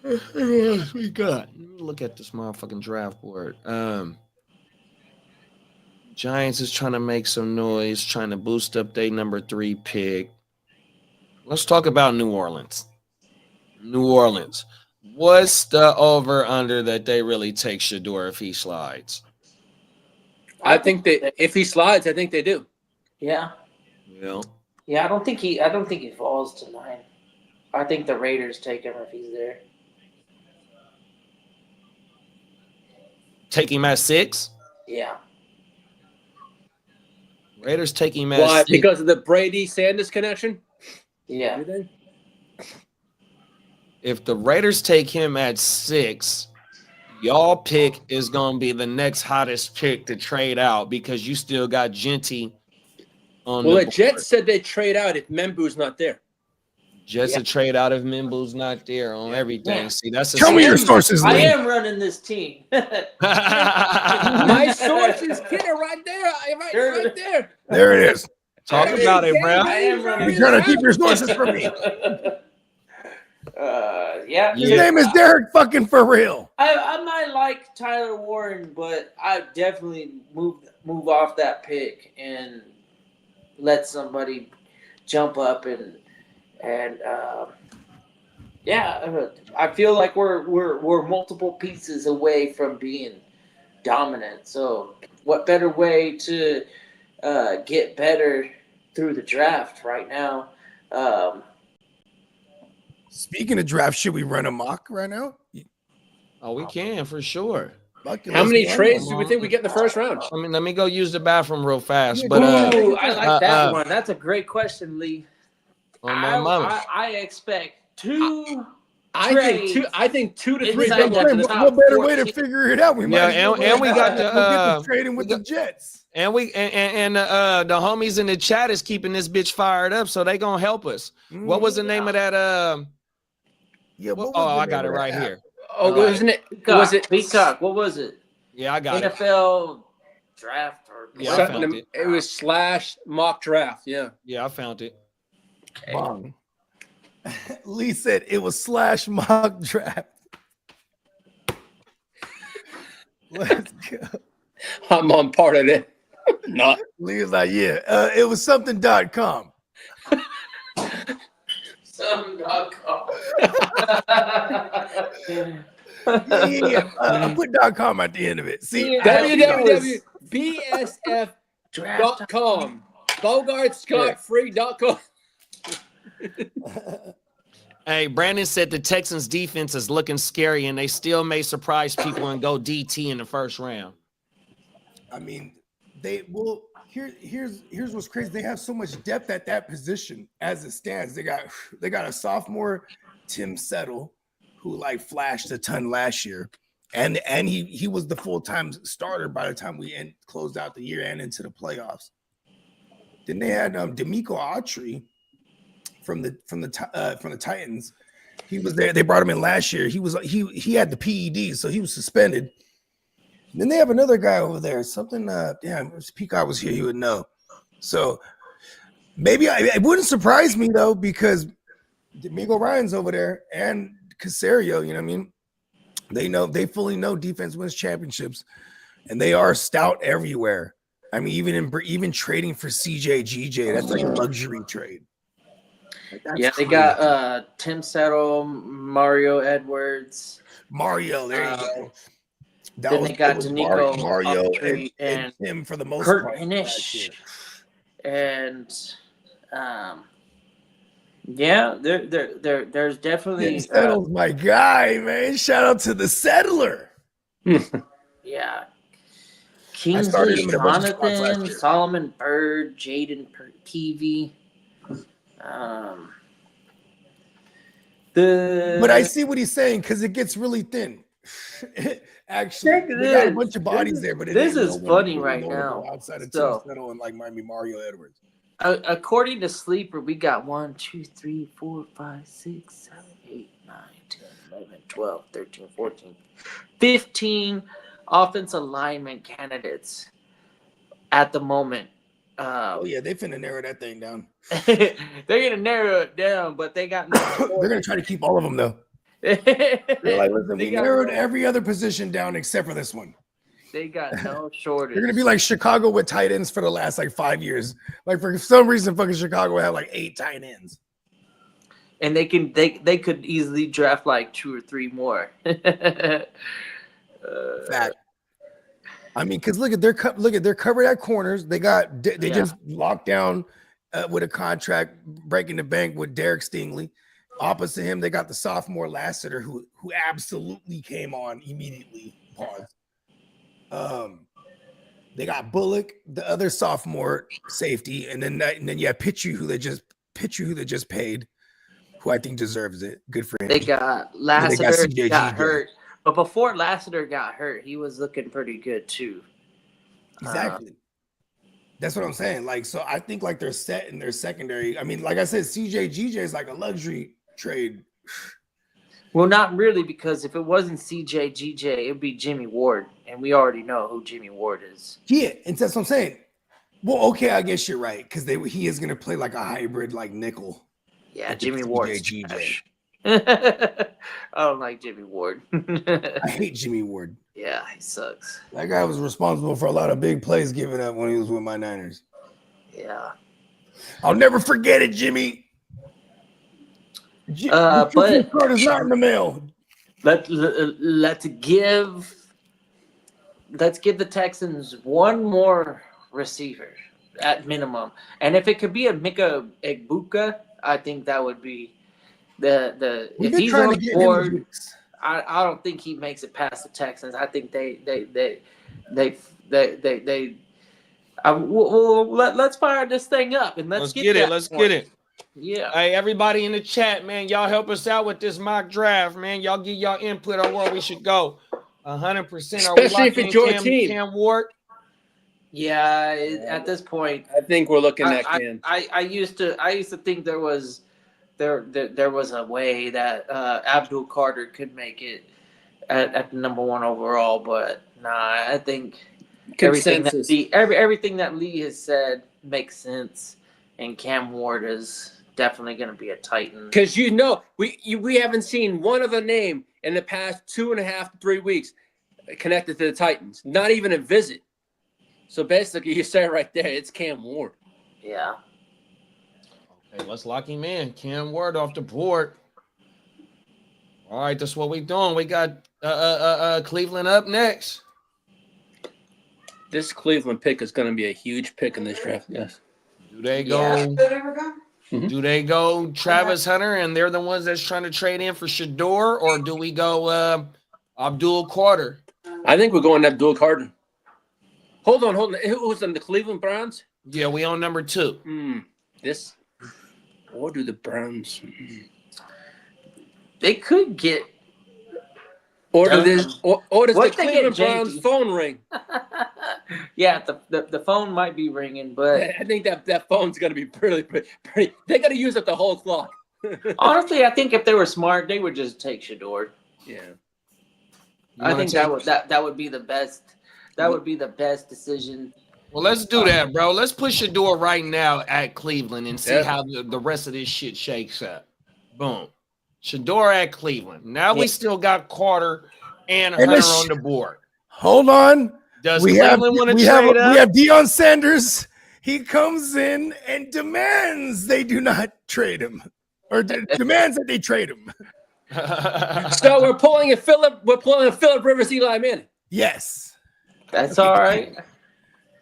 What else we got? Look at this motherfucking draft board. Giants is trying to make some noise, trying to boost up their number 3 pick. Let's talk about New Orleans. New Orleans. What's the over-under that they really take Shedeur if he slides? I think that if he slides, I think they do. Yeah. Yeah. Yeah, I don't think he falls to 9. I think the Raiders take him if he's there. Take him at 6? Yeah. Raiders take him at Why? 6. Because of the Brady-Sanders connection? Yeah. If the Raiders take him at 6, y'all pick is going to be the next hottest pick to trade out because you still got Genty on the board. Jets said they trade out if Membu's not there. Just a trade out if Membu's not there on everything. Yeah. See, that's Tell me your sources, I Lee. am running this team. My sources, kiddo, right there. Right there. There it is. Talk about it, bro. I am running. You're trying to keep your sources from me. Yeah. His name is Derek fucking for real. I might like Tyler Warren, but I definitely move off that pick and let somebody jump up and I feel like we're multiple pieces away from being dominant. So what better way to get better through the draft right now? Speaking of draft, should we run a mock right now? Oh, we can for sure. How many trades do we think we get in the first round? I mean, let me go use the bathroom real fast. Yeah, But Ooh, I like that one. That's a great question, Lee. on my mama. I expect 2 I think 2 to 3 Inside big ones in the the top. What better way to 14. figure it out? We might and we got the trading with the Jets. and the homies in the chat is keeping this bitch fired up, so they gonna help us. What was the name of that? Yeah. I got it right here. Oh, wasn't it? Was it Peacock? What was it? Yeah, I got it. NFL draft or Yeah, I something? found it. It was / mock draft. Yeah. Yeah, I found it. Bong. Lee said it was / mock draft. Let's go. I'm on part of it. Not. Lee was like, yeah, it was something.com. Some.com. I put .com at the end of it. See, www.bsf.com. BogartScottFree.com. Hey, Brandon said the Texans defense is looking scary and they still may surprise people and go DT in the first round. I mean, here's what's crazy. They have so much depth at that position as it stands. They got a sophomore, Tim Settle, who like flashed a ton last year, and he was the full-time starter by the time we closed out the year and into the playoffs. Then they had D'Amico Autry from the Titans. He was there. They brought him in last year. He had the PED, so he was suspended. And then they have another guy over there. Something. If Peacock was here, he would know. So maybe it wouldn't surprise me though, because D'Amico Ryan's over there and Caserio. You know what I mean? They fully know defense wins championships, and they are stout everywhere. I mean, even trading for CJ GJ, that's like a luxury trade. Yeah, they got Tim Settle, Mario Edwards. Mario, there you go. That Then was, they got it was Danico Mario Autry and Tim for the most Kurt part. Hinish, and yeah, there's definitely And Settle's my guy, man. Shout out to the Settler. yeah. I started Kingsley him in a bunch of spots last Jonathan, year. Solomon Bird, Jaden Peavy. But I see what he's saying because it gets really thin. Actually, they got a bunch of bodies there, but this ain't is no one funny really right notable now. outside of So- Tim Settle and like maybe Mario Edwards. According to Sleeper, we got 1, 2, 3, 4, 5, 6, 7, 8, 9, 10, 11, 12, 13, 14, 15 offensive lineman candidates at the moment. Oh yeah, they finna narrow that thing down. They're gonna narrow it down, but they got no. They're gonna try to keep all of them though. They're like, listen, we narrowed every other position down except for this one. They got no shortage. They're gonna be like Chicago with tight ends for the last like 5 years. Like for some reason, fucking Chicago had like 8 tight ends. And they could easily draft like 2 or 3 more. Fact. I mean, because look at they're covered at corners. They just locked down with a contract breaking the bank with Derek Stingley. Opposite him, they got the sophomore Lassiter who absolutely came on immediately. Pause. They got Bullock, the other sophomore safety, and then you have Pichu who they just paid, who I think deserves it. Good for him. They got Lassiter CJ got GJ. hurt, but before Lassiter got hurt, he was looking pretty good too. Exactly. That's what I'm saying. Like, so I think like they're set in their secondary. I mean, like I said, CJ GJ is like a luxury trade. Well, not really, because if it wasn't CJ GJ, it'd be Jimmy Ward, and we already know who Jimmy Ward is. Yeah, and that's what I'm saying. Well, okay, I guess you're right because he is gonna play like a hybrid like nickel. Yeah, Like Jimmy the Ward. CJ I don't like Jimmy Ward. I hate Jimmy Ward. Yeah, he sucks. That guy was responsible for a lot of big plays given up when he was with my Niners. Yeah. I'll never forget it, Jimmy. But card is not in the mail. let's give the Texans one more receiver at minimum, and if it could be a Mika Egbuka, I think that would be the. We've If been he's trying on to get him board, weeks. I don't think he makes it past the Texans. I think let's fire this thing up and let's get it. that Let's point. get it. Yeah. Hey, everybody in the chat, man, y'all help us out with this mock draft, man. Y'all give y'all input on where we should go. 100%. Especially if it's your team. Cam Ward? Yeah, at this point, I think we're looking at Cam. I used to think there was a way that Abdul Carter could make it at the number 1 overall, but nah, I think Consensus. everything that Lee has said makes sense, and Cam Ward is definitely going to be a Titan. Because we haven't seen one other name in the past 2.5 to 3 weeks connected to the Titans. Not even a visit. So basically, you say right there, it's Cam Ward. Yeah. Okay, let's lock him in. Cam Ward off the board. All right, that's what we're doing. We got Cleveland up next. This Cleveland pick is going to be a huge pick in this draft. Yes. Do they go? Mhm. Do they go Travis Hunter and they're the ones that's trying to trade in for Shador, or do we go Abdul Carter? I think we're going Abdul Carter. Hold on. Who was in the Cleveland Browns? Yeah, we on number 2. This, or do the Browns? They could get. Or does the What they get, Cleveland Browns JT? phone ring? Yeah, the phone might be ringing, but I think that phone's going to be pretty. They got to use up the whole clock. honestly, I think if they were smart, they would just take Shador. Yeah. I think that would be the best. That would be the best decision. Well, let's do that, bro. Let's push Shador right now at Cleveland and see Yeah. how the rest of this shit shakes up. Boom. Shador at Cleveland. Now we still got Carter and Hunter on the board. Hold on. Does We have Cleveland want to trade up? we have Deion Sanders. He comes in and demands they do not trade him, or demands that they trade him. So we're pulling a Philip Rivers, Eli Manning. Yes. That's Okay, all right.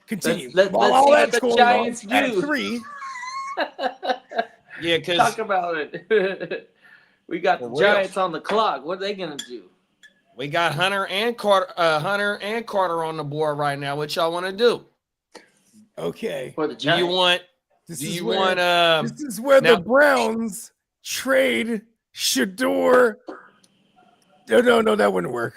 Continue. Let's While see all what that's the going Giants on, at do. 3, Yeah, because Talk about it. We got For the real. Giants on the clock. What are they gonna do? we got Hunter and Carter on the board right now. What y'all want to do? okay. For the Do you Giants. want? This Do is you where, want? this is where now- the Browns trade Shador. No, that wouldn't work.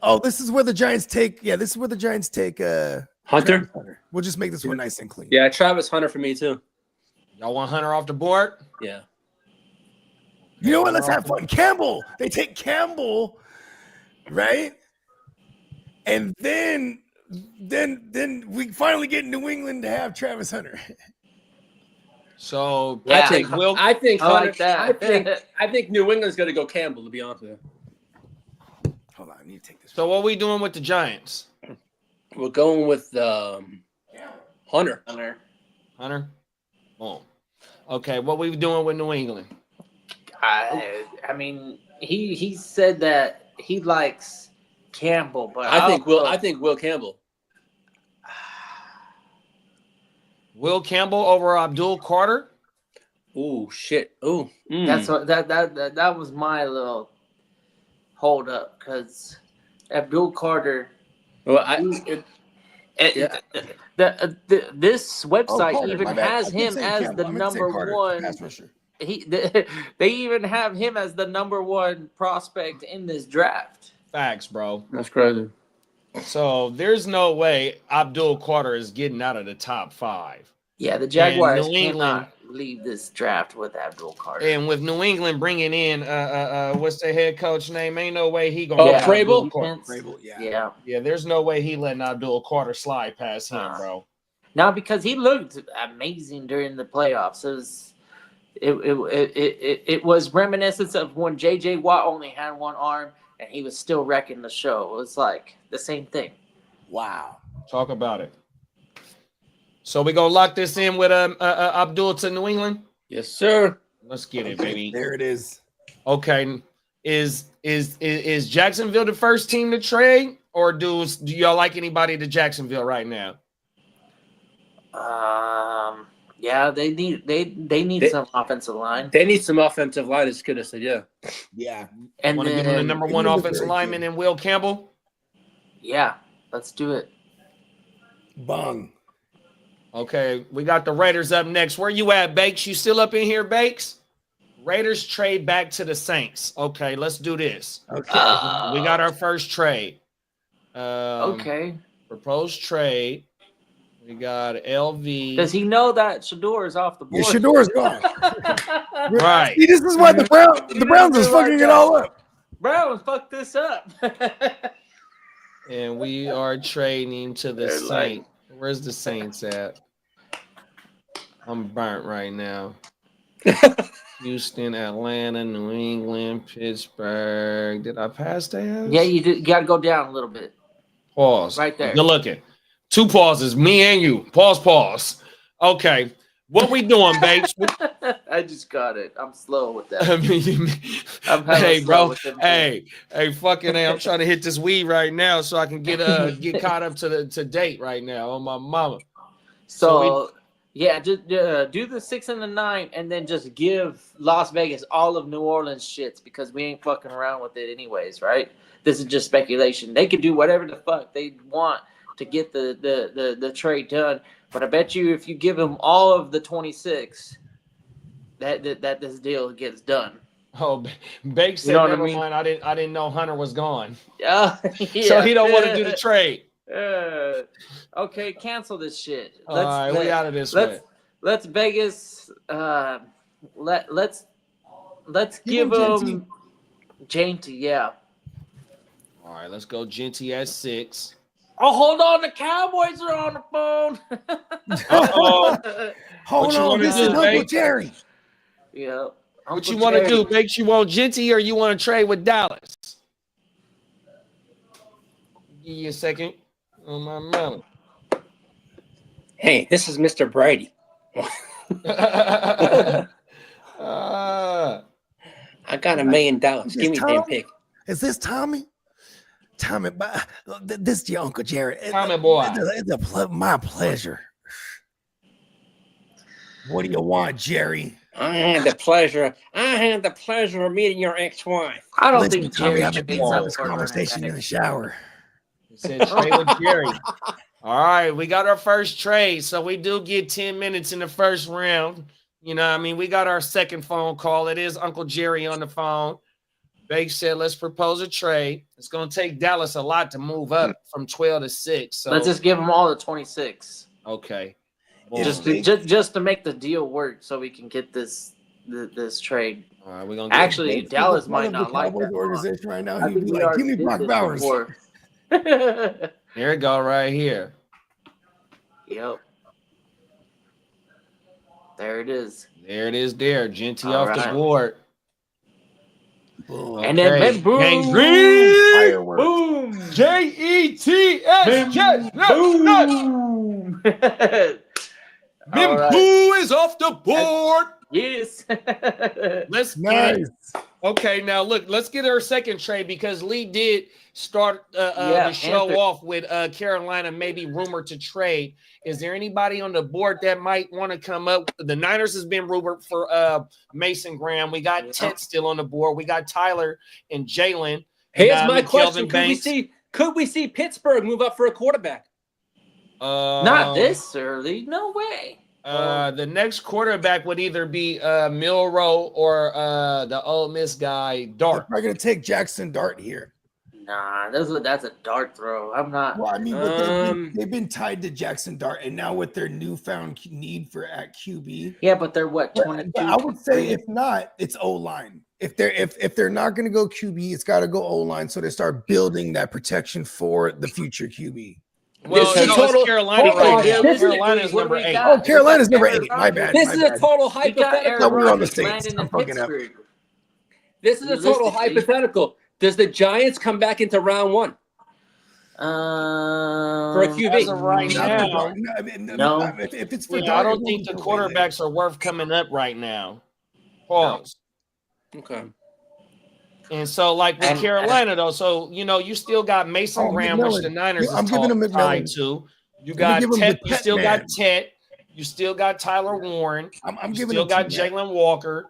Oh, this is where the Giants take. Yeah, this is where the Giants take. Hunter? Travis Hunter. We'll just make this one nice and clean. Yeah, Travis Hunter for me too. Y'all want Hunter off the board? Yeah. You know what? Let's have fun. Campbell. They take Campbell, right? And then we finally get New England to have Travis Hunter. So Yeah. I think Will. I think I like that. I think New England's gonna go Campbell, to be honest with you. Hold on, I need to take this. So what we doing with the Giants? We're going with Hunter. Hunter. Boom. Okay, what we doing with New England? I mean, he said that he likes Campbell, but I think Will Campbell. Will Campbell over Abdul Carter? Ooh, shit. Ooh. That's what that was my little hold up because Abdul Carter. Well, This website Carter, even my bad. has I did him say as Campbell. the I meant to say number Carter, one. pass rusher. They even have him as the number one prospect in this draft. Facts, bro. that's crazy. So there's no way Abdul Carter is getting out of the top 5. Yeah, the Jaguars New England- cannot leave this draft with Abdul Carter. And with New England bringing in what's the head coach name? Ain't no way he Oh, gonna let Vrabel? Abdul Carter. Vrabel, yeah. Yeah. Yeah, there's no way he letting Abdul Carter slide past him, bro. Now because he looked amazing during the playoffs. It was reminiscent of when J.J. Watt only had one arm and he was still wrecking the show. It was like the same thing. Wow. Talk about it. So we gonna lock this in with Abdul to New England. Yes, sir. Let's get it, baby. There it is. Okay, is Jacksonville the first team to trade, or do y'all like anybody to Jacksonville right now? Yeah, they need some offensive line. They need some offensive line, as good as said, yeah. Yeah. And Want to give them the then, number one England was offensive very lineman good. in Will Campbell? yeah, let's do it. Bong. Okay, we got the Raiders up next. Where you at, Bakes? You still up in here, Bakes? Raiders trade back to the Saints. Okay, let's do this. Okay. We got our first trade. Okay. Proposed trade. We got LV. Does he know that Shador is off the Yeah, board? Shador's gone. Right. See, this is why the Browns is fucking it all up. Browns fuck this up. And we are trading to the They're like- Saints. Where's the Saints at? I'm burnt right now. Houston, Atlanta, New England, Pittsburgh. Did I pass that? Yeah, you got to go down a little bit. Pause. Right there. Good looking. 2 pauses. Me and you. Pause. Okay. What we doing, Bakes? I just got it. I'm slow with that. I mean, I'm hella hey, slow bro. with them, too. Hey, fucking hey, I'm trying to hit this weed right now so I can get caught up to date right now on my mama. So yeah, just do the 6 and the 9, and then just give Las Vegas all of New Orleans shits because we ain't fucking around with it anyways, right? This is just speculation. They could do whatever the fuck they want to get the trade done, but I bet you if you give them all of the 26, that this deal gets done. Oh, Bakes said, You know what I never mean? mind. I didn't know Hunter was gone, Yeah, so he don't want to do the trade. Okay, cancel this shit. All right, we out of this way. Let's Vegas. Let's give him them Jainty. Yeah. All right, let's go. Genty at 6. Oh, hold on. The Cowboys are on the phone. Uh-oh. Hold What you on, wanna this do, is Uncle Bakes? Jerry. Yeah. What you want to do? Bakes, you want Genty or you want to trade with Dallas? Give you a second on my melon. Hey, this is Mr. Brady. uh, I got $1 million. Give me a damn Tom? pick. Is this Tommy? Tommy, this is your Uncle Jerry. Tommy boy. It's my pleasure. What do you want, Jerry? I had the pleasure of meeting your ex-wife. I don't Listen, think Tommy, Jerry I've should been be having this support on that conversation guy. in the shower. He said trade with Jerry. All right, we got our first trade. So we do get 10 minutes in the first round. You know what I mean? We got our second phone call. It is Uncle Jerry on the phone. Bake said, let's propose a trade. It's going to take Dallas a lot to move up from 12 to 6. So Let's just give them all the 26. okay. Just- Just to make the deal work so we can get this trade. All right, we're going to Actually, If Dallas he was might part of not the like Cowboys that. organization right now. I He'd think be we like, already "Give me did Brock this Bowers." before. There it go right here. Yep. There it is. There it is there. Genty All off the right. board. Boom. And then Okay. then boom, Gangrene! Fireworks. boom, J-E-T-S. Yes. boom. All right. Mimpu is off the board. Yes. Let's get Nice. okay. Now look, let's get our second trade because Lee did start Yeah, the show Panther. off with Carolina, maybe rumored to trade. Is there anybody on the board that might want to come up? The Niners has been rumored for Mason Graham. We got Ted still on the board. We got Tyler and Jalen. Here's I my mean, question: Kelvin Could we see Pittsburgh move up for a quarterback? Not this early. No way. The next quarterback would either be Milroe or the Ole Miss guy They're Dart. probably gonna take Jackson Dart here. Nah, that's a dart throw. I'm not. Well, I mean, but they've been tied to Jackson Dart, and now with their newfound need for at QB, Yeah, but they're what, but 22? I would say if not, it's O line. If they're not going to go QB, it's got to go O line. So they start building that protection for the future QB. Well, This is no, total- it's Carolina hold right on, now. this is- Carolina's what do number we 8. got? Oh, Carolina's We got number Aaron 8. My Rodgers. bad. This my is bad. a total We got hypothetical. Aaron thought we were on the Rodgers Saints. landing I'm in fucking up. Pittsburgh. This is a total Realistically. hypothetical. Does the Giants come back into round one? For a QB. As of right Not now, for Dart. No, I mean, No. if it's for I Dart, don't think the quarterbacks are worth coming up right now. Pause. Okay. And so, like with And- Carolina, though, so you know, you still got Mason Oh, Graham, which McMillan. the Niners Yeah, I'm is giving him tied McMillan. to. You me got give him Ted, the you Tet still man. got Ted, you still got Tyler Warren, I'm you giving still him got Tet. Jalen Walker,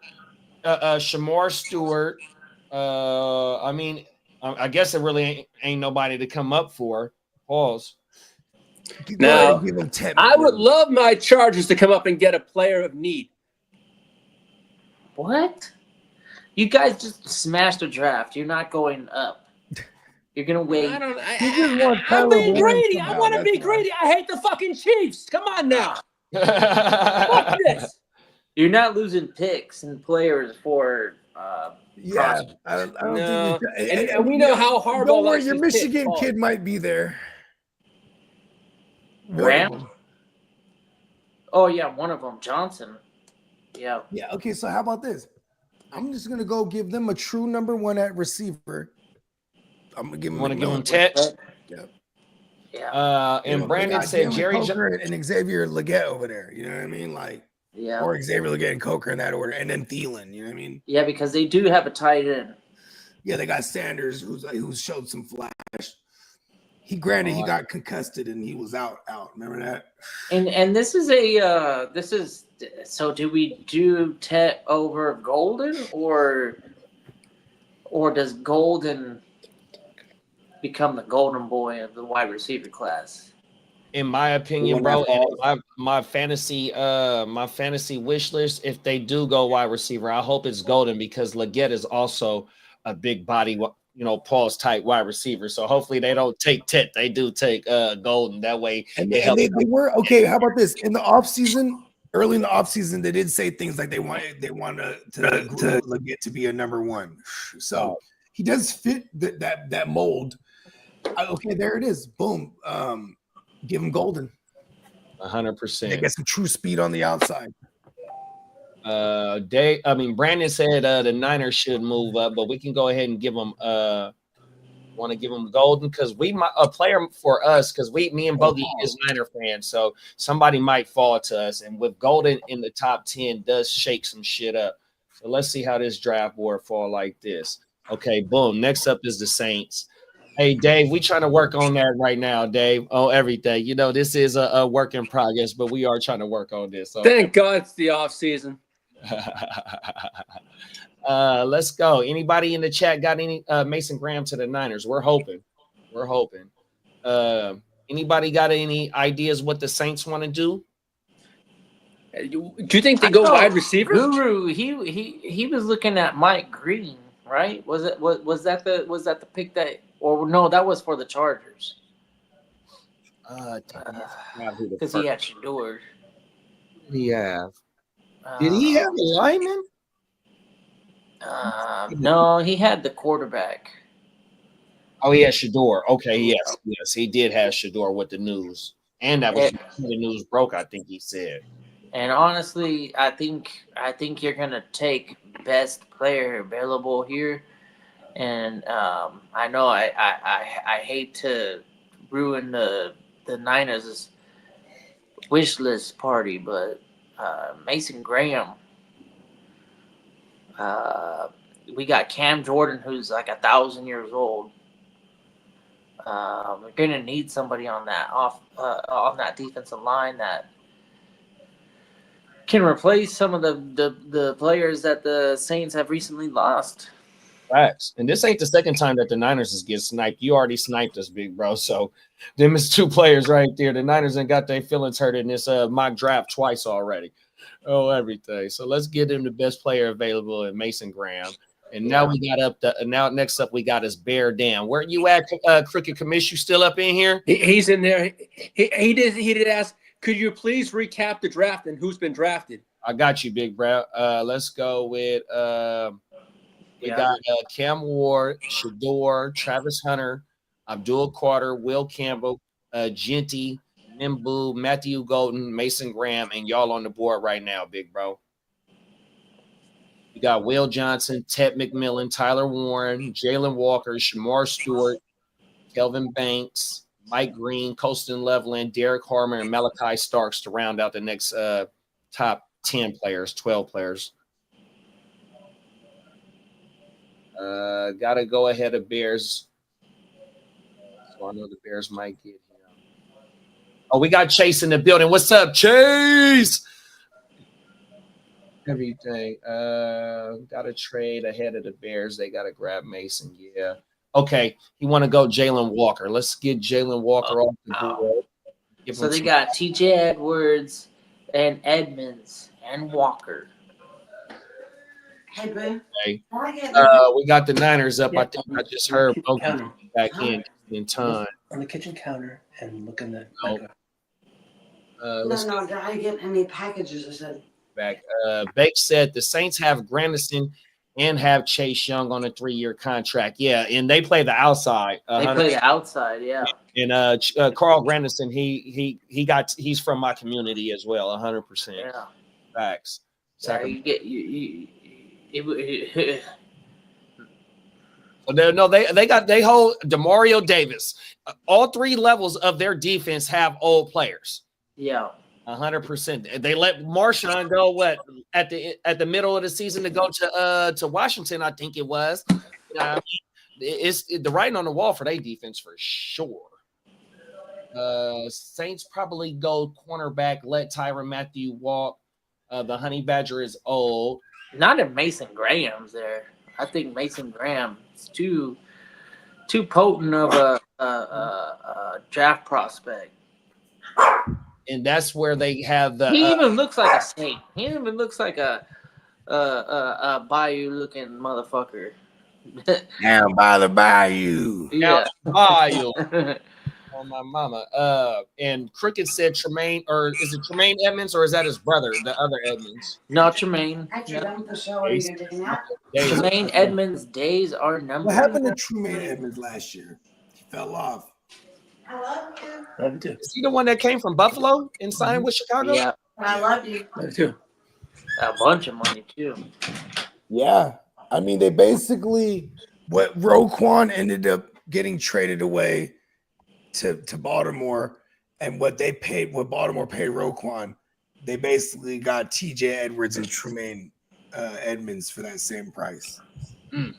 Shamar Stewart. I mean, I guess it really ain't nobody to come up for. Pause. Go Now, ahead and give him Tet. I would love my Chargers to come up and get a player of need. What? You guys just smashed the draft. You're not going up. You're gonna wait. I don't. You just want I'm Tyler being Warren greedy. I somehow, want to that's be why. greedy. I hate the fucking Chiefs. Come on now. Fuck this. You're not losing picks and players for. Yeah, I don't No. think And we know how Harbaugh Don't worry, likes your his Michigan picks. kid might be there. One of Graham? them. Oh yeah, one of them, Johnson. Yeah. Yeah. Okay. So how about this? I'm just gonna go give them a true number 1 at receiver. I'm gonna give them. Want to give him McMillan. Ted? Yeah. And They Brandon got said Jalen Jerry. Coker and Xavier Leggett over there. You know what I mean? Like, Yeah. or Xavier Leggett and Coker in that order, and then Thielen. You know what I mean? Yeah, because they do have a tight end. Yeah, they got Sanders, who's showed some flash. He got concussed and he was out. Remember that? And this is so do we do Tet over Golden or does Golden become the golden boy of the wide receiver class? In my opinion, bro, and my fantasy wish list, if they do go wide receiver, I hope it's Golden because Leggett is also a big body, Paul's tight wide receiver. So hopefully they don't take Tet. They do take Golden. That way And it helps. they were okay. How about this? In the offseason, early in the offseason, they did say things like they want to Leggett to be a number 1. So he does fit that mold. Okay, there it is. Boom. Give him Golden. 100%. They get some true speed on the outside. Brandon said the Niners should move up, but we can go ahead and give them want to give them Golden because a player for us because me and Bogey is Niner fans, so somebody might fall to us, and with Golden in the top 10 does shake some shit up. So let's see how this draft board fall like this. Okay, boom. Next up is the Saints. Hey, Dave, we trying to work on that right now, Dave. On everything. You know, this is a work in progress, but we are trying to work on this. So. Thank God it's the off season. Let's go. Anybody in the chat got any Mason Graham to the Niners? We're hoping. Anybody got any ideas what the Saints want to do? Do you think they go wide receiver? Guru, he was looking at Mike Green, right? Was that the pick that, or no, that was for the Chargers? Because he had Shador. Did he have a lineman? No, he had the quarterback. Oh, he had Shador. Okay, yes, he did have Shador with the news, and that was the news broke. I think he said. And honestly, I think you're gonna take best player available here. And I know I hate to ruin the Niners' wish list party, but Mason Graham. We got Cam Jordan, who's like 1,000 years old. We're gonna need somebody on that defensive line that can replace some of the players that the Saints have recently lost. Facts. And this ain't the second time that the Niners is getting sniped. You already sniped us, big bro. So them is 2 players right there. The Niners ain't got their feelings hurt in this mock draft twice already. Oh, everything. So let's get him the best player available in Mason Graham. And now we got next up we got is Bear Dan. Where you at, Cricket Commish? You still up in here? He's in there. He did ask, could you please recap the draft and who's been drafted? I got you, big bro. Let's go with we got Cam Ward, Shador, Travis Hunter, Abdul Carter, Will Campbell, Genty, Nimbu, Matthew Golden, Mason Graham, and y'all on the board right now, big bro. We got Will Johnson, Ted McMillan, Tyler Warren, Jalen Walker, Shamar Stewart, Kelvin Banks, Mike Green, Colston Loveland, Derek Harmon, and Malachi Starks to round out the next top 10 players, 12 players. Got to go ahead of Bears. So I know the Bears might get him. Oh, we got Chase in the building. What's up, Chase? Everything. Got to trade ahead of the Bears. They got to grab Mason. Yeah. Okay. You want to go Jalen Walker. Let's get Jalen Walker off the board. So they got TJ Edwards and Edmonds and Walker. Hey, boo. Okay. We got the Niners up. I think I just heard back in time. On the kitchen counter and look in the No, did I get any packages? I said back. Bake said the Saints have Granderson and have Chase Young on a 3-year contract. Yeah, and they play the outside. They play the outside, yeah. And Carl Granderson, he's from my community as well, 100%. Yeah. Facts. So you get they hold Demario Davis. All 3 levels of their defense have old players. Yeah. 100%. They let Marshawn go at the middle of the season to go to Washington, I think it was. It's the writing on the wall for their defense for sure. Saints probably go cornerback, let Tyrann Mathieu walk. The Honey Badger is old. Not if Mason Graham's there. I think Mason Graham is too potent of a draft prospect. And that's where they have the. He even looks like a Saint. He even looks like a Bayou looking motherfucker. Down by the bayou. Yeah. Bayou. On my mama. And Cricket said Tremaine, or is it Tremaine Edmonds, or is that his brother, the other Edmonds? No, Tremaine. actually done with the show. Are you gonna take a nap? Tremaine Edmonds' days are numbered. What happened to Tremaine Edmonds last year? He fell off. I love you. Love you too. Is he the one that came from Buffalo and signed with Chicago? Yeah, I love you. Love you too. a bunch of money too. Yeah. I mean, they basically, what Roquan ended up getting traded away to Baltimore, and what Baltimore paid Roquan, they basically got TJ Edwards and Tremaine Edmonds for that same price. And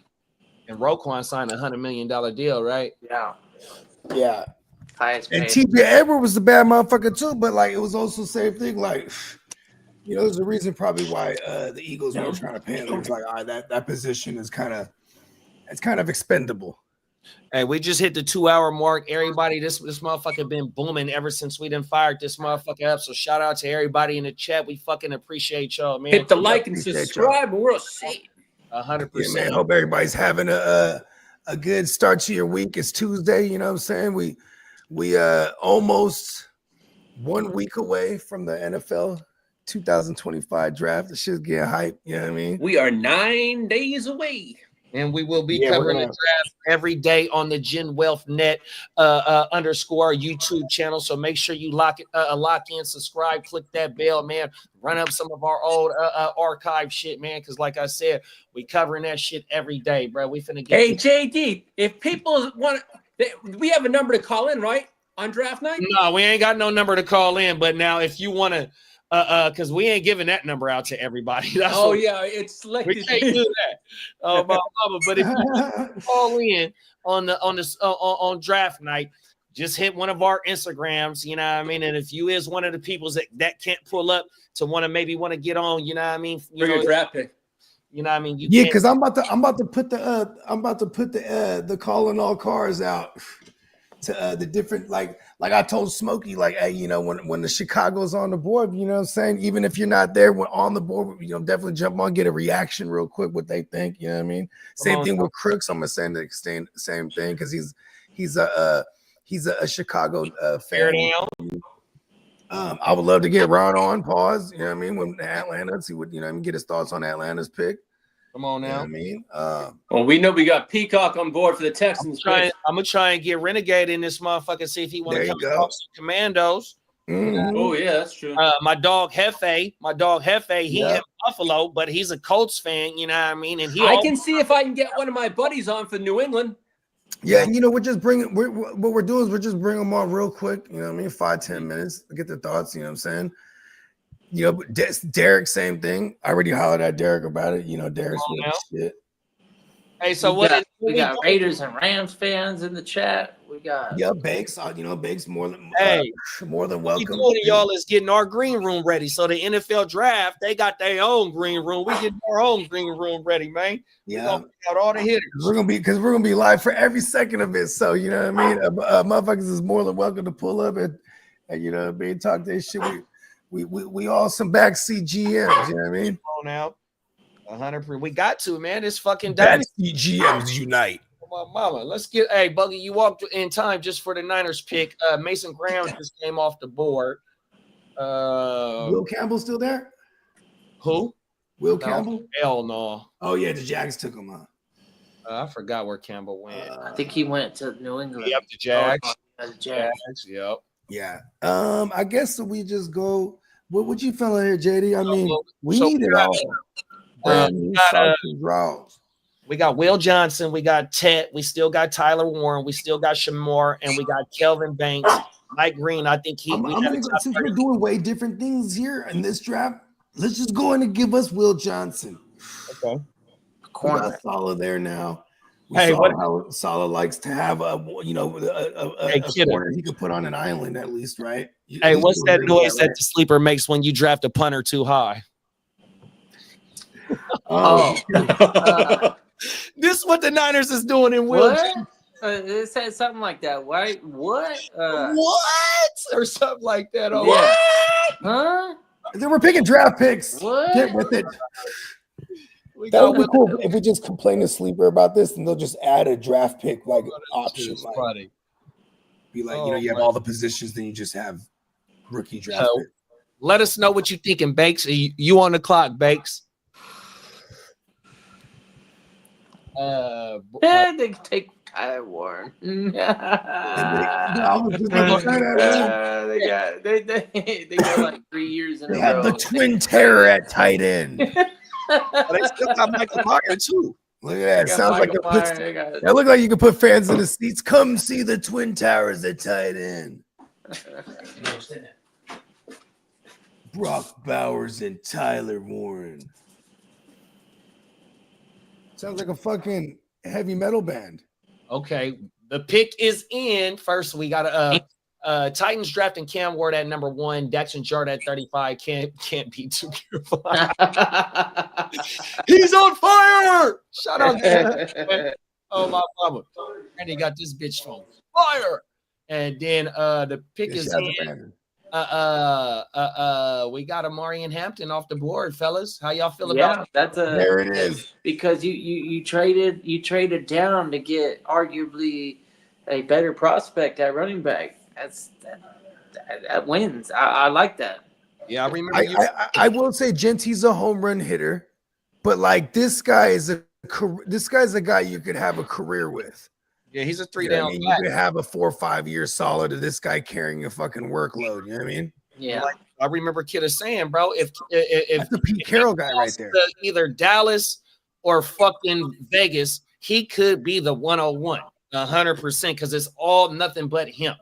And Roquan signed $100 million deal, right? Yeah. Yeah. Highest And paid. TJ Edwards was a bad motherfucker too, but like it was also the same thing. Like, you know, there's a reason probably why the Eagles weren't trying to pay him. It was like, all right, that position is kind of expendable. Hey, we just hit the 2-hour mark. Everybody, this motherfucker been booming ever since we done fired this motherfucker up. So shout out to everybody in the chat. We fucking appreciate y'all, man. Hit the like and Appreciate subscribe, and we'll see. 100%. Yeah, man. Hope everybody's having a good start to your week. It's Tuesday, you know what I'm saying? We almost 1 week away from the NFL 2025 draft. The shit's getting hype, you know what I mean? We are 9 days away. And we will be Yeah, we're covering the gonna- draft every day on the Gen Wealth Net _ YouTube channel. So make sure you lock in, subscribe, click that bell, man. Run up some of our old archive shit, man. Because like I said, we covering that shit every day, bro. We finna get. Hey, JD, if people want, we have a number to call in, right? On draft night? No, we ain't got no number to call in. But now, if you want to, because we ain't giving that number out to everybody. That's Oh, what- yeah, it's selected. we can't do that. Oh, my mama. But if you call in on draft night, just hit one of our Instagrams, you know what I mean? And if you is one of the people that can't pull up to want to get on, you know what I mean? For your draft pick. You know what I mean? You Yeah, can't- because I'm about to put the calling all cars out to the different like I told Smokey, like, hey, you know, when the Chicago's on the board, you know what I'm saying? Even if you're not there, when on the board, you know, definitely jump on, get a reaction real quick, what they think, you know what I mean? Same thing with Crooks. I'm gonna say the same thing because he's a Chicago Fair fan. down. I would love to get Ron on pause, you know what I mean? When Atlanta, see what, you know, get his thoughts on Atlanta's pick. Come on You know now. what I mean? Well, we know we got Peacock on board for the Texans. I'm gonna try and get Renegade in this motherfucker, see if he want There to you come go. talk some Commandos. Mhm. Oh, yeah, that's true. My dog Hefe, he Yeah. in Buffalo, but he's a Colts fan, you know what I mean? And I can see if I can get one of my buddies on for New England. Yeah, and you know, what we're doing is we're just bringing them on real quick, you know what I mean? 5-10 minutes to get their thoughts, you know what I'm saying? You know, but Derek, same thing. I already hollered at Derek about it. You know, Derek's Come on with the shit. Hey, so we got Raiders and Rams fans in the chat. We got Yeah, Banks, you know, Banks more than what we welcome. doing, y'all, is getting our green room ready. So the NFL draft, they got their own green room. We getting our own green room ready, man. We Yeah. gonna pick out all the hitters. We're gonna be live for every second of it. So you know what I mean? Motherfuckers is more than welcome to pull up and you know what I mean, talk their shit. We all some backseat GMs, you know what I mean? Come on now. 100%. We got to, man. It's fucking Backseat GMs unite. my mama. Let's get Buggy. You walked in time just for the Niners pick. Mason Graham just came off the board. Will Campbell still there? Who? Will No, Campbell? Hell no. Oh yeah, the Jags took him on. I forgot where Campbell went. I think he went to New England. Yep, the Jags. The Jags. Yep. Yeah. I guess we just go. What you feeling here, JD? I mean, we so need it all. Brand new socks and draws. We got Will Johnson, we got Tet, we still got Tyler Warren, we still got Shamar, and we got Kelvin Banks. Mike Green, I think I'm gonna go, since we're doing way different things here in this draft, let's just go in and give us Will Johnson. Okay. We got Salah there now. We Hey, saw how Salah likes to have a corner he could put on an island at least, right? Hey, what's that noise that the sleeper makes when you draft a punter too high? This is what the Niners is doing in Will. What? It said something like that, right? What? What? Or something like that. Oh, Yeah. Huh? They were picking draft picks. What? Get with it. we That got would be cool if we just complain to sleeper about this and they'll just add a draft pick like option. It's Like, funny. be like, Oh, you know, you have man. all the positions, then you just have rookie draft So, pick. let us know what you thinking, Banks. You on the clock, Banks. They take Tyler Warren. I was just gonna say that, man. They got like 3 years in They a have row. the twin terror at tight end. They still got Michael Meyer too. Look at that. They got Sounds like Michael a Myers, they got- that look like you could put fans in the seats. Come see the twin towers at tight end. Brock Bowers and Tyler Warren. Sounds like a fucking heavy metal band. Okay, the pick is in. First, we got Titans drafting Cam Ward at number 1, Daxton Jard at 35. Can't be too careful. He's on fire! Shout out to oh my mama. And he got this bitch phone. Fire! And then the pick is in. We got Amari and Hampton off the board, fellas. How y'all feel about it? That's There it is. Because you traded down to get arguably a better prospect at running back. That wins. I like that. Yeah, I remember. I will say Genty's a home run hitter, but like this guy's a guy you could have a career with. Yeah, he's a 3 You know what down. I mean? You could have a 4 or 5 year solid of this guy carrying a fucking workload. You know what I mean? Yeah. Like, I remember Kidda saying, bro, if That's the Pete Carroll guy right there. to either Dallas or fucking Vegas, he could be the 101, 100%, because it's all nothing but him.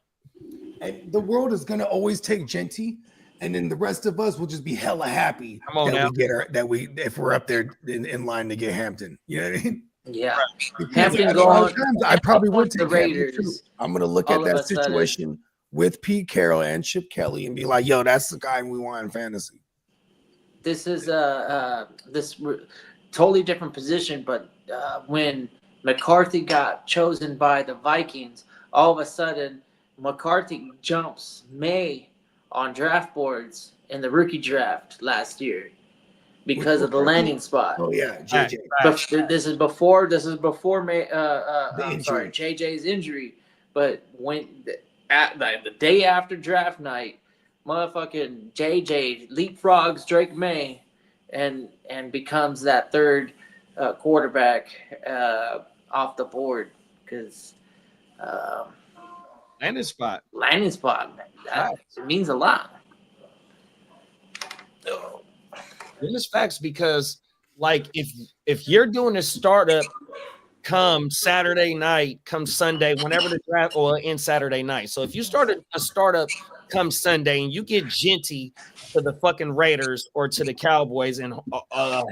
And the world is gonna always take Genty, and then the rest of us will just be hella happy Come on now. if we're up there in line to get Hampton. You know what I mean? Yeah. Because Hampton a lot of going- times I probably would the take Hampton too. Raiders. I'm gonna look All at of that a sudden. situation with Pete Carroll and Chip Kelly and be like, "Yo, that's the guy we want in fantasy." This is totally different position, but when McCarthy got chosen by the Vikings, all of a sudden McCarthy jumps May on draft boards in the rookie draft last year because of the landing spot. Oh yeah, JJ. But this is before May. The I'm injury. sorry, JJ's injury. But when at the day after draft night, motherfucking JJ leapfrogs Drake May, and becomes that third quarterback off the board because Landing spot. landing spot. That means a lot. And it's facts because, like, if you're doing a startup come Saturday night, come Sunday, whenever the draft, or in Saturday night. So if you started a startup come Sunday and you get Genty to the fucking Raiders or to the Cowboys and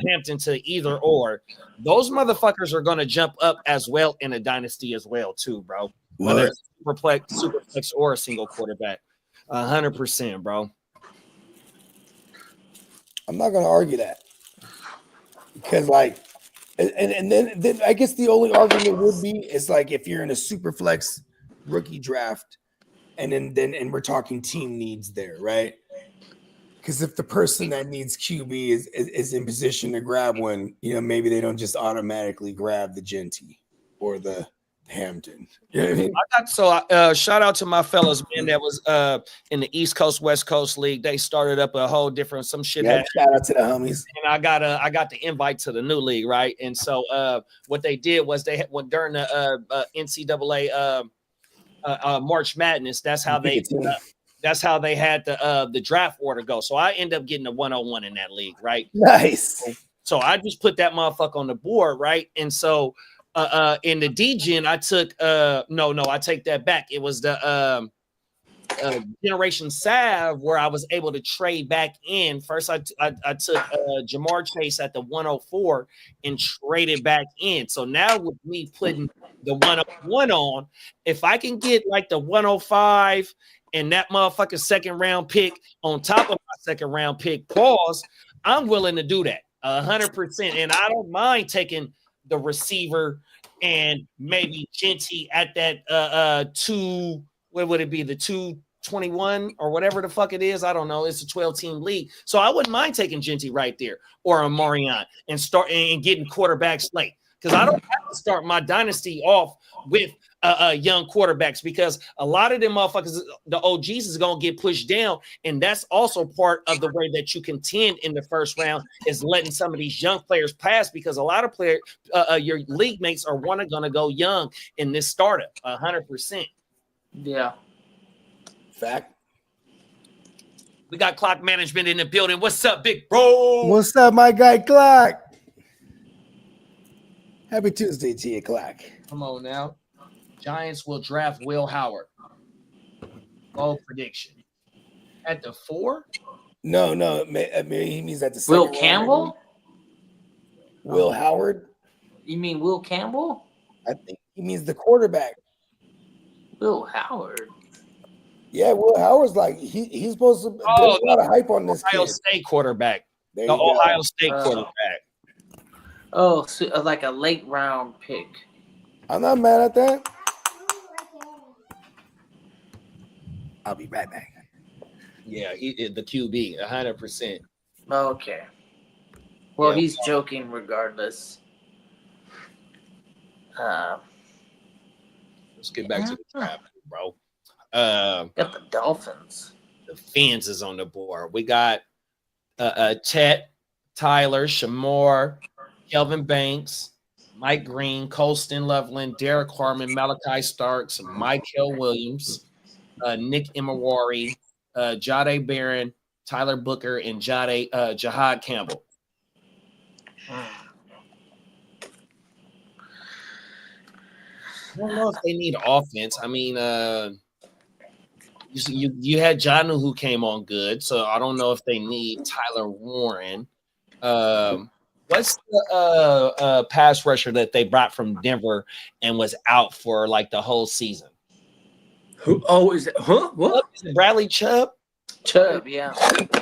Hampton to either or, those motherfuckers are going to jump up as well in a dynasty as well too, bro. Whether it's superflex or a single quarterback, 100%, bro. I'm not gonna argue that because, like, and then I guess the only argument would be is like if you're in a super flex rookie draft, and then we're talking team needs there, right? Because if the person that needs QB is in position to grab one, you know, maybe they don't just automatically grab the Genty or the Hampton. You know what I mean? Shout out to my fellas, man, that was in the East Coast West Coast League. They started up a whole different some shit. Yeah, shout out to the homies. And I got the invite to the new league, right? And so what they did was they had during the NCAA March Madness, that's how they had the draft order go. So I end up getting a 101 in that league, right? Nice. So I just put that motherfucker on the board, right? And so in the DGen, I took I take that back. It was the Generation Sav where I was able to trade back in. First, I took Jamar Chase at the 104 and traded back in. So now with me putting the 101 on, if I can get like the 105 and that motherfucking second round pick on top of my second round pick, I'm willing to do that 100%. And I don't mind taking the receiver and maybe Genty at that what would it be, the 221 or whatever the fuck it is? I don't know. It's a 12-team league. So I wouldn't mind taking Genty right there or a Marion and start and getting quarterbacks late. Because I don't have to start my dynasty off with young quarterbacks because a lot of them motherfuckers, the OGs, is going to get pushed down. And that's also part of the way that you contend in the first round is letting some of these young players pass because a lot of players, your league mates are going to go young in this startup, 100%. Yeah. Fact. We got clock management in the building. What's up, big bro? What's up, my guy Clock? Happy Tuesday to you, Clock. Come on now. Giants will draft Will Howard. Bold prediction. At the 4? No. I mean, he means at the Will second Campbell? round. Will Howard? You mean Will Campbell? I think he means the quarterback. Will Howard. Yeah, Will Howard's like he's supposed to. Oh, There's a lot of hype on this Ohio kid. State quarterback. There The you go. Ohio State quarterback. Oh, so, like a late round pick. I'm not mad at that. I'll be right back. Yeah, the QB, 100%. Okay. Well, Yeah. he's joking regardless. Let's get back to the draft, bro. Got the Dolphins. The fans is on the board. We got Chet, Tyler, Shamor, Kelvin Banks, Mike Green, Colston Loveland, Derek Harmon, Malachi Starks, Michael Williams, Nick Imawari, Jade Barron, Tyler Booker, and Jahad Campbell. I don't know if they need offense. I mean, you had Jonnu who came on good, so I don't know if they need Tyler Warren. What's the pass rusher that they brought from Denver and was out for like the whole season? Who? Oh, is it? Huh? What? Bradley Chubb? Chubb, yeah.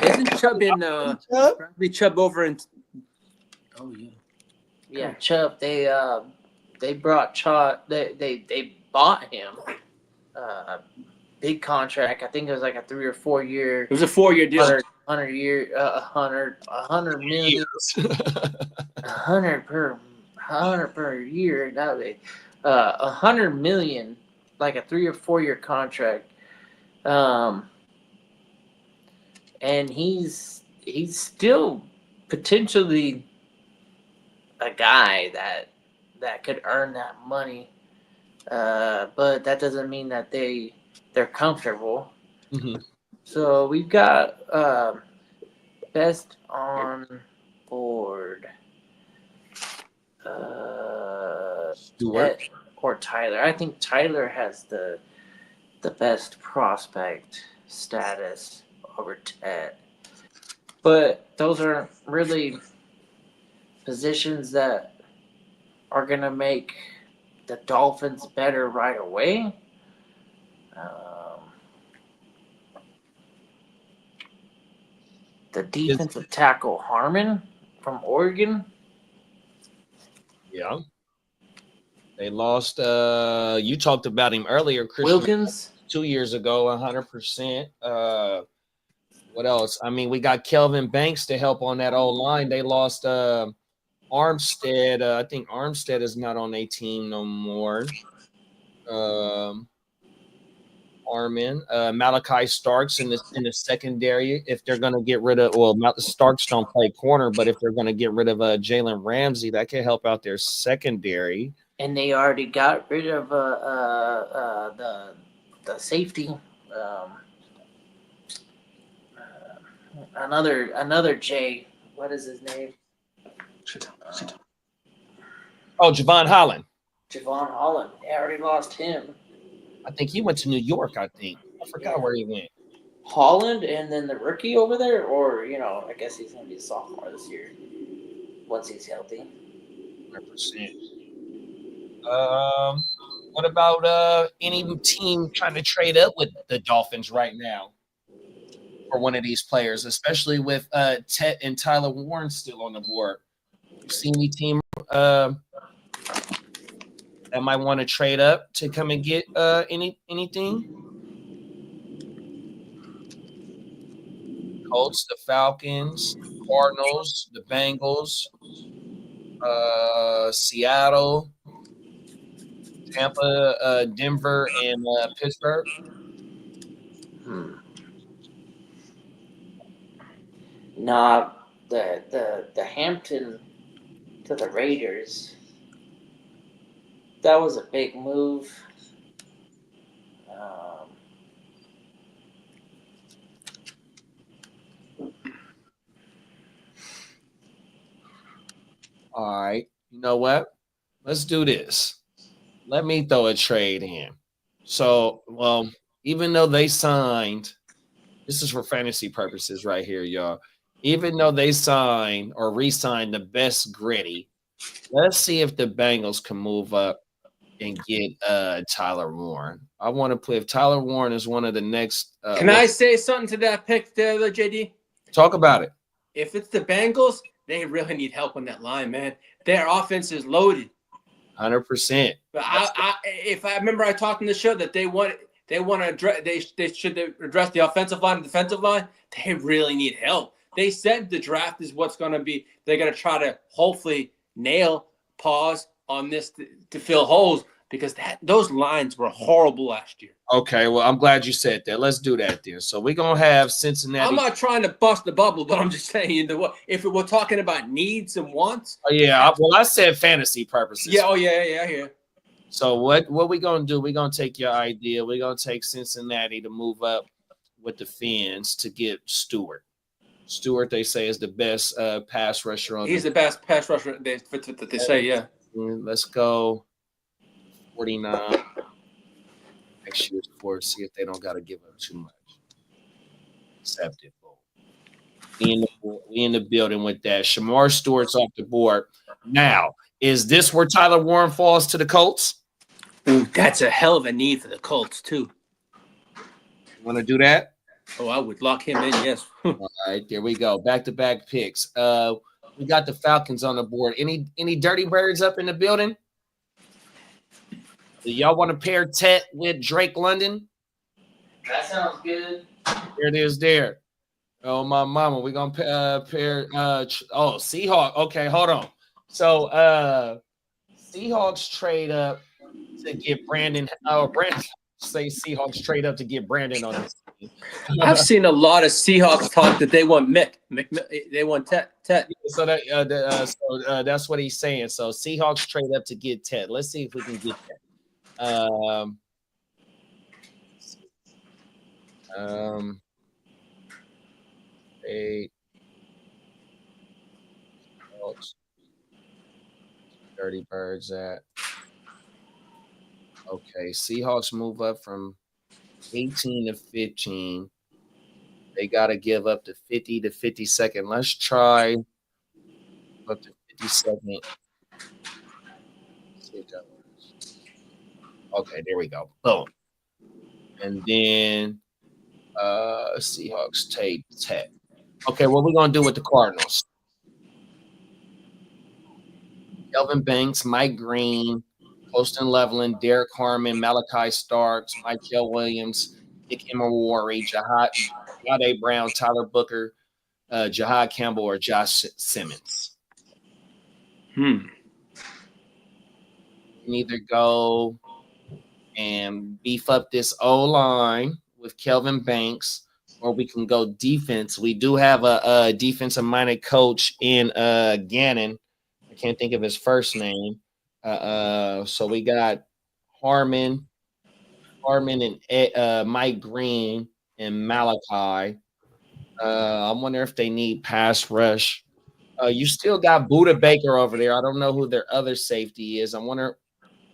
Isn't Chubb in Chubb? Bradley Chubb over in? Oh yeah. Yeah, Chubb. They brought Chubb. They bought him. Big contract. I think it was like a 3 or 4 year. It was a 4-year deal. 100 million. 100 per year. That way, 100 million, like a 3 or 4 year contract. And he's still potentially a guy that could earn that money. But that doesn't mean that they're comfortable. Mm-hmm. So we've got best on board. Stewart or Tyler. I think Tyler has the best prospect status over Ted. But those are really positions that are going to make the Dolphins better right away. The defensive tackle Harmon from Oregon. Yeah. They lost you talked about him earlier, Christian Wilkins 2 years ago, 100%. What else? I mean, we got Kelvin Banks to help on that old line. They lost Armstead. I think Armstead is not on a team no more. Armin, Malachi Starks in the secondary. If they're going to get rid of, Starks don't play corner, but if they're going to get rid of Jalen Ramsey, that could help out their secondary. And they already got rid of the safety. Another J. What is his name? Oh, Javon Holland. Javon Holland. They already lost him. I think he went to New York, I forgot where he went. Holland and then the rookie over there, or, I guess he's going to be a sophomore this year once he's healthy. 100%. What about any team trying to trade up with the Dolphins right now for one of these players, especially with Tet and Tyler Warren still on the board? You see any team that might want to trade up to come and get anything? Colts, the Falcons, Cardinals, the Bengals, Seattle, Tampa, Denver, and Pittsburgh. Nah, the Hampton to the Raiders. That was a big move. All right. You know what? Let's do this. Let me throw a trade in. So, even though they signed, this is for fantasy purposes right here, y'all. Even though they signed or re-signed the best Gritty, let's see if the Bengals can move up and get Tyler Warren. I want to play if Tyler Warren is one of the next. Can I say something to that pick there, JD? Talk about it. If it's the Bengals, they really need help on that line, man. Their offense is loaded. 100%. But if I remember, I talked in the show that they want to address. They should address the offensive line and defensive line. They really need help. They said the draft is what's going to be. They're going to try to hopefully nail pause on this to fill holes because those lines were horrible last year. Okay, well, I'm glad you said that. Let's do that then. So we're gonna have Cincinnati. I'm not trying to bust the bubble, but I'm just saying that if we're talking about needs and wants. Oh, yeah, I said fantasy purposes. Yeah. Oh yeah. So what we gonna do? We're gonna take your idea. We're gonna take Cincinnati to move up with the Fins to get Stewart. Stewart, they say, is the best pass rusher on. He's the best pass rusher they say. Yeah. Let's go 49. Next year's for see if they don't got to give up too much. Acceptable. We in the building with that. Shamar Stewart's off the board. Now, is this where Tyler Warren falls to the Colts? Ooh, that's a hell of a need for the Colts too. Want to do that? Oh, I would lock him in. Yes. All right, there we go. Back-to-back picks. We got the Falcons on the board. Any dirty birds up in the building? Do y'all want to pair Tet with Drake London? That sounds good. There it is there. Oh, my mama. We're going to pair Seahawks. Okay, hold on. So, Seahawks trade up to get Brandon. Say Seahawks trade up to get Brandon on this team. I've seen a lot of Seahawks talk that they want Mick. They want Tet. So that's what he's saying. So Seahawks trade up to get Ted. Let's see if we can get that. 8 30 birds at. Okay, Seahawks move up from 18 to 15. They got to give up to 50 to 52nd. Let's try up to 52nd. See if that works. Okay, there we go. Boom. And then Seahawks take 10. Okay, what we going to do with the Cardinals? Kelvin Banks, Mike Green, Poston Leveland, Derek Harmon, Malachi Starks, Michael Williams, Nick Emery, Jahad Brown, Tyler Booker, Jahad Campbell, or Josh Simmons. Hmm. You can either go and beef up this O-line with Kelvin Banks, or we can go defense. We do have a defensive-minded coach in Gannon. I can't think of his first name. So we got Harmon and Mike Green and Malachi. I wonder if they need pass rush. You still got Buda Baker over there. I don't know who their other safety is. I wonder.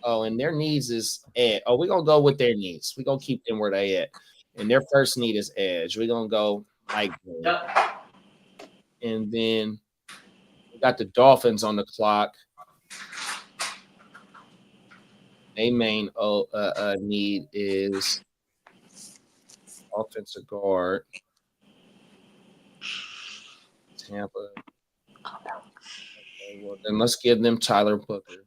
Oh, and their needs is edge. Oh, we're going to go with their needs. We're going to keep them where they at. And their first need is edge. We're going to go Mike Green. And then we got the Dolphins on the clock. Their main need is offensive guard. Tampa. Okay, well, then let's give them Tyler Booker.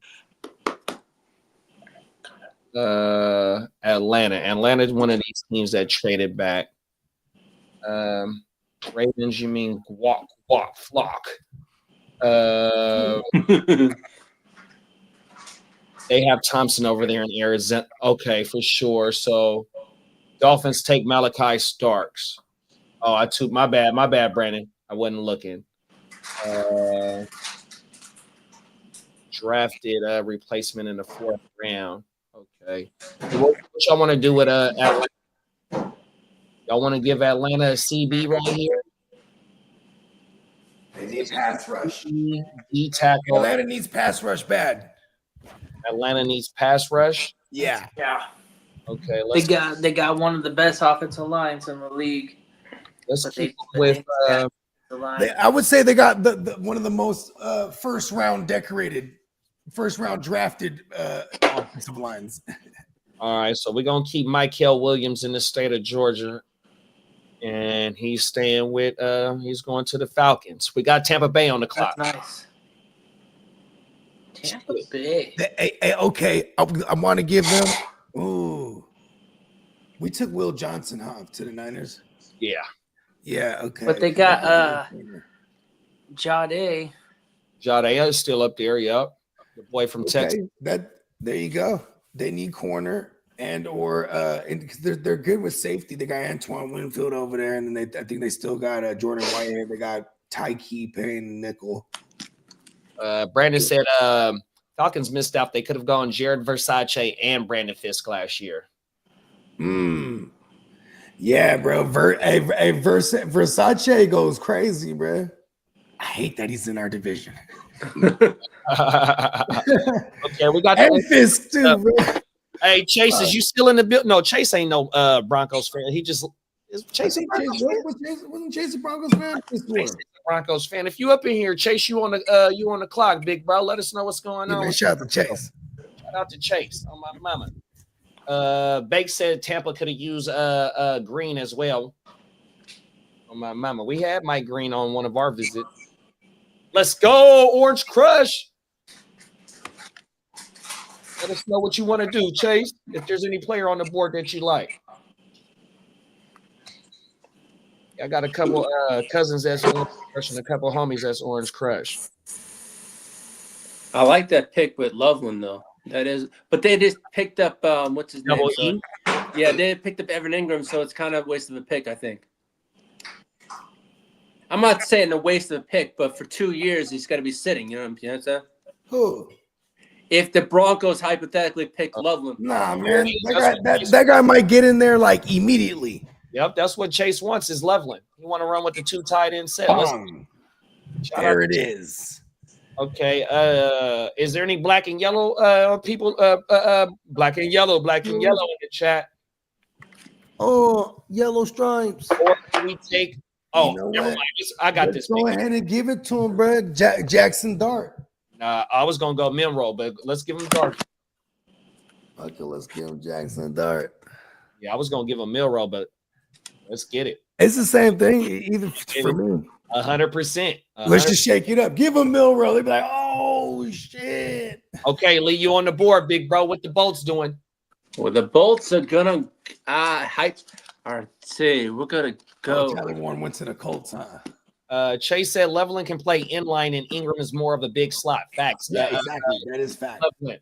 Atlanta. Atlanta is one of these teams that traded back. Ravens, you mean Flock. They have Thompson over there in Arizona. Okay, for sure. So Dolphins take Malachi Starks. Oh, my bad, Brandon. I wasn't looking. Drafted a replacement in the 4th round. Okay. What y'all want to do with Atlanta? Y'all want to give Atlanta a CB right here? They need pass rush. D tackle. Atlanta needs pass rush bad. Atlanta needs pass rush. Yeah. Okay. They got one of the best offensive lines in the league. Let's keep with. The line. I would say they got the one of the most first round decorated first round drafted offensive lines. All right, so we're gonna keep Michael Williams in the state of Georgia, and he's staying with he's going to the Falcons. We got Tampa Bay on the clock. That's nice. Tampa Bay. Okay, I want to give them. Ooh, we took Will Johnson, huh, to the Niners. Yeah, Yeah, okay. But they got Jade. Jade is still up there. Yep, the boy from Texas. That there you go. They need corner and or because they're good with safety. They got Antoine Winfield over there, and then I think they still got Jordan Whitehead. They got Tyke Payne nickel. Brandon said Falcons missed out. They could have gone Jared Versace and Brandon Fisk last year. Yeah, bro. Versace goes crazy, bro. I hate that he's in our division. Okay, we got And Fisk too, bro. Hey, Chase, is you still in the building? No, Chase ain't no Broncos fan. He just is Chase. Wasn't Chase a Broncos fan? Chase is a Broncos fan. If you up in here, Chase, you on the clock, big bro. Let us know what's going on. Man, shout out to Chase. Shout out to Chase on my mama. Bake said Tampa could have used Green as well. On my mama. We had Mike Green on one of our visits. Let's go, Orange Crush. Let us know what you want to do, Chase. If there's any player on the board that you like. I got a couple cousins that's Orange Crush and a couple homies that's Orange Crush. I like that pick with Loveland though. That is, but they just picked up what's his name? So, yeah, they picked up Evan Ingram, so it's kind of a waste of a pick, I think. I'm not saying a waste of a pick, but for 2 years he's got to be sitting. You know what I'm saying? Who? If the Broncos hypothetically pick Loveland, Nah, man, that guy might get in there like immediately. Yep, that's what Chase wants is Loveland. He want to run with the 2 tight end set. There it is. Okay. Is there any black and yellow people? Black and yellow in the chat. Oh, yellow stripes. Or do we take? Oh, You know never what? mind. I got this. Go ahead and give it to him, bro. Jackson Dart. I was gonna go Monroe, but let's give him Dart. Okay, let's give him Jackson Dart. Yeah, I was gonna give him Milrow, but let's get it. It's the same thing, either for me. 100%. Let's just shake it up. Give him Milrow. They'd be like, oh shit. Okay, Lee, you on the board, big bro. What the Bolts doing? well, the Bolts are gonna hype. We're gonna go. Tyler Warren went to the Colts, huh? Chase said Leveland can play inline and Ingram is more of a big slot. Facts. Yeah, exactly. That is fact. Leveland.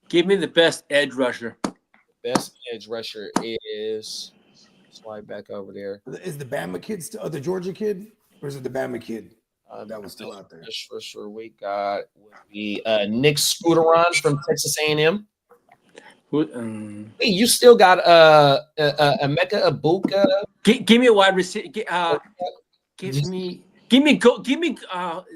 Give me the best edge rusher. Best edge rusher is slide back over there. Is the Bama kid still the Georgia kid? Or is it the Bama kid that was still out there? Best rusher we got would be Nick Scooteron from Texas A&M. Hey, you still got Emeka Egbuka. Give me a wide receiver. Give me.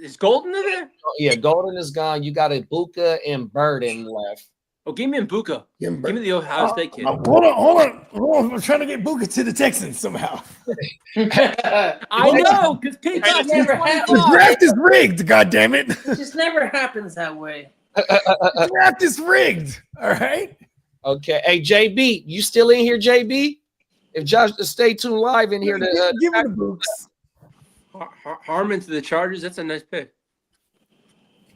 Is Golden in there? Yeah, Golden is gone. You got Egbuka and Burden left. Oh, give me Mbuka. Give me the Ohio State kid. Hold on. I'm trying to get Buka to the Texans somehow. I know, because Peacock never The draft is rigged, goddammit. It just never happens that way. The draft is rigged. All right. Okay. Hey, JB, you still in here, JB? If Josh, stay tuned live in here. Give me the books. Harmon to the Chargers. That's a nice pick.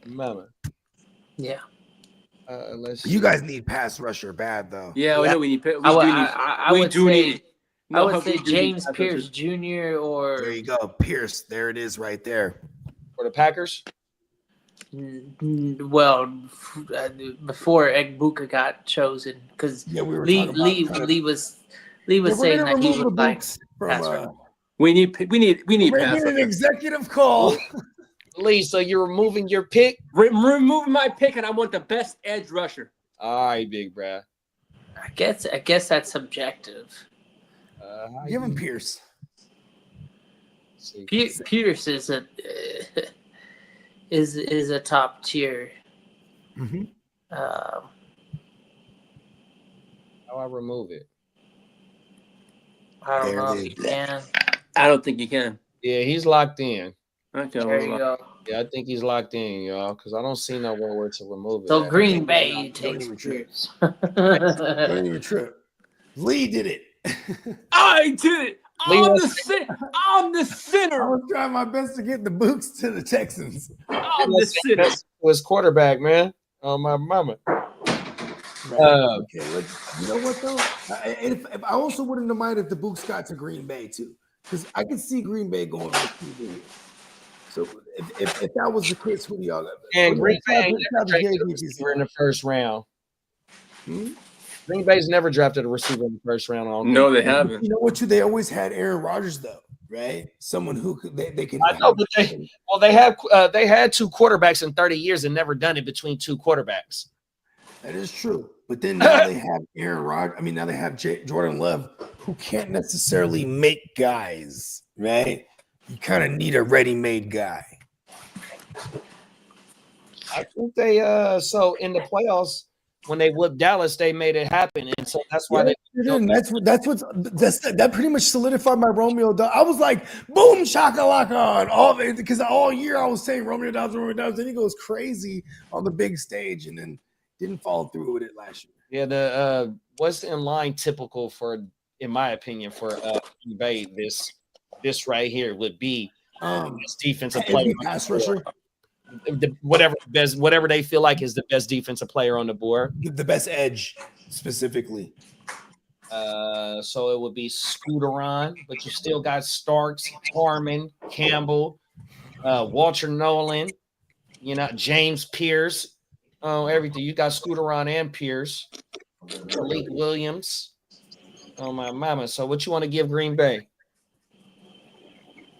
Mama. Yeah. You guys need pass rusher bad though. Yeah, we know we need. I would say James pass Pierce rushers. Jr. or There you go, Pierce. There it is, right there. For the Packers? well, before Egbuka got chosen, because Yeah, we were Lee was saying that he would like pass rusher. We need pass Making an rusher. executive call. Lee, so you're removing your pick? Removing my pick, and I want the best edge rusher. All right, big bruh. I guess that's subjective. Give him Pierce. Pierce is a is a top tier. Mm-hmm. How I remove it? I don't There know it if you is. can. I don't think you can. Yeah, he's locked in. Okay, There you go. Yeah, I think he's locked in, y'all, because I don't see nowhere where to remove it. So at. Green Bay Don't takes even trip. Pierce. Don't even trip. Lee did it. I did it. Lee I'm was- the I sinner. was trying my best to get the Books to the Texans. I'm the sinner. was quarterback, man. Oh my mama. Okay, you know what though? If I also wouldn't have minded if the Books got to Green Bay too, because I could see Green Bay going with Green Bay. So if that was the case, who do y'all got? And Green Bay ain't Shout out never to drafted a JBP. receiver in the first round. Hmm? Green Bay's never drafted a receiver in the first round. All No, they haven't. You know what? They always had Aaron Rodgers though, right? Someone who could they can. I know, but they had two quarterbacks in 30 years and never done it between two quarterbacks. That is true. But then now they have Aaron Rodgers. I mean, now they have Jordan Love, who can't necessarily make guys, right? You kind of need a ready-made guy. I think they so in the playoffs when they whipped Dallas, they made it happen, and so that's why That pretty much solidified my Romeo Dobbs. I was like, boom, shakalaka on all because all year I was saying Romeo Dobbs. Then he goes crazy on the big stage, and then didn't follow through with it last year. Yeah, the what's in line typical for, in my opinion, for Green Bay this right here would be this defensive player, pass rusher, whatever they feel like is the best defensive player on the board, the best edge specifically. So it would be Scooteron, but you still got Starks, Harmon, Campbell, Walter Nolan, James Pierce, everything. You got Scooteron and Pierce, Malik Williams. Oh my mama! So what you want to give Green Bay?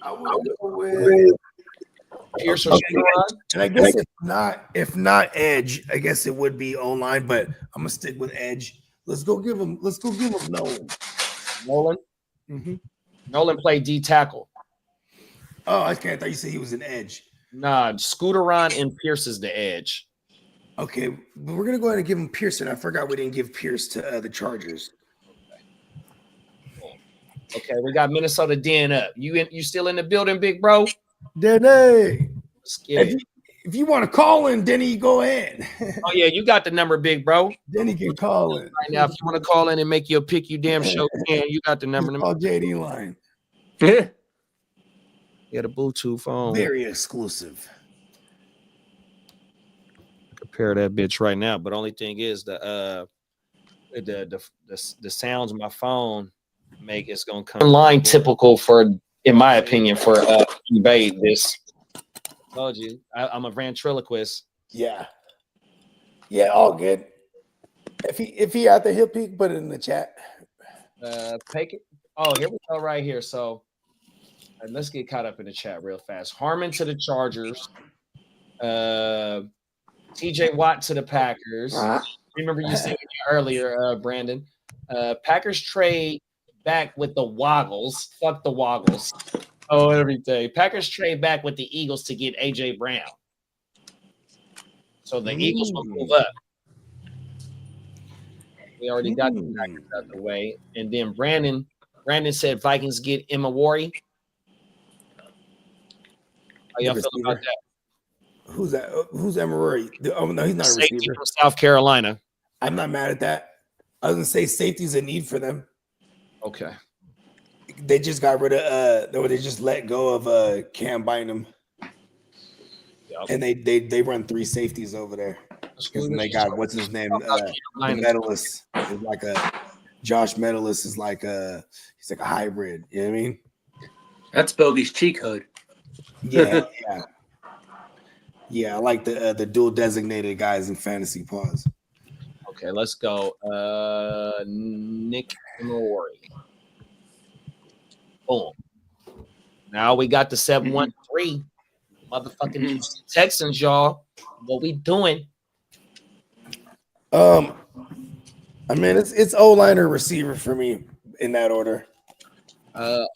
I would go with Pierce or Scooteron? And I guess if not edge, I guess it would be O-line, but I'm gonna stick with edge. Let's go give him Nolan. Nolan? Mm-hmm. Nolan played D tackle. Oh, I thought you said he was an edge. Nah, Scooteron and Pierce is the edge. Okay, but we're gonna go ahead and give him Pearson. I forgot we didn't give Pierce to the Chargers. Okay, we got Minnesota Den up. You still in the building, big bro? Denny. Let's get it. If you want to call in, Denny, go ahead. Oh yeah, you got the number, big bro. Denny can call in. Right now, if you want to call in and make your pick, you damn show can. You got the number. Call JD line. Yeah, the Bluetooth phone. Very exclusive. Compare that bitch right now. But only thing is the sounds of my phone make it's gonna come line typical for, in my opinion, for eBay. This told you I'm a ventriloquist. Yeah, all good. If he out there, he'll put it in the chat. Take it. Oh, here we go, right here. So let's get caught up in the chat real fast. Harmon to the Chargers. TJ Watt to the Packers. Remember you saying earlier, Brandon. Packers trade back with the Woggles. Fuck the Woggles. Oh, everything. Packers trade back with the Eagles to get AJ Brown. So the Eagles will move up. We already got the Packers out the way. And then Brandon said Vikings get Emma Warry. How y'all feel about that? Who's that? Who's Emery? Oh no, he's not a Safety receiver. from South Carolina. I'm not mad at that. I was gonna say safety's a need for them. Okay. They just got rid of they just let go of Cam Bynum. Yep. And they run 3 safeties over there. Because they got what's his name? The medalist is like a Josh Medalist is like he's like a hybrid. You know what I mean? That's Bogey's cheat code. Yeah. I like the dual designated guys in fantasy. Pause. Okay, let's go. Nick Mori. Boom. Now we got the 713 motherfucking Texans, y'all. What we doing? I mean it's O-line or receiver for me in that order.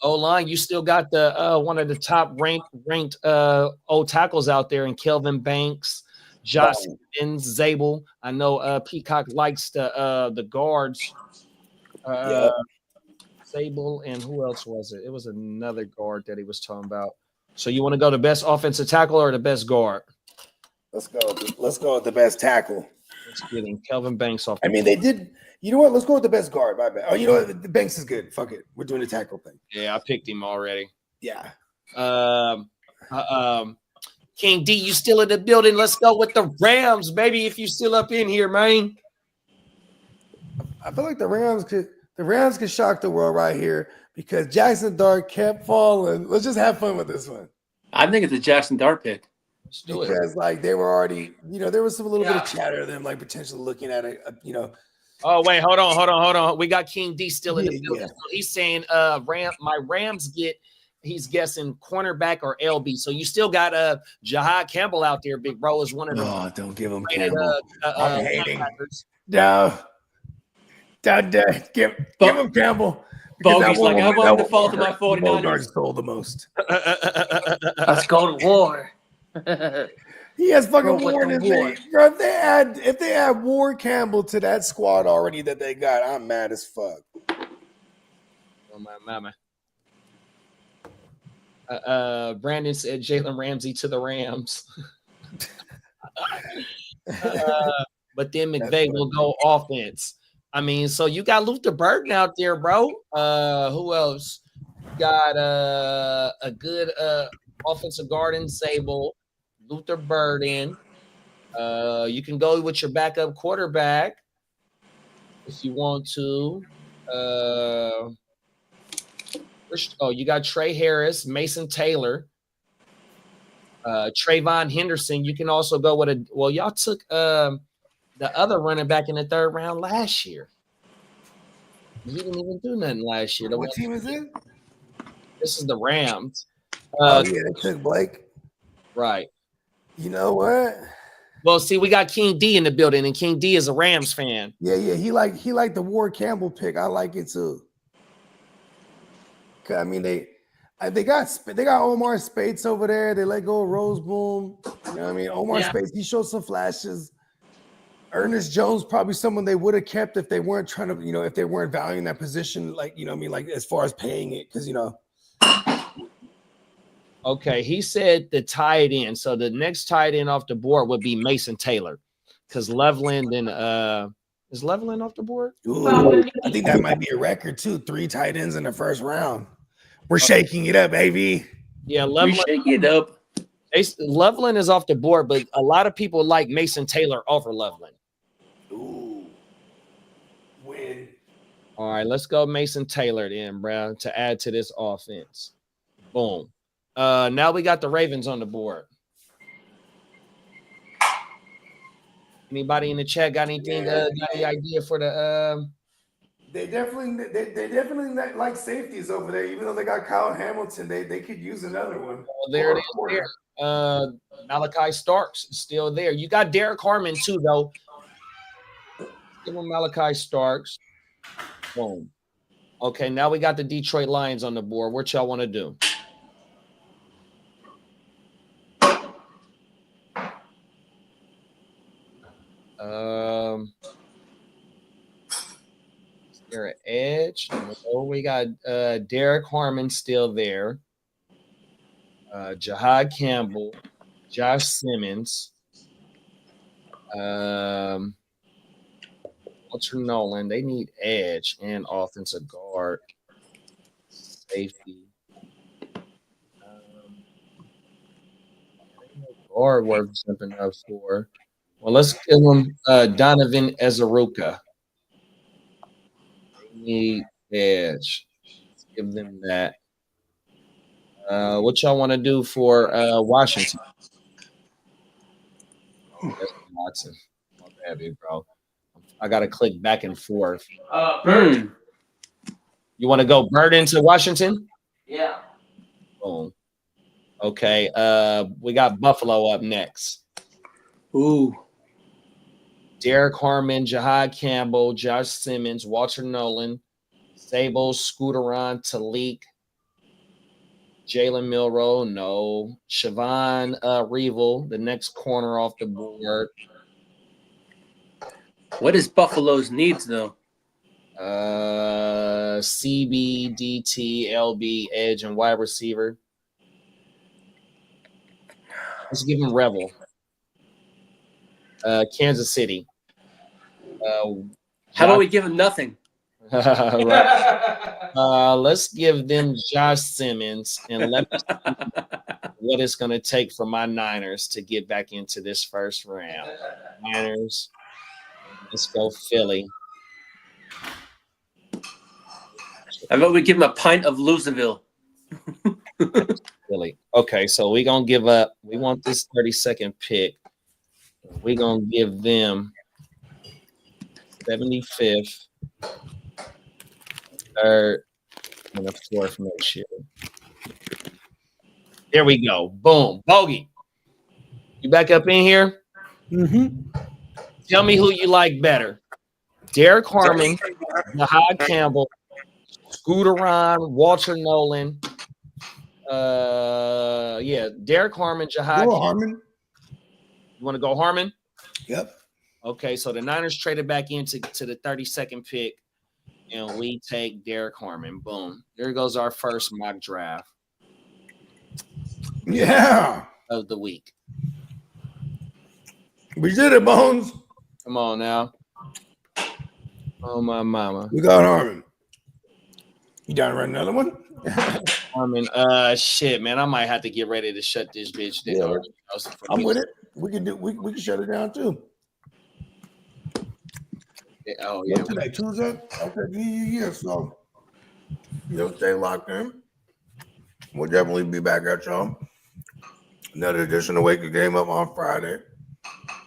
O-line, you still got the one of the top ranked O tackles out there in Kelvin Banks, Josh and Zabel. I know Peacock likes the guards. Zabel and who else was it? It was another guard that he was talking about. So you want to go the best offensive tackle or the best guard? Let's go with the best tackle. Let's get in Kelvin Banks off. I mean, they did. You know what? Let's go with the best guard. My bad. Oh, you know what? The Banks is good. Fuck it. We're doing the tackle thing. Yeah, I picked him already. Yeah. King D, you still in the building? Let's go with the Rams, baby. If you still up in here, man. I feel like the Rams could shock the world right here because Jackson Dart kept falling. Let's just have fun with this one. I think it's a Jackson Dart pick. Let's do it. Because like they were already, there was some little bit of chatter of them like potentially looking at it, Oh wait, hold on. We got King D still in the building. Yeah. So he's saying, my Rams get. He's guessing cornerback or LB. So you still got Jahad Campbell out there, big bro, is one of the. Oh, don't give him rated, Campbell. I'm hating. linebackers. No. Give him Campbell. Bogey's like, I want to fall to my 49ers. Bogart stole the most. Let's go to war. He has fucking Bro, with War in the his war. name. Bro, if they add War Campbell to that squad already that they got, I'm mad as fuck. Oh my mama. Brandon said Jalen Ramsey to the Rams. But then McVay will go offense. I mean, so you got Luther Burden out there, bro. Who else? You got a good offensive guard in Sable, Luther Burden. You can go with your backup quarterback if you want to. You got Trey Harris, Mason Taylor, Trayvon Henderson. You can also go with y'all took the other running back in the third round last year. He didn't even do nothing last year. What team is it? This is the Rams. They took Blake. Right. You know what? Well, see, we got King D in the building, and King D is a Rams fan. Yeah. He liked the Ward Campbell pick. I like it too. I mean, they got Omar Spates over there. They let go of Roseboom. You know what I mean? Omar Spates, he showed some flashes. Ernest Jones, probably someone they would have kept if they weren't trying to, if they weren't valuing that position, like, like as far as paying it, because Okay, he said the tight end. So the next tight end off the board would be Mason Taylor, because Loveland and is Loveland off the board? Ooh, I think that might be a record too. 3 tight ends in the first round. We're shaking it up, baby. Yeah, Loveland. We shake it up. Loveland is off the board, but a lot of people like Mason Taylor over Loveland. Ooh. Win. All right, let's go Mason Taylor then, bro, to add to this offense. Boom. Now we got the Ravens on the board. Anybody in the chat got anything? Got any idea for the? They definitely like safeties over there. Even though they got Kyle Hamilton, they could use another one. Well, there it is. There. Malachi Starks is still there. You got Derek Harmon too, though. Give him Malachi Starks. Boom. Okay, now we got the Detroit Lions on the board. What y'all want to do? Is there an edge? Oh, we got Derek Harmon still there. Jahad Campbell, Josh Simmons, Walter Nolan. They need edge and offensive guard, safety. Guard worth something up for. Well, let's give him Donovan Ezaruka. They need edge. Let's give them that. What y'all want to do for Washington? Oh, that's Watson. My bad, big bro. I got to click back and forth. Burden. You want to go Burden to Washington? Yeah. Boom. Okay. We got Buffalo up next. Ooh. Derek Harmon, Jahad Campbell, Josh Simmons, Walter Nolan, Sable, Scooteron, Talik, Jalen Milroe, no. Siobhan Revel, the next corner off the board. What is Buffalo's needs, though? CB, DT, LB, edge, and wide receiver. Let's give them Rebel. Kansas City. How about we give him nothing? Right. Let's give them Josh Simmons and let me see what it's going to take for my Niners to get back into this first round. Niners. Let's go Philly. How about we give him a pint of Louisville? Philly. Okay, so we're going to give up. We want this 32nd pick. We're going to give them 75th, 3rd, and the 4th next year. There we go. Boom. Bogey. You back up in here? Mm-hmm. Tell me who you like better. Derek Harmon, Jahad Campbell, Scooter Ron, Walter Nolan. Derek Harmon, Jahad Campbell. Harmon. You want to go Harmon? Yep. Okay, so the Niners traded back into the 32nd pick, and we take Derek Harmon. Boom. There goes our first mock draft Yeah. of the week. We did it, Bones. Come on now. Oh, my mama. We got Harmon. You down to write another one? Harmon, shit, man. I might have to get ready to shut this bitch down. Yeah. I'm with it. We can shut it down too. Oh, yeah. What's today? Tuesday? Okay, yeah. So, stay locked in. We'll definitely be back at y'all. Another edition of Wake Your Game Up on Friday.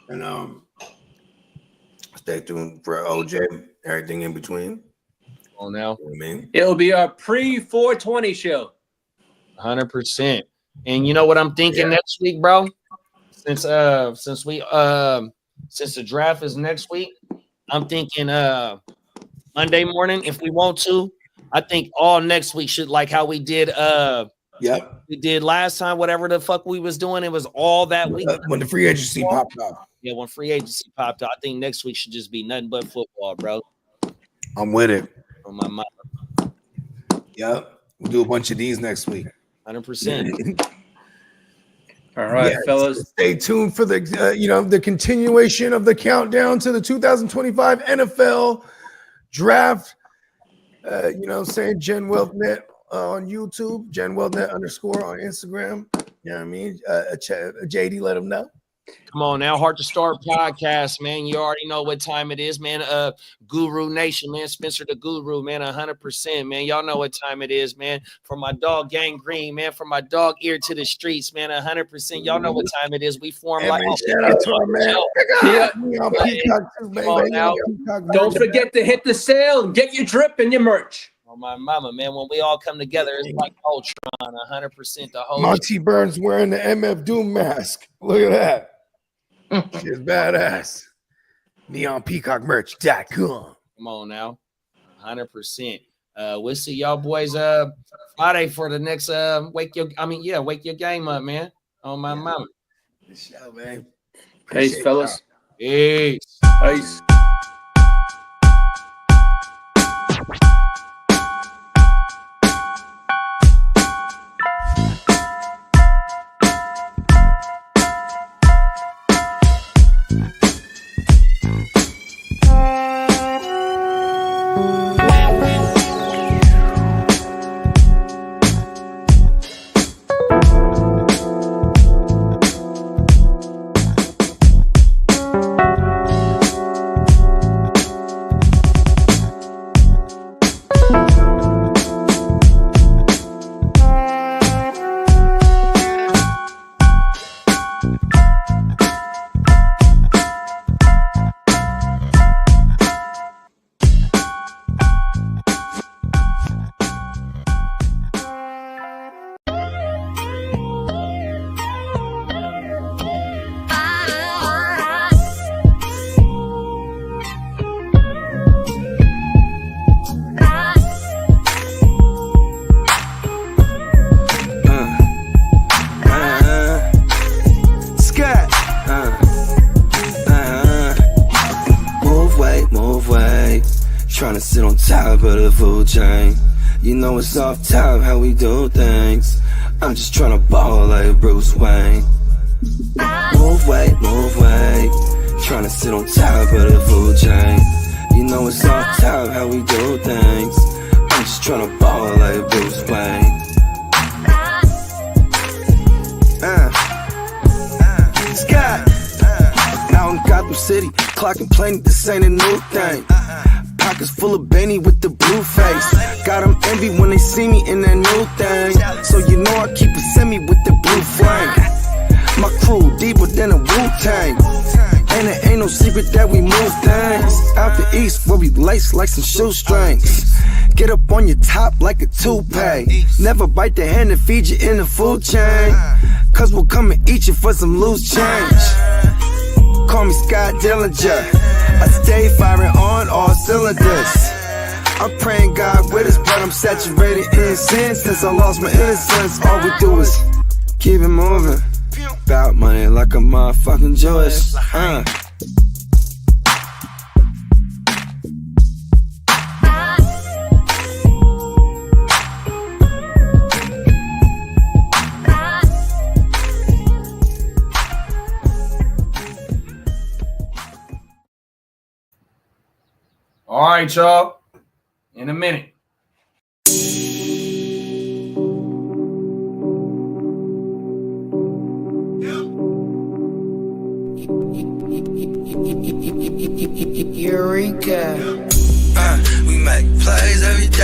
And stay tuned for OJ, everything in between. Oh, now. You know what I mean? It'll be a pre-420 show. 100%. And you know what I'm thinking next week, bro? Since the draft is next week, I'm thinking Monday morning, if we want to. I think all next week should, like how we did we did last time, whatever the fuck we was doing. It was all that week. When the free agency popped up. Yeah, when free agency popped up. I think next week should just be nothing but football, bro. I'm with it. On my mind. Yep. We'll do a bunch of these next week. 100%. All right, fellas. Stay tuned for the the continuation of the countdown to the 2025 NFL draft. Saying Gen WealthNet on YouTube, Gen WealthNet _ on Instagram. You know what I mean? JD, let them know. Come on now, Heart to Start podcast, man. You already know what time it is, man. Guru Nation, man. Spencer the Guru, man. 100%, man. Y'all know what time it is, man. From my dog Gang Green, man. From my dog Ear to the Streets, man. 100%. Y'all know what time it is. We form like. Shout out to our man. Don't forget to hit the sale and get your drip and your merch. Oh, my mama, man. When we all come together, it's like Ultron. 100%. The whole Monty Burns wearing the MF Doom mask. Look at that. She's badass. NeonPeacockMerch.com. Come on now. 100%. We'll see y'all boys Friday for the next wake your game up, man. On my mama. Good show, man. Peace, fellas. Peace. Peace. Trying to sit on top of the food chain. You know it's off top how we do things. I'm just trying to ball like Bruce Wayne. Move weight, tryna sit on top of the food chain. You know it's on top how we do things. I'm just tryna ball like Bruce Wayne. Scott, out in Gotham City, clocking plenty, this ain't a new thing. Pockets full of Benny with the blue face. Got them envy when they see me in that new thing. So you know I keep a semi with the blue flame. My crew deeper than a Wu-Tang. And it ain't no secret that we move things. Out the east where we lace like some shoestrings. Get up on your top like a toupee. Never bite the hand that feed you in the food chain. Cause we'll come and eat you for some loose change. Call me Scott Dillinger. I stay firing on all cylinders. I'm praying God with us, but I'm saturated in sin. Since I lost my innocence, all we do is keep it moving. About money like a motherfucking Jewish. All right, y'all. In a minute. Eureka. We make plays every day.